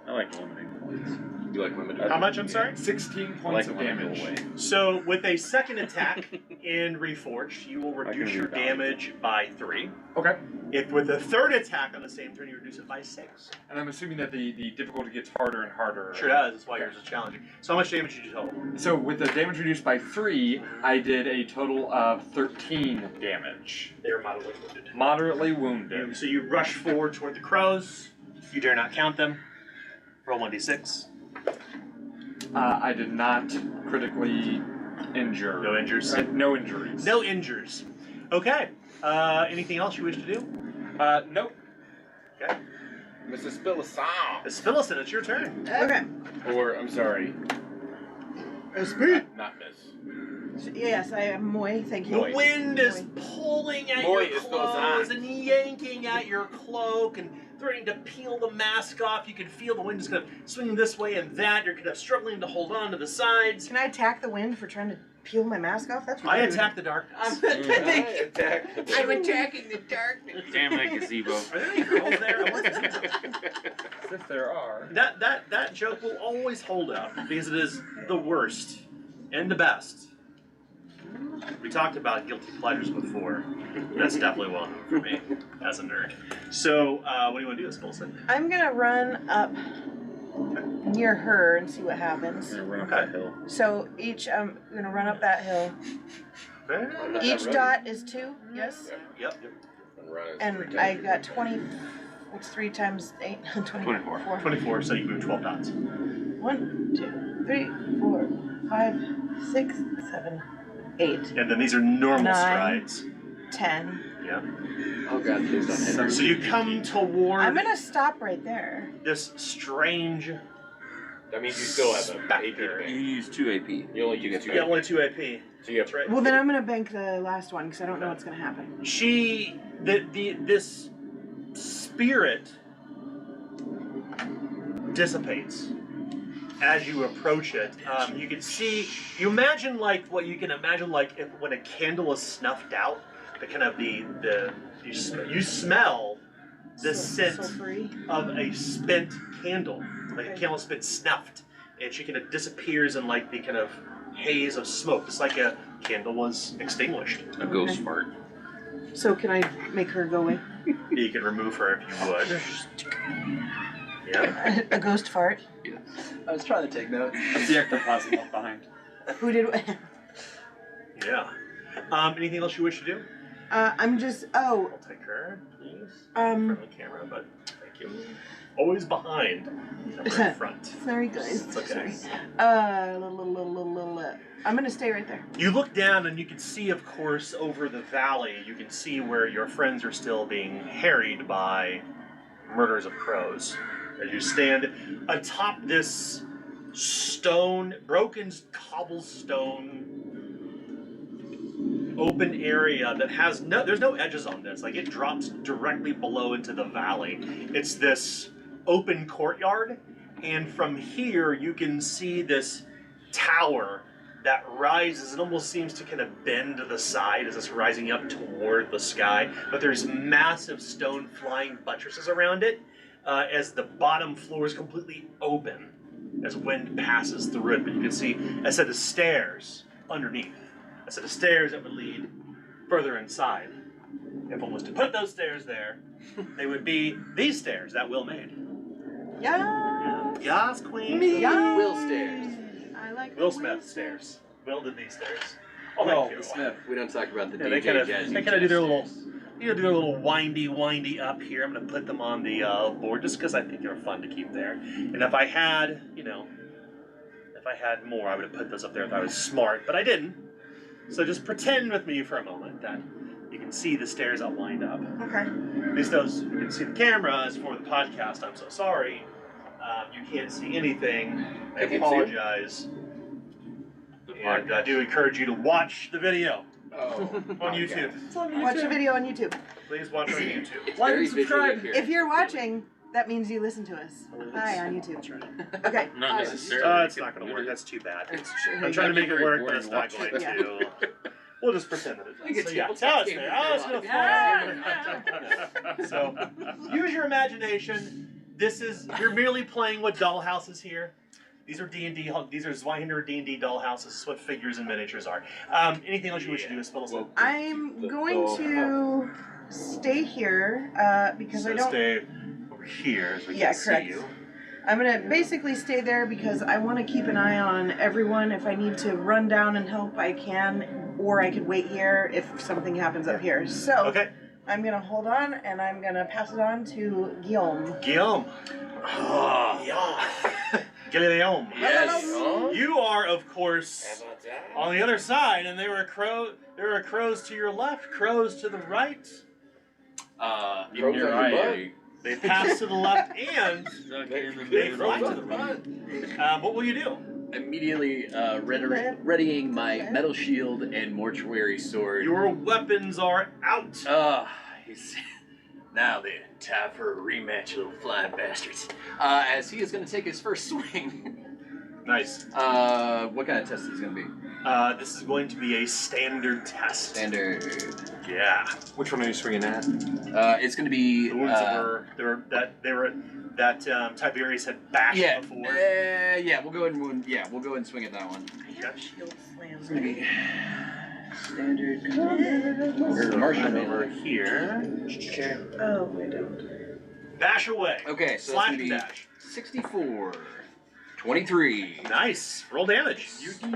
I like limiting points. You like limited? How much, I'm sorry? 16 I points like of when I go damage. away. So with a second attack in Reforged, you will can reduce your rebound. damage by 3. Okay. If with a third attack on the same turn, you reduce it by 6. And I'm assuming that the difficulty gets harder and harder. Sure does. That's why yours is challenging. So how much damage did you total? So with the damage reduced by 3, I did a total of 13 damage. They are moderately wounded. Moderately wounded. So you rush forward toward the crows. You dare not count them. Roll 1d6. I did not critically injure. No injuries. No injuries. No injures. Okay. Anything else you wish to do? Nope. Okay. Mrs. Spillisong. It's Phillison, it's your turn. okay. Or, I'm sorry, Speed. not miss. Yes, I am Moy. Thank you. The wind is Moy. pulling at Moy your is clothes those and yanking at your cloak and threatening to peel the mask off. You can feel the wind is kind of swinging this way and that. You're kind of struggling to hold on to the sides. Can I attack the wind for trying to peel my mask off? That's I rude. attack the darkness. I'm attacking the darkness. Damn that gazebo. Are there any girls there? I wasn't- As if there are. that joke will always hold up because it is the worst and the best. We talked about guilty pleasures before. That's definitely one for me as a nerd. So, what do you want to do, Spolson? I'm gonna run up near her and see what happens. I'm gonna run up Okay. that hill. So I'm gonna run up that hill. Each dot is 2, yes? Yep. And I got 20. What's 3 times 8? 24. 24, so you move 12 dots. 1, 2, 3, 4, 5, 6, 7, 8, And then these are normal 9. strides. 10. Yep. Oh god, please don't hit her. So you come toward I'm gonna stop right there. this strange That means you still have a specter. You use 2 AP. You only get You got only 2 AP. So you have That's right. Well, then I'm gonna bank the last one because I don't know what's gonna happen. This spirit dissipates as you approach it. You can see, you imagine like what you can imagine like if when a candle is snuffed out, the kind of you smell the scent Sulfury. of a spent candle, like a candle has been snuffed, and she kind of disappears in like the kind of haze of smoke. It's like a candle was extinguished. A ghost Okay. fart. So can I make her go away? You can remove her if you would. Yeah. A ghost fart. I was trying to take notes. It's the ectoplasm left behind. Who did? Yeah. Anything else you wish to do? I'm just. I'll take her, please. Um, From the camera, but thank you. Always behind, never in front. Sorry, guys. It's okay. Sorry. I'm gonna stay right there. You look down and you can see, of course, over the valley, you can see where your friends are still being harried by murders of crows. As you stand atop this broken cobblestone open area that has there's no edges on this. Like it drops directly below into the valley. It's this open courtyard, and from here you can see this tower that rises. It almost seems to kind of bend to the side as it's rising up toward the sky, but there's massive stone flying buttresses around it as the bottom floor is completely open as wind passes through it. But you can see a set of stairs underneath, a set of stairs that would lead further inside. If one was to put those stairs there, they would be these stairs that Will made. Yeah. Yas, queen. Yeah. Will stairs. I like Will Smith stairs. Will did these stairs. Oh, No, thank you. Smith. We don't talk about the Yeah, DJ they kind of Jazzy do their Jazz little, stairs. do their little windy up here. I'm gonna put them on the board just because I think they're fun to keep there. And if I had, if I had more, I would have put those up there if I was smart, but I didn't. So just pretend with me for a moment that you can see the stairs all lined up. Okay. At least those you can see the cameras for the podcast. I'm so sorry. You can't see anything. I I can see it. apologize. And I do encourage you to watch the video Oh, on YouTube. Watch the video on YouTube. Please watch on YouTube. It's Like very and subscribe. visually appealing. If you're watching, that means you listen to us. Hi on YouTube. That's right. Okay. Not necessarily. It's not going to work. That's too bad. It's I'm trying to make it work, but it's not Watch going it. to. We'll just pretend that it Like does. a So yeah, tabletop tell us game there. with Oh, it's your going to fall. So use your imagination. You're merely playing with dollhouses here. These are D&D. These are Zweihander D&D dollhouses. This is what figures and miniatures are. Anything else you wish to do is fill us in. I'm going to stay here because I So don't. stay over here as we Yeah, can correct. see you. I'm gonna basically stay there because I want to keep an eye on everyone. If I need to run down and help, I can, or I could wait here if something happens up here. So Okay, I'm gonna hold on and I'm gonna pass it on to Guillaume. Guillaume. Oh, yeah. Guillaume. yes. You are, of course, on the other side, and there are crows to your left, crows to the right. Crows You're on your right. They pass to the left, and Stuck in the they middle. fly to the right. What will you do? Immediately readying my metal shield and mortuary sword. Your weapons are out. Now then, time for a rematch, little flying bastards. As he is going to take his first swing. Nice. What kind of test is this going to be? This is going to be a standard test. Standard. Yeah. Which one are you swinging at? It's going to be. The ones that Tiberius had bashed Yeah. before. Yeah. We'll go ahead and swing at that one. Shield slam. It's going to be standard. Martian over here. Oh, wait, don't. Dash away. Okay, so Slash that's going to be dash. 64. 23. Nice. Roll damage.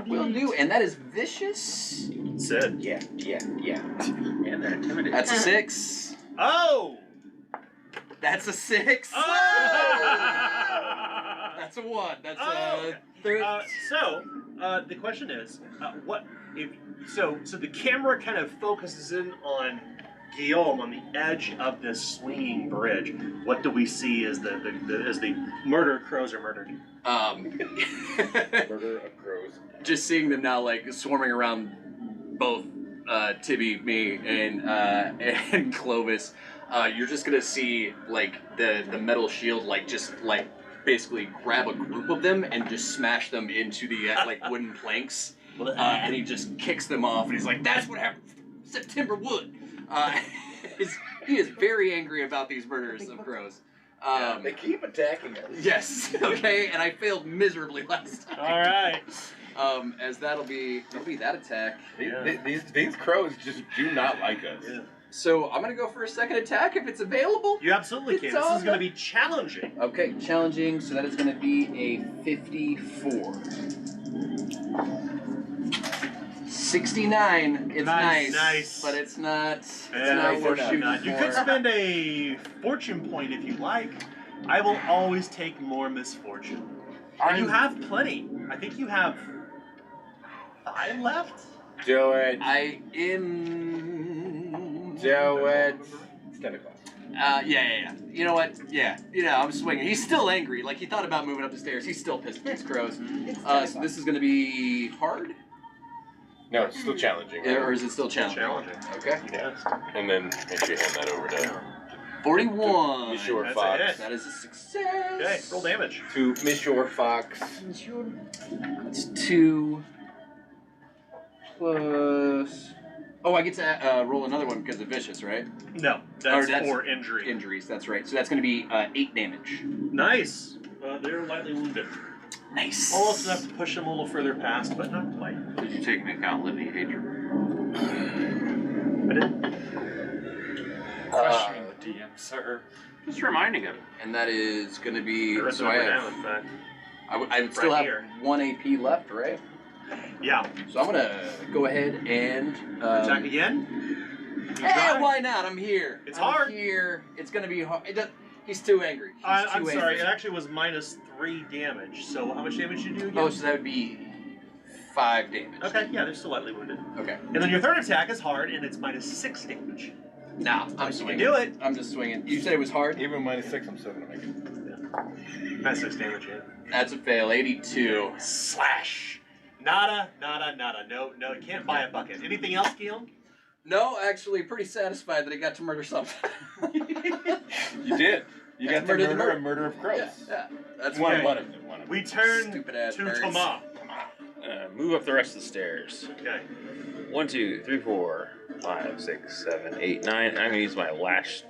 Will do, and that is vicious. Sid. Yeah. And they're intimidating. That's a 6. Oh! That's a 6. Oh! That's a 1. That's Oh! a 3. So, the question is, what if so the camera kind of focuses in on Guillaume on the edge of this swinging bridge. What do we see as the murder crows are murdered? Murder of crows. Just seeing them now, like swarming around both Tibby, me, and Clovis. You're just gonna see like the metal shield, like just like basically grab a group of them and just smash them into the like wooden planks. And he just kicks them off, and he's like, "That's what happened, September Wood." He is very angry about these murders of crows. They keep attacking us. Yes. Okay, and I failed miserably last time. All right. As that'll be that attack. Yeah. These crows just do not like us. Yeah. So I'm gonna go for a second attack if it's available. You absolutely can. It's This all is going to be challenging. Okay, challenging. So that is gonna be a 54. 69. It's Nice. but it's not. It's Yeah, not no, worth no, shooting no. You could for. spend a fortune point if you like. I will always take more misfortune. And you have plenty. I think you have 5 left. Do it. I am. Do it. It's 10 o'clock. Yeah. You know what? Yeah. I'm swinging. He's still angry. Like, he thought about moving up the stairs. He's still pissed at these crows. So this is going to be hard? No, it's still challenging. Or is it still challenging? Challenging. Okay. Yes. And then make sure you hand that over to 41. Monsieur That's Fox. a hit. That is a success. Okay, roll damage. To Monsieur Fox. It's 2 plus. Oh, I get to roll another one because of vicious, right? No, Or that's for injury. Injuries, that's right. So that's going to be 8 damage. Nice. They're lightly wounded. Nice. Almost enough to push them a little further past, but not quite. Did you take into account Libby Hatred? I did. Questioning the DM, sir. Just reminding him. And that is going to be. They're So I down, have. in fact. I would still have here. 1 AP left, right? Yeah. So I'm going to go ahead and. Attack again. Hey, why not? I'm here. It's I'm hard. Here. It's going to be hard. He's too angry. I'm sorry. It actually was -3 damage. So how much damage did you do again? Oh, so that would be 5 damage. Okay, yeah, they're still lightly wounded. Okay. And then your third attack is hard, and it's -6 damage. Nah, I'm You swinging. can do it. I'm just swinging. You said it was hard? Even -6, I'm still gonna make it. -6 damage, yeah. That's a fail. 82. Slash. Nada. No, you can't buy a bucket. Anything else, Gil? No, actually, pretty satisfied that I got to murder something. You did. You got the Murder the murder of crows. Yeah. That's One okay. of them. One of them. We turn Stupid ass to nerds. Toma. Move up the rest of the stairs. Okay. 1, 2, 3, 4, 5, 6, 7, 8, 9. I'm gonna use my last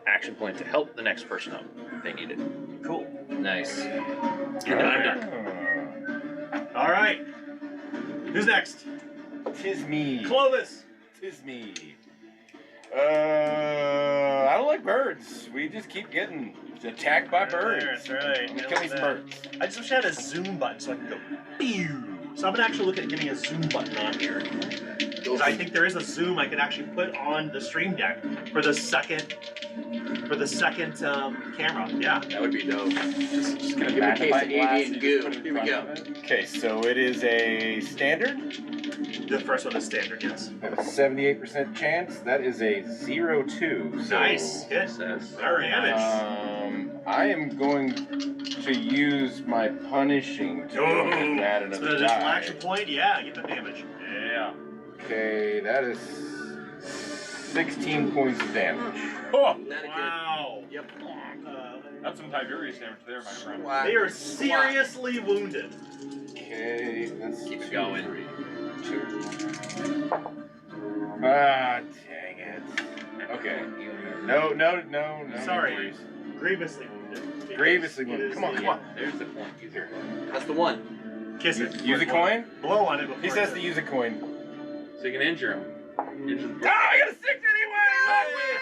action point to help the next person up if they need it. Cool. Nice. And then I'm done. All right. Who's next? Tis me. Clovis. Tis me. I don't like birds. We just keep getting attacked by birds. That's right. I'm gonna kill these birds. I just wish I had a zoom button so I could go. Pew. So I'm gonna actually look at getting a zoom button on here. Because I think there is a zoom I can actually put on the stream deck for the second camera. Yeah. That would be dope. Just gonna Give me a case of avian goo. Here we go. Okay, so it is a standard. The first one is standard, yes. I have a 78% chance. That is a 0-2. So, Nice. Hit. Very damage. I am going to use my punishing to add So another additional die. action point, yeah, get the damage. Yeah. Okay, that is 16 points of damage. Oh, Wow. Yep. that's some Tiberius damage there, my friend. They are seriously wounded. Okay, let's Keep it going. 2. Ah, dang it. Okay. No. Sorry. worries. Grievously wounded. Grievously It wounded. is Come on, the- come on. There's the point user. That's the one. Kiss it. Use a coin? Blow on it before He says you- to use a coin. So you can injure him. Injure the Ah, I got a 6 anyway!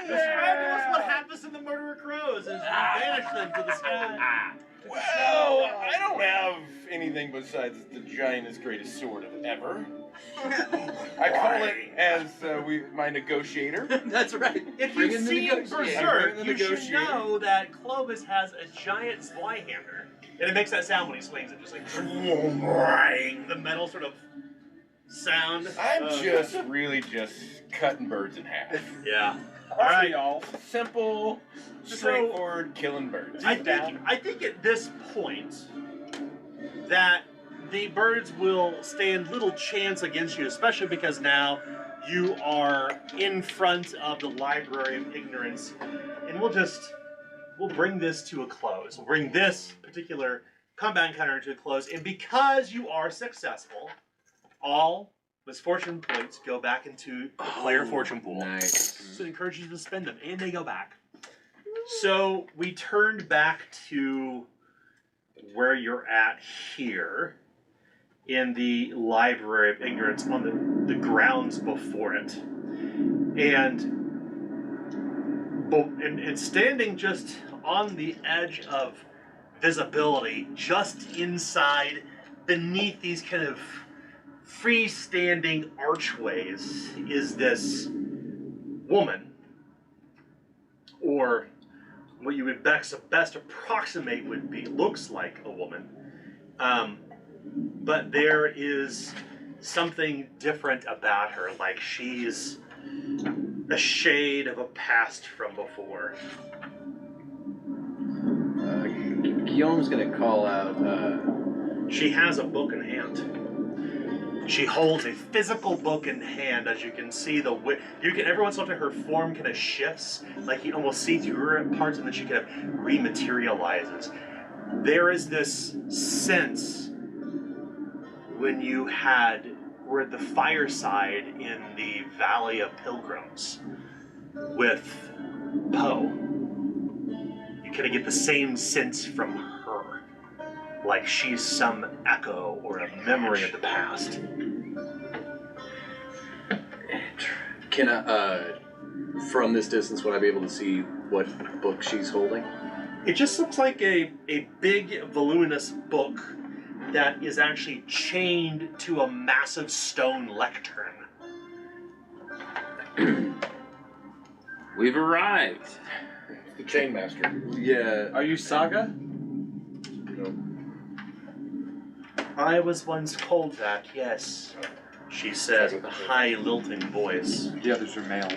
Describe to us what happens to the murderer crows as you banish them to the sky. Well, I don't have anything besides the giantest greatest sword of ever. I call it as my negotiator. That's right. If Bring you've in the seen negotiator. Berserk, Bring in the you should negotiator. know that Clovis has a giant Zweihander. And it makes that sound when he swings it, just like the metal sort of sound. I'm just really just cutting birds in half. Yeah. All right. y'all. Simple, straightforward, killing birds. I think at this point that the birds will stand little chance against you, especially because now you are in front of the Library of Ignorance, and we'll bring this to a close. We'll bring this particular combat encounter to a close, and because you are successful, all misfortune points go back into the player fortune pool. Nice. So it encourages you to spend them, and they go back. So we turned back to where you're at here in the Library of Ignorance on the grounds before it. And standing just on the edge of visibility, just inside, beneath these kind of freestanding archways, is this woman, or what you would best approximate looks like a woman. But there is something different about her, like she's a shade of a past from before. Guillaume's gonna call out. She has a book in hand. She holds a physical book in hand, as you can see every once in a while her form kind of shifts, like you can almost see through her parts, and then she kind of rematerializes. There is this sense when you were at the fireside in the Valley of Pilgrims with Poe. You kind of get the same sense from her, like she's some echo or a memory of the past. Can I, from this distance, would I be able to see what book she's holding? It just looks like a big, voluminous book that is actually chained to a massive stone lectern. We've arrived. The Chainmaster. Yeah. Are you Saga? No. I was once called that, yes, she says with a high, lilting voice. The others are male.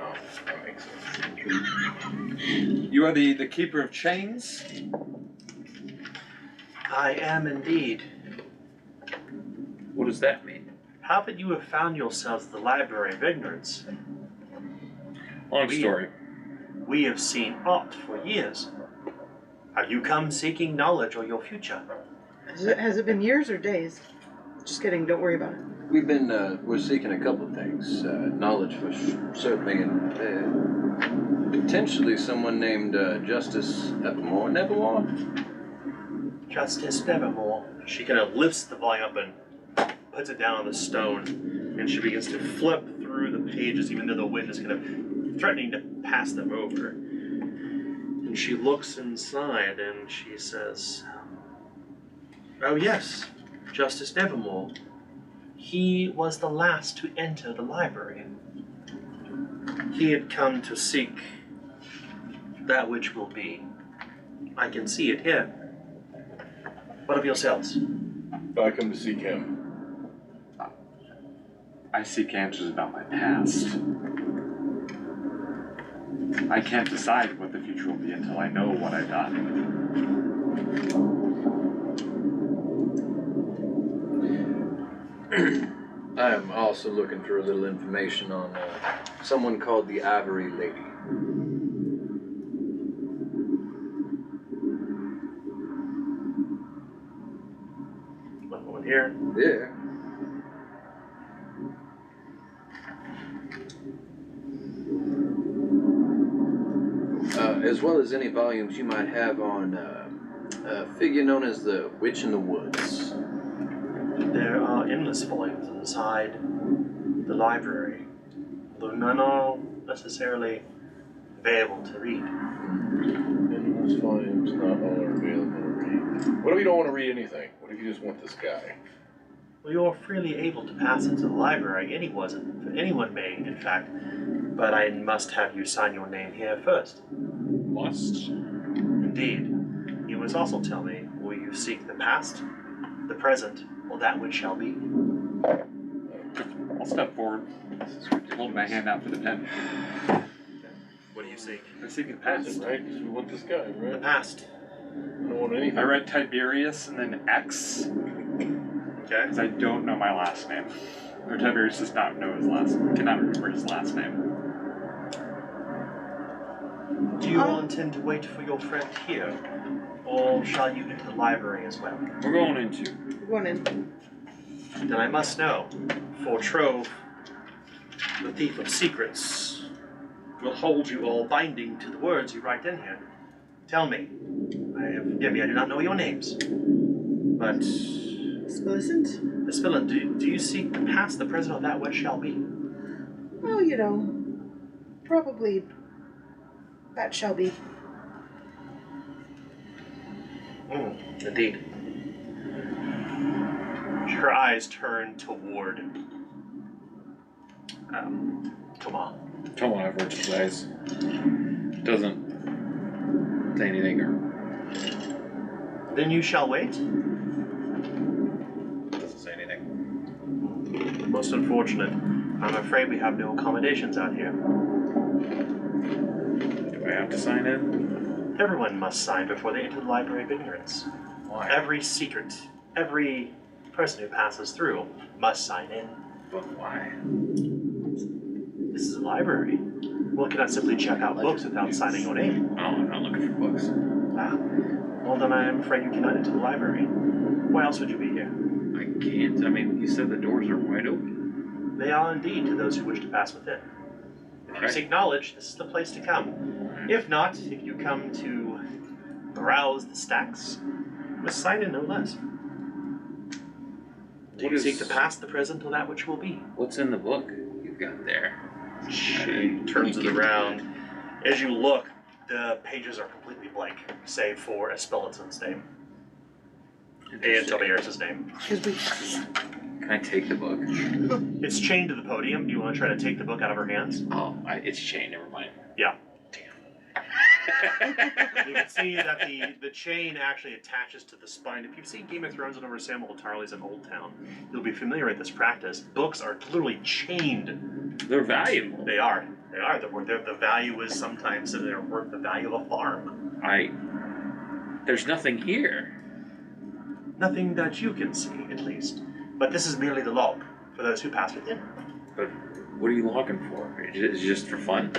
Oh, that makes sense. You are the keeper of chains? I am indeed. What does that mean? How would you have found yourselves at the Library of Ignorance? Long story. We have seen art for years. Have you come seeking knowledge or your future? Has it been years or days? Just kidding, don't worry about it. We've been, we're seeking a couple of things. Knowledge for certainly, and potentially someone named Justice Nevermore? Justice Nevermore. She kind of lifts the volume up and puts it down on the stone, and she begins to flip through the pages, even though the wind is kind of threatening to pass them over. And she looks inside and she says, "Oh yes, Justice Nevermore. He was the last to enter the library. He had come to seek that which will be. I can see it here. What of yourselves?" I come to seek him. I seek answers about my past. I can't decide what the future will be until I know what I've done. I am also looking for a little information on someone called the Ivory Lady. One moment here. Yeah. As well as any volumes you might have on a figure known as the Witch in the Woods. There are endless volumes inside the library, though none are necessarily available to read. Endless volumes, not all are available to read. What if you don't want to read anything? What if you just want this guy? Well, you're freely able to pass into the library. Anyone may, in fact, but I must have you sign your name here first. Must? Indeed. You must also tell me, will you seek the past, the present, or that which shall be? I'll step forward, hold my hand out for the pen. What do you seek? I'm seeking the That's past. it, right? Because we want this guy, The right? past. I don't want anything. I read Tiberius and then X, Okay. because I don't know my last name. Or Tiberius does not know his cannot remember his last name. Do you all intend to wait for your friend here, or shall you enter the library as well? We're going into. We're going in. Then I must know, for Trove, the thief of secrets, will hold you all binding to the words you write in here. Tell me. Forgive me, I do not know your names. But, Spillicent? Miss Spillan, do you seek the past, the present, or that which shall be? Well, you know, probably that shall be. Indeed. Her eyes turn toward Toma. Toma averts his eyes. Doesn't say anything or Then you shall wait. doesn't say anything. Most unfortunate. I'm afraid we have no accommodations out here. Do I have to sign in? Everyone must sign before they enter the Library of Ignorance. Why? Every secret, every person who passes through must sign in. But why? This is a library. One cannot simply check out books without signing your name. Oh, I'm not looking for books. Ah, well then I am afraid you cannot enter the library. Why else would you be here? I can't. I mean, you said the doors are wide open. They are indeed to those who wish to pass within. If you Right. seek knowledge, this is the place to come. If not, if you come to browse the stacks, you must sign in no less. Do What you is- seek to pass the present or that which will be? What's in the book you've got there? She turns it around. As you look, the pages are completely blank, save for Espiliton's name and Tobias's name. Can I take the book? It's chained to the podium. Do you want to try to take the book out of her hands? Oh, it's chained. Never mind. Yeah. Damn. You can see that the chain actually attaches to the spine. If you've seen Game of Thrones and over Samuel Tarley's in Old Town, you'll be familiar with this practice. Books are literally chained. They're valuable. They are. They are. The value is sometimes they're worth the value of a farm. There's nothing here. Nothing that you can see, at least. But this is merely the log for those who pass within. But what are you logging for? Is it just for fun?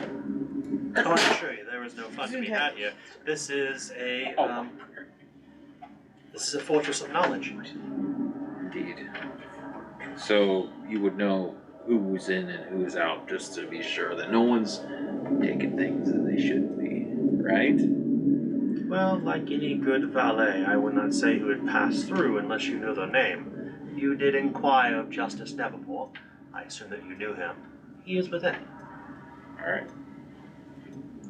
Oh, I assure you, there is no fun to be had here. This is a fortress of knowledge. Indeed. So you would know who's in and who's out, just to be sure that no one's taking things that they shouldn't be, right? Well, like any good valet, I would not say who had passed through unless you know their name. You did inquire of Justice Nevermore. I assume that you knew him. He is within. All right.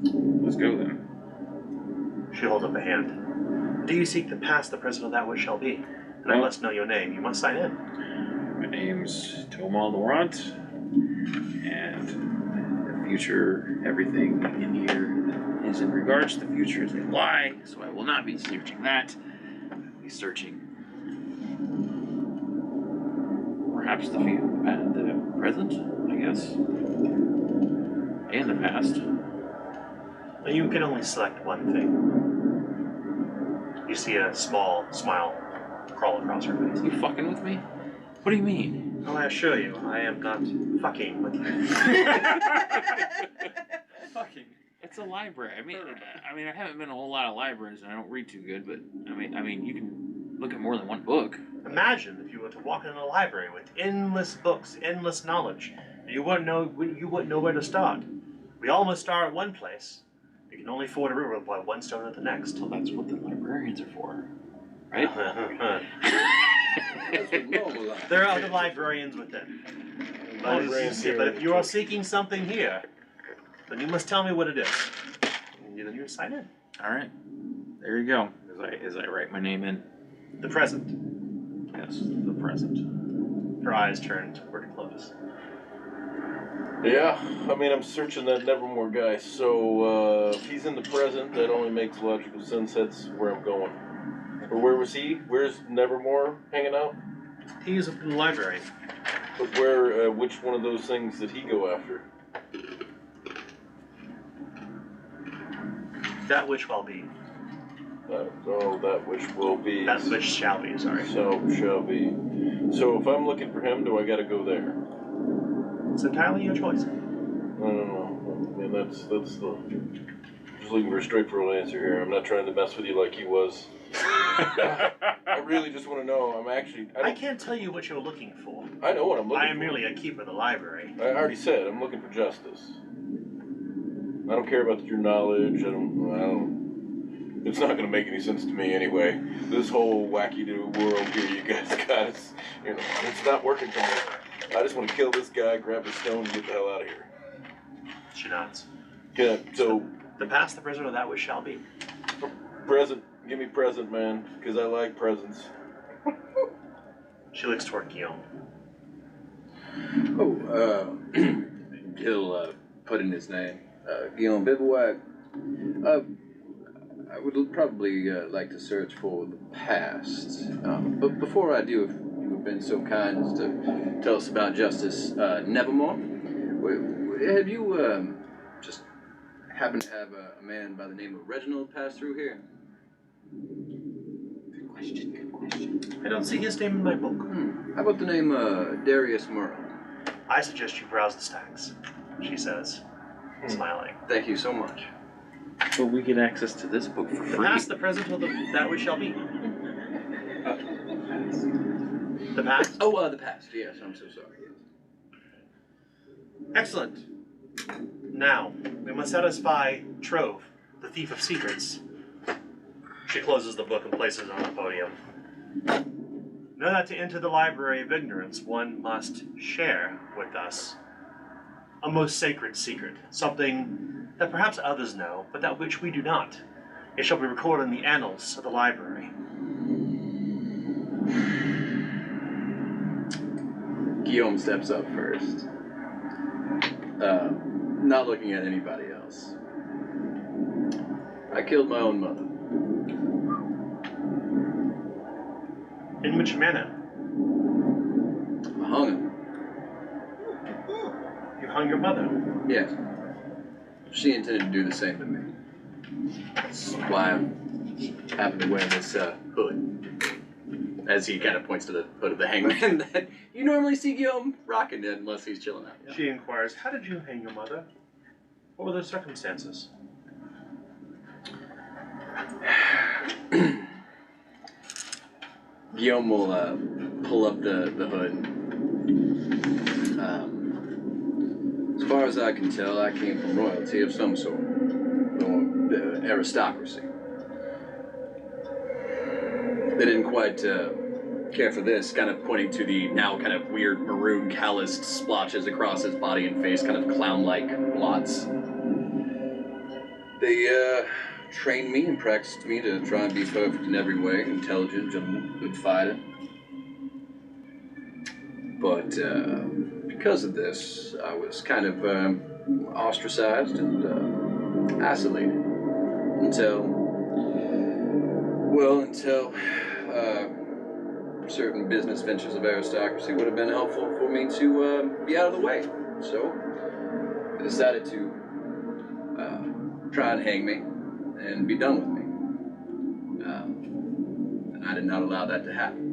Let's go then. She holds up a hand. Do you seek to pass the present of that which shall be? And I No. must know your name. You must sign in. My name's Tomal Laurent, and the future, everything in here is in regards to the future is a lie, so I will not be searching that. I will be searching perhaps the present, I guess, and the past. You can only select one thing. You see a small smile crawl across her face. You fucking with me? What do you mean? Oh, I assure you, I am not fucking with you. Fucking. It's a library. I mean, I haven't been to a whole lot of libraries, and I don't read too good. But I mean, you can look at more than one book. Imagine if you were to walk in a library with endless books, endless knowledge. You wouldn't know where to start. We all must start at one place. You can only ford a river by one stone at the next. Well, that's what the librarians are for, right? That's what normal life. There are other librarians within. But if you are seeking something here, then you must tell me what it is. And then you sign in. All right, there you go. As I write my name in. The present. Yes, the present. Her eyes turn toward Clovis. Yeah, I mean, I'm searching that Nevermore guy, so if he's in the present, that only makes logical sense. That's where I'm going. Or where was he? Where's Nevermore hanging out? He's in the library. But where, which one of those things did he go after? That which will be. That which will be. That which shall be, sorry. So shall be. So if I'm looking for him, do I gotta go there? It's entirely your choice. I don't know. I mean, that's the. Just looking for a straightforward answer here. I'm not trying to mess with you like he was. I really just want to know. I can't tell you what you're looking for. I know what I'm looking for. I am merely a keeper of the library. I already said I'm looking for justice. I don't care about your knowledge. I don't. It's not going to make any sense to me anyway. This whole wacky world here you guys got, it's not working for me. I just want to kill this guy, grab the stone, and get the hell out of here. She nods. Yeah. So The past, the present, or that which shall be. present. Give me present, man, because I like presents. She looks toward Guillaume. Oh, he'll put in his name. Guillaume Bivouac. I would probably like to search for the past. But before I do, if you have been so kind as to tell us about Justice Nevermore, have you just happened to have a man by the name of Reginald pass through here? Good question. I don't see his name in my book. How about the name Darius Murrow? I suggest you browse the stacks, she says, smiling. Thank you so much. But we get access to this book for The free. past, the present, or that which shall be. The past? Oh, the past. Yes, I'm so sorry. Yes. Excellent. Now, we must satisfy Trove, the thief of secrets. She closes the book and places it on the podium. Know that to enter the library of ignorance, one must share with us a most sacred secret, something that perhaps others know, but that which we do not. It shall be recorded in the annals of the library. Guillaume steps up first. Not looking at anybody else. I killed my own mother. In which manner? I hung him. You hung your mother. Yes. She intended to do the same to me. That's why I happen to wear this hood. As he kind of points to the hood of the hangman that you normally see Guillaume rocking it unless he's chilling out. She inquires, how did you hang your mother? What were the circumstances? Guillaume will pull up the hood. As far as I can tell, I came from royalty of some sort, or the aristocracy. They didn't quite care for this, kind of pointing to the now kind of weird maroon calloused splotches across his body and face, kind of clown-like blots. They trained me and practiced me to try and be perfect in every way, intelligent, gentleman, good fighter. But because of this, I was kind of ostracized and isolated until certain business ventures of aristocracy would have been helpful for me to be out of the way. So I decided to try and hang me and be done with me. And I did not allow that to happen.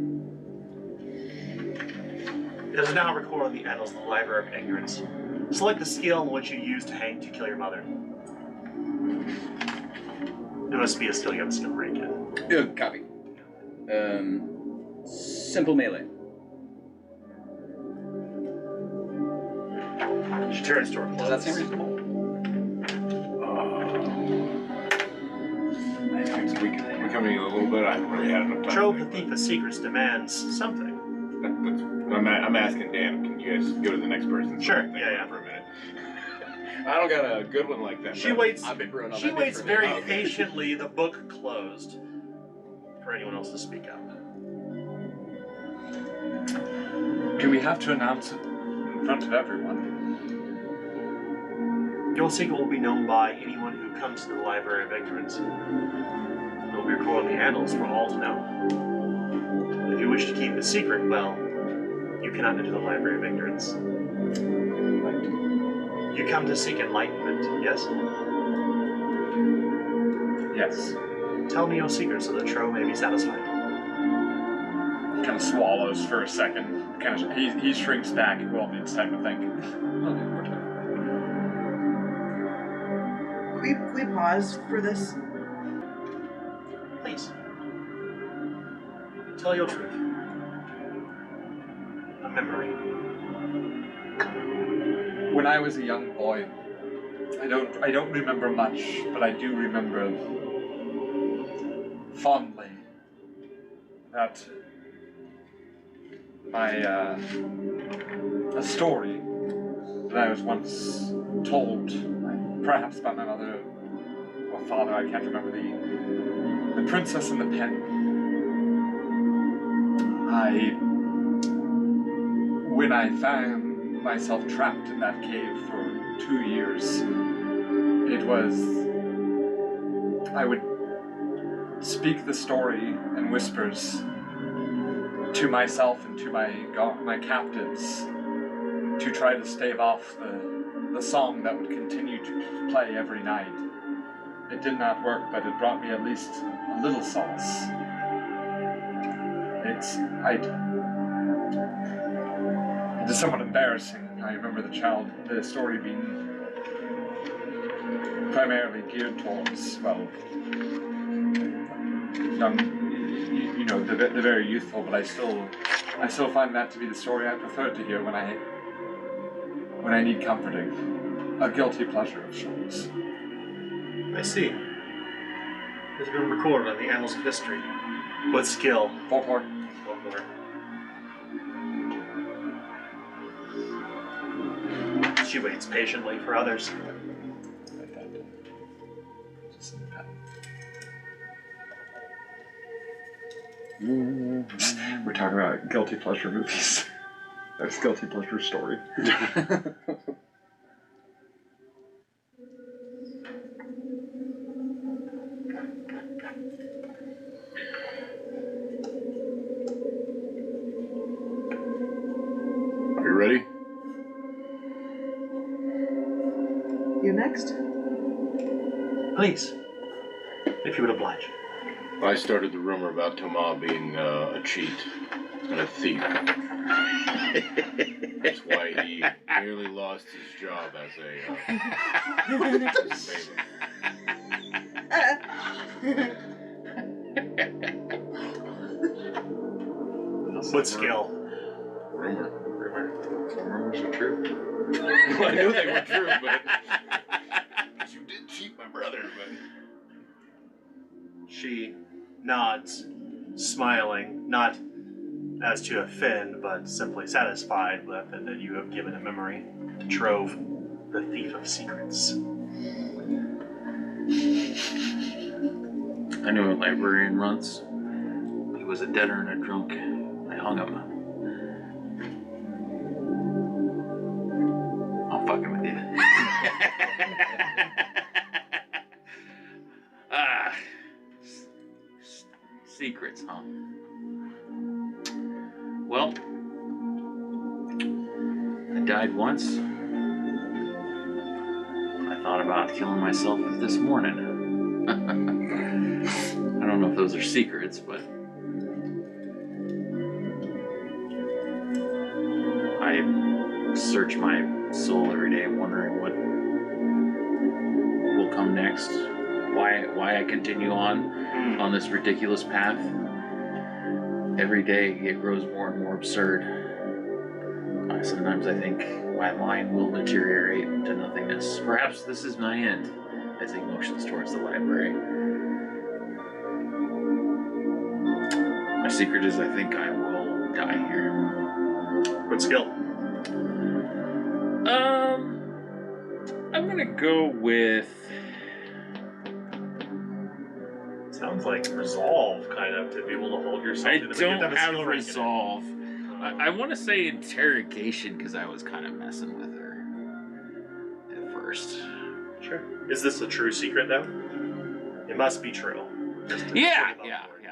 It is now recorded in the annals of the Library of Ignorance. Select the skill in which you used to hang to kill your mother. It must be a skill you have a skill rank in. Yeah, copy. Simple melee. She turns to her clothes. Does that seem reasonable? We're coming in a little bit. I haven't really had enough time. Trove, the thief of secrets, demands something. I'm asking Dan, can you guys go to the next person? Sure, Think yeah. For a minute. I don't got a good one like that. She though. waits. I've been growing up. She waits very patiently. The book closed for anyone else to speak up. Do we have to announce it in front of everyone? Your secret will be known by anyone who comes to the Library of Ignorance. It will be recorded in the annals for all to know. If you wish to keep it secret, well, you cannot enter the Library of Ignorance. You come to seek enlightenment, yes? Yes. Tell me your secret so that Trove may be satisfied. Kind of swallows for a second. Kind of he shrinks back. Well, needs time to think. Can we pause for this? Please. Tell your truth. A memory. When I was a young boy, I don't remember much, but I do remember fondly that a story that I was once told, perhaps by my mother or father, I can't remember, the Princess and the Pen. When I found myself trapped in that cave for 2 years, I would speak the story in whispers to myself and to my captives to try to stave off the song that would continue to play every night. It did not work, but it brought me at least a little solace. It is somewhat embarrassing. I remember the story being primarily geared towards, well, young, the very youthful. But I still find that to be the story I prefer to hear when I need comforting, a guilty pleasure of sorts. I see. It's been recorded on the annals of history. What skill? 4-4. 4-4. She waits patiently for others. We're talking about guilty pleasure movies. That's guilty pleasure story. Are you ready? You next? Please, if you would oblige. I started the rumor about Thomas being a cheat and a thief. That's why he nearly lost his job as a What skill? Rumor. Some rumors are true. Well, I knew they were true, but you did cheat my brother. But She nods, smiling, not as to offend, but simply satisfied with that you have given a memory to Trove, the thief of secrets. I knew a librarian once. He was a debtor and a drunk. I hung him. I'm fucking with you. Secrets, huh? Well, I died once. I thought about killing myself this morning. I don't know if those are secrets, but I search my soul every day wondering what will come next. Why I continue on this ridiculous path. Every day it grows more and more absurd. Sometimes I think my mind will deteriorate to nothingness. Perhaps this is my end, as he motions towards the library. My secret is I think I will die here. What skill? I'm gonna go with... Sounds like resolve, kind of, to be able to hold yourself. I to the don't a have skill rank in it. resolve. I want to say interrogation because I was kind of messing with her at first. Sure. Is this a true secret, though? It must be true. Yeah.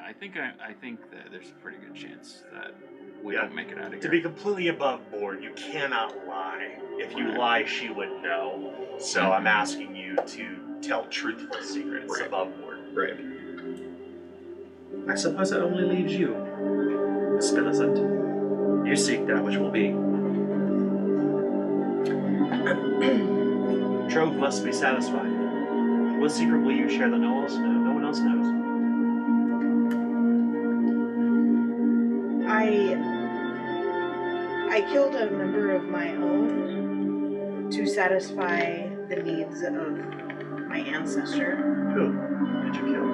I think that there's a pretty good chance that we don't make it out of here. To be completely above board, you cannot lie. If you lie, she would know. So I'm asking you to tell truthful secrets above board. Right. I suppose that only leaves you, Miss Millicent. You seek that which will be. Trove must be satisfied. What secret will you share that no one else knows? I killed a member of my own to satisfy the needs of my ancestor. Who did you kill?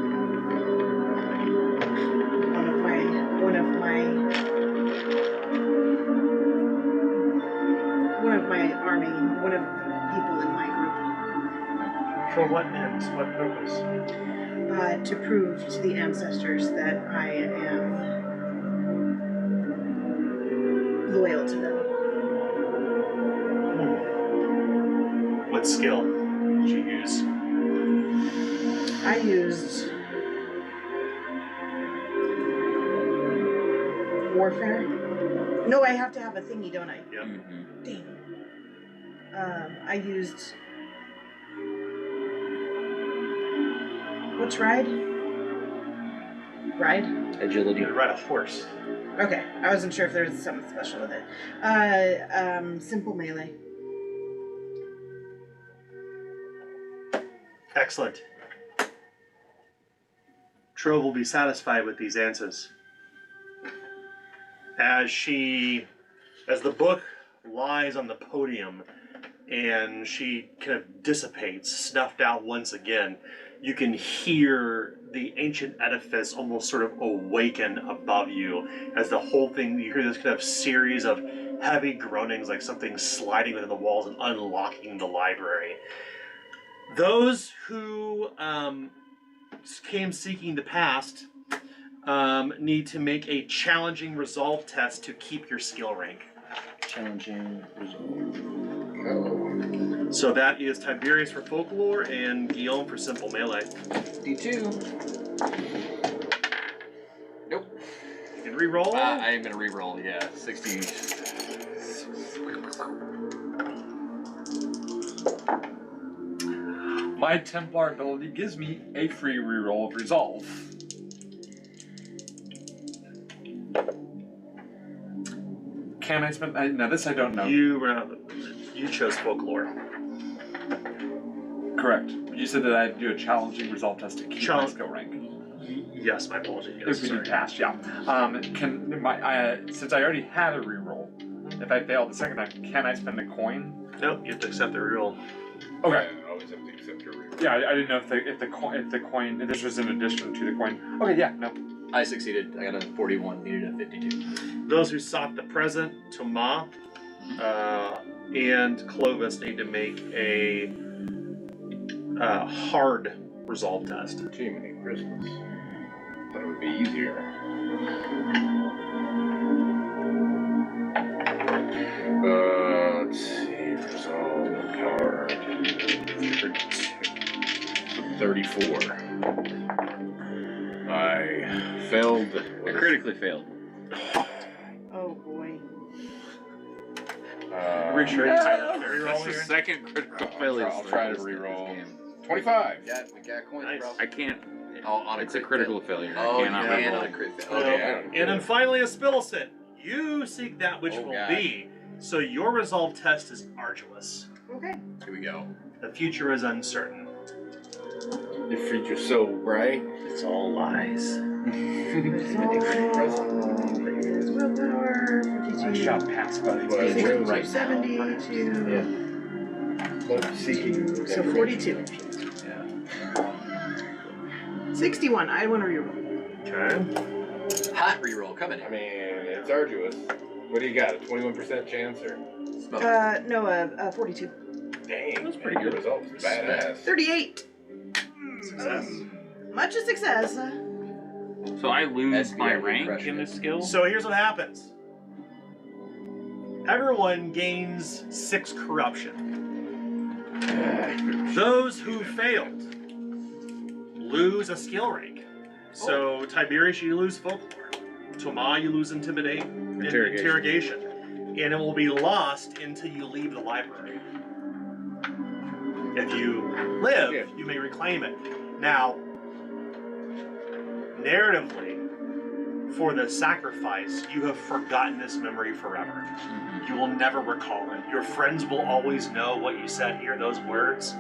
One of my army, one of the people in my For what ends? What purpose? group, to prove to the ancestors that I am loyal to them. What skill did you use? I used warfare. No, I have to have a thingy, don't I? Yep. Dang. I used... What's ride? Ride? Agility. You ride a horse. Okay, I wasn't sure if there was something special with it. Simple melee. Excellent. Trove will be satisfied with these answers. As the book lies on the podium and she kind of dissipates, snuffed out once again, you can hear the ancient edifice almost sort of awaken above you as the whole thing, you hear this kind of series of heavy groanings like something sliding within the walls and unlocking the library. Those who came seeking the past need to make a challenging resolve test to keep your skill rank. Challenging resolve. So that is Tiberius for folklore and Guillaume for simple melee. D2. Nope. You can re-roll. I am gonna re-roll. Yeah, 60. My Templar ability gives me a free reroll of resolve. Can I spend? Now this I don't know. You chose folklore. Correct. You said that I had to do a challenging resolve test to keep my skill rank. Yes, my apologies. If we do pass, yeah. Since I already had a reroll, if I fail the second time, can I spend a coin? Nope, you have to accept the reroll. Okay. I always have to accept your reroll. Yeah, I didn't know if the coin, if this was in addition to the coin. Okay, yeah, no. I succeeded. I got a 41, needed a 52. Those who sought the present, Thomas and Clovis, need to make a hard resolve test. Gee, Merry Christmas. Thought it would be easier. Let's see. Resolve hard. 34. I failed. I critically failed. Oh boy. Are we sure you That's the second critical failure. I'll try to reroll. 25. We got coins, Nice. bro. I can't. Oh, on It's a critical failure. Oh, I cannot yeah, reroll. on a crit fail. Okay. Okay. And then finally a Spillicet. You seek that which Oh, will God. be. So your resolve test is arduous. Okay. Here we go. The future is uncertain. Your future's so bright. It's all lies. There's willpower. I 52. shall pass by Well, I chose right now. 70 to. Seeking. So 42. Yeah. 61. I want to reroll. Okay. Hot reroll coming I in. mean, it's arduous. What do you got? A 21% chance or? Smoke. No, 42. Dang, That's pretty man, your good. results is badass. 38. Success. Much a success. So I lose That's my good. rank Crushing in it. this skill? So here's what happens. Everyone gains 6 corruption. Those who failed lose a skill rank. So Tiberius, you lose folklore. Thomas, you lose interrogation. And it will be lost until you leave the library. If you live, you may reclaim it. Now, narratively, for the sacrifice, you have forgotten this memory forever. You will never recall it. Your friends will always know what you said here, those words,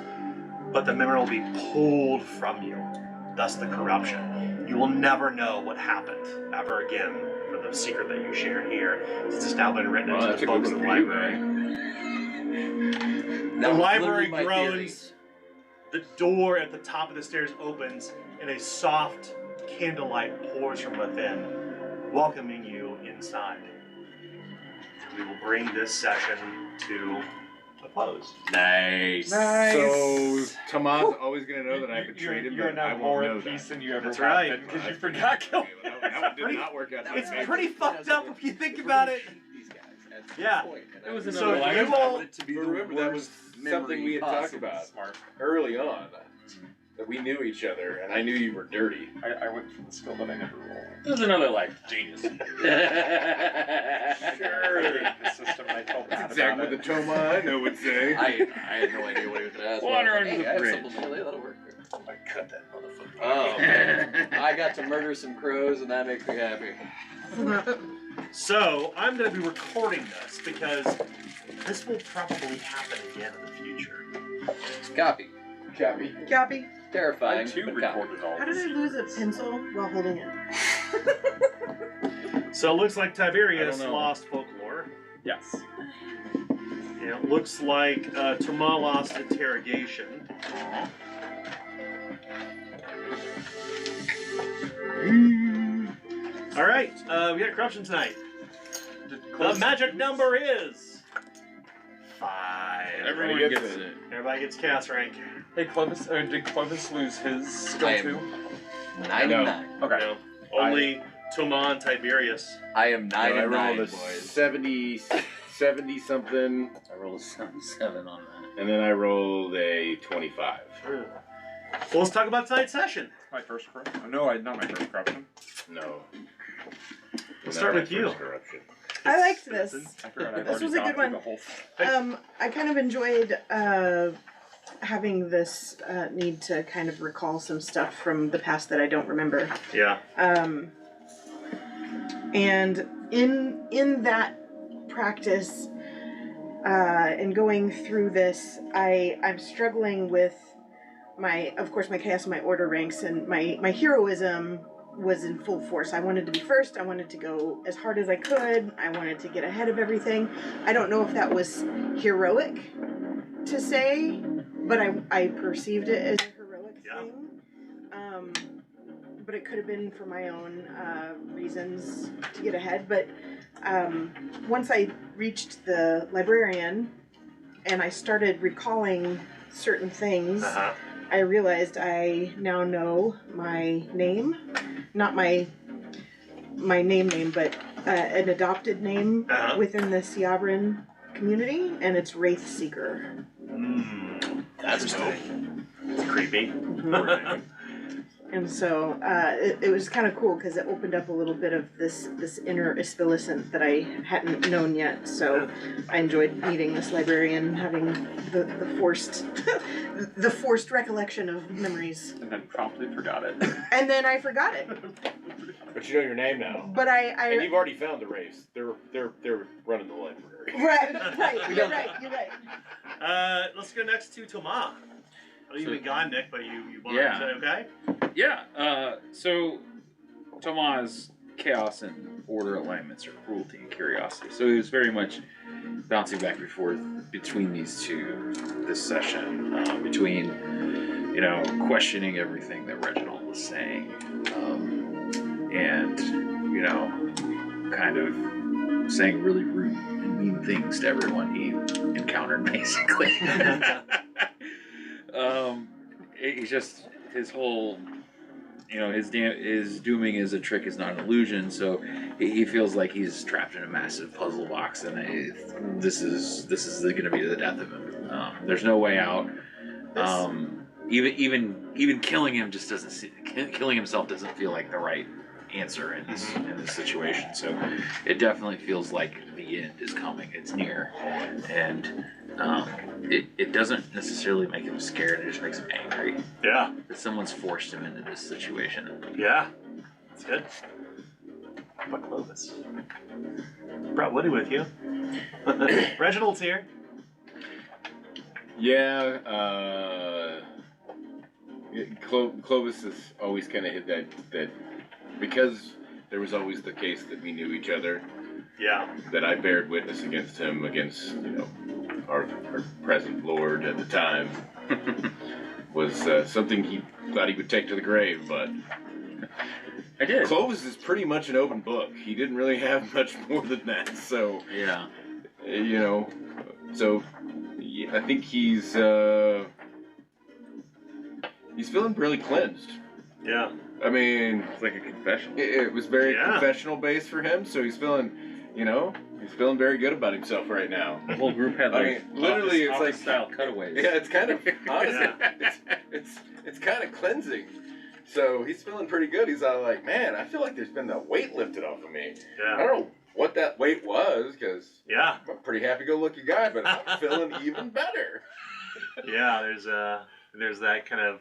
but the memory will be pulled from you, thus the corruption. You will never know what happened ever again for the secret that you share here, since it's now been written into the books of the library. The library groans, the door at the top of the stairs opens, and a soft candlelight pours from within, welcoming you inside. We will bring this session to a close. Nice. So Tomas always gonna know that I betrayed him, You're but I now more won't know at peace that. than you ever That's have right. been because you forgot killing. That one did not work out. It's pretty fucked up if you think about it. These guys. Yeah. It was So another life. you will. to be But the remember, that was worst something we had memory talked possible. about Smart. early on. That we knew each other, and I knew you were dirty. I went for the skill that I never rolled. It was another life. Genius. Sure. The system I told Matt Exactly about what the it. Toma I know would say. I had no idea what he was going to ask. Water I was under like, the hey, bridge. I have simple melee, that'll work. I cut that motherfucker. Oh, man. I I got to murder some crows, and that makes me happy. So, I'm going to be recording this because this will probably happen again in the future. Copy. Copy. Terrifying. I too but copy. recorded all How did I this. lose a pencil while holding it? So, it looks like Tiberius I don't know. lost folklore. Yes. And it looks like Toma lost interrogation. All right, we got corruption tonight. The magic number is 5. Everyone gets gets it. it. Everybody gets chaos rank. Hey, Clovis, did Clovis lose his skill I am- too? 99. Okay. No, only Toma and Tiberius. I am I 99, rolled a boys. 70 something, I rolled a 7 on that. and then I rolled a 25. Well, let's talk about tonight's session. My first corruption. Oh, no, not my first corruption. No. We'll start with you. Corruption. I liked this. I forgot I've This already was a gone good through one. the whole I kind of enjoyed having this need to kind of recall some stuff from the past that I don't remember. Yeah. And in that practice, and going through this, I'm struggling with my chaos and my order ranks, and my heroism was in full force. I wanted to be first. I wanted to go as hard as I could. I wanted to get ahead of everything. I don't know if that was heroic to say, but I perceived it as a heroic thing. But it could have been for my own reasons to get ahead. But once I reached the librarian and I started recalling certain things, I realized I now know my name. Not my name, but an adopted name within the Siabran community, and it's Wraith Seeker. That's dope. It's creepy. And so it was kind of cool because it opened up a little bit of this inner Ispilicent that I hadn't known yet. So I enjoyed meeting this librarian, having the forced the forced recollection of memories. And then promptly forgot it. And then I forgot it. But you know your name now. But And you've already found the race. They're running the library. right, you're right. Let's go next to Toma. Oh, you've been gone, Nick, but you want Yeah. to say okay? Yeah, so Tomas' chaos and order alignments are cruelty and curiosity. So he was very much bouncing back and forth between these two this session, between, questioning everything that Reginald was saying, and, kind of saying really rude and mean things to everyone he encountered, basically. He's just his whole, his dooming is a trick is not an illusion. So he feels like he's trapped in a massive puzzle box, and this is going to be the death of him. There's no way out. Even killing him just killing himself doesn't feel like the right answer in this situation. So it definitely feels like the end is coming. It's near, and it doesn't necessarily make him scared. It just makes him angry Yeah. that someone's forced him into this situation. Yeah. That's good. But Clovis. Brought Woody with you. Reginald's here. Yeah, Clovis has always kind of hit that because there was always the case that we knew each other, Yeah. that I bared witness against him, against, our present lord at the time, was something he thought he would take to the grave, but I did. Clovis is pretty much an open book. He didn't really have much more than that, so, Yeah. so yeah, I think he's feeling really cleansed. Yeah. I mean, It's like a confession. it was very Yeah. confessional based for him, so he's feeling, he's feeling very good about himself right now. The whole group had I like mean, literally, it's office like style cutaways. Yeah, it's kind of honestly, Yeah. it's kind of cleansing. So he's feeling pretty good. He's all like, man, I feel like there's been a weight lifted off of me. I Yeah. don't know what that weight was, because Yeah. I'm a pretty happy-go-lucky guy, but I'm feeling even better. Yeah. There's that kind of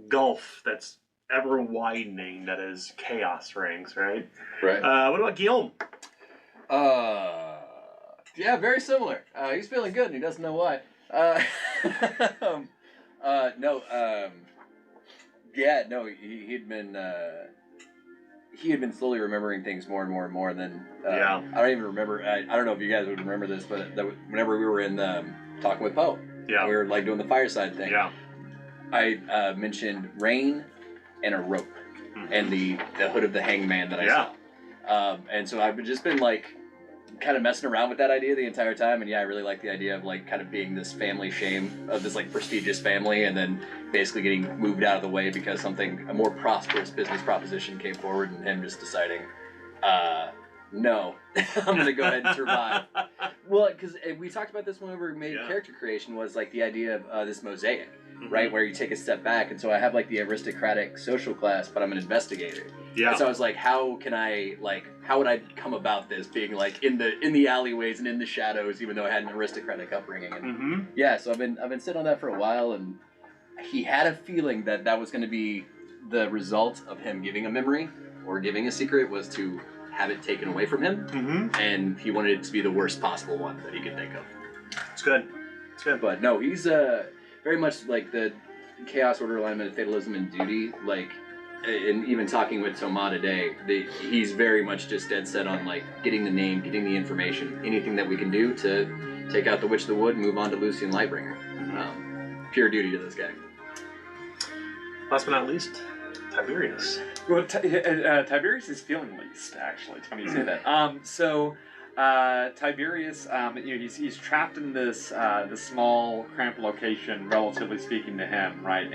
gulf that's ever widening that is chaos ranks, right? Right. What about Guillaume? Yeah, very similar. He's feeling good and he doesn't know why. He had been slowly remembering things more and more and more. And then Yeah. I don't even remember. I don't know if you guys would remember this, but whenever we were in talking with Poe, Yeah. we were like doing the fireside thing. Yeah. I mentioned rain and a rope and the hood of the hangman that I saw. And so I've just been like kind of messing around with that idea the entire time. And yeah, I really like the idea of like kind of being this family shame of this like prestigious family and then basically getting moved out of the way because a more prosperous business proposition came forward and him just deciding, no, I'm going to go ahead and survive. Well, because we talked about this whenever we made character creation was like the idea of this mosaic, right? Where you take a step back. And so I have like the aristocratic social class, but I'm an investigator. Yeah. And so I was like, how would I come about this being like in the alleyways and in the shadows, even though I had an aristocratic upbringing? And yeah, so I've been sitting on that for a while, and he had a feeling that was going to be the result of him giving a memory or giving a secret was to have it taken away from him, and he wanted it to be the worst possible one that he could think of. It's good. It's good. But no, he's very much like the chaos, order, alignment, fatalism, and duty, like. And even talking with Toma today, he's very much just dead set on like getting the name, getting the information, anything that we can do to take out the Witch of the Wood and move on to Lucian Lightbringer. Pure duty to this guy. Last but not least, Tiberius. Well, Tiberius is feeling least, actually. It's funny you say that. Tiberius, he's trapped in this small, cramped location, relatively speaking to him, right?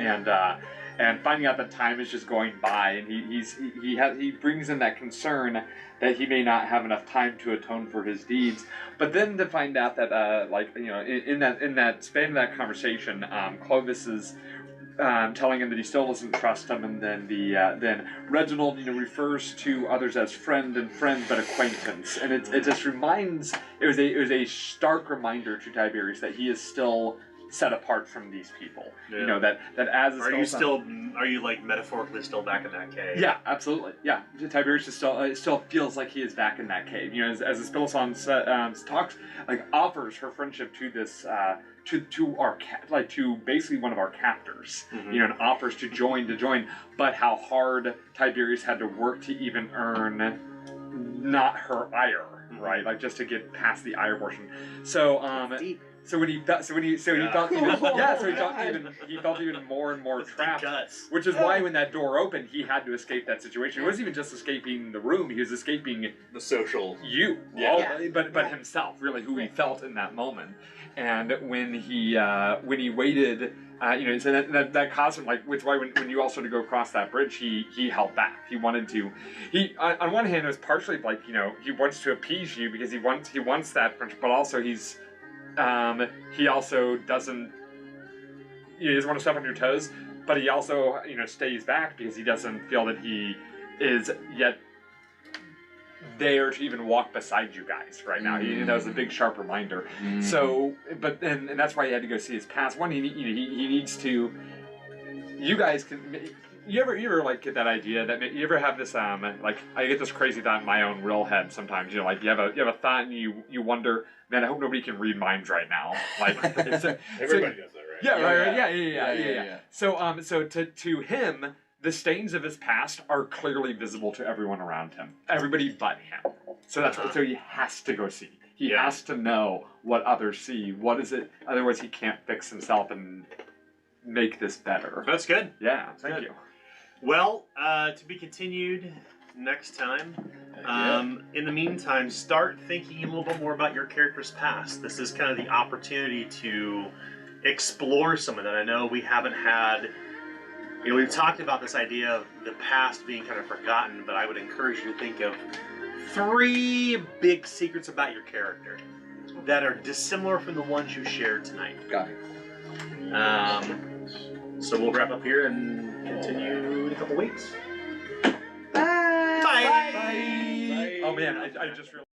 And finding out that time is just going by, and he brings in that concern that he may not have enough time to atone for his deeds. But then to find out that, in that span of that conversation, Clovis is telling him that he still doesn't trust him, and then Reginald, refers to others as friend, but acquaintance, and it just reminds. It was a stark reminder to Tiberius that he is still set apart from these people. Yeah. That as are you like metaphorically still back in that cave? Yeah, absolutely. Yeah, Tiberius is still feels like he is back in that cave. As the Spillisson talks, like offers her friendship to this to basically one of our captors. And offers to join, but how hard Tiberius had to work to even earn not her ire, right? Like just to get past the ire portion. So he felt even more and more trapped, which is why when that door opened, he had to escape that situation. It wasn't even just escaping the room; he was escaping the social but himself, really, who he felt in that moment. And when he waited, so that caused him, like, which why when you all started to go across that bridge, he held back. He wanted to. On one hand, it was partially like he wants to appease you because he wants that friendship, but also he also doesn't. He doesn't want to step on your toes, but he also stays back because he doesn't feel that he is yet there to even walk beside you guys right now. That was a big sharp reminder. So, but then and that's why he had to go see his past. One, he needs to. You guys can. You ever like get that idea that you ever have this like I get this crazy thought in my own real head sometimes. Like you have a thought and you wonder, man, I hope nobody can read minds right now. Like everybody does that, right? Yeah, right. Yeah. So to him, the stains of his past are clearly visible to everyone around him, everybody but him. So so he has to go see. He has to know what others see. What is it? Otherwise, he can't fix himself and make this better. That's good. Yeah, thank you. Well, to be continued next time. In the meantime, start thinking a little bit more about your character's past. This is kind of the opportunity to explore some of that. I know we haven't had, we've talked about this idea of the past being kind of forgotten, but I would encourage you to think of 3 big secrets about your character that are dissimilar from the ones you shared tonight. Got it. So we'll wrap up here and continue in a couple weeks. Bye. Bye. Oh man, I just realized.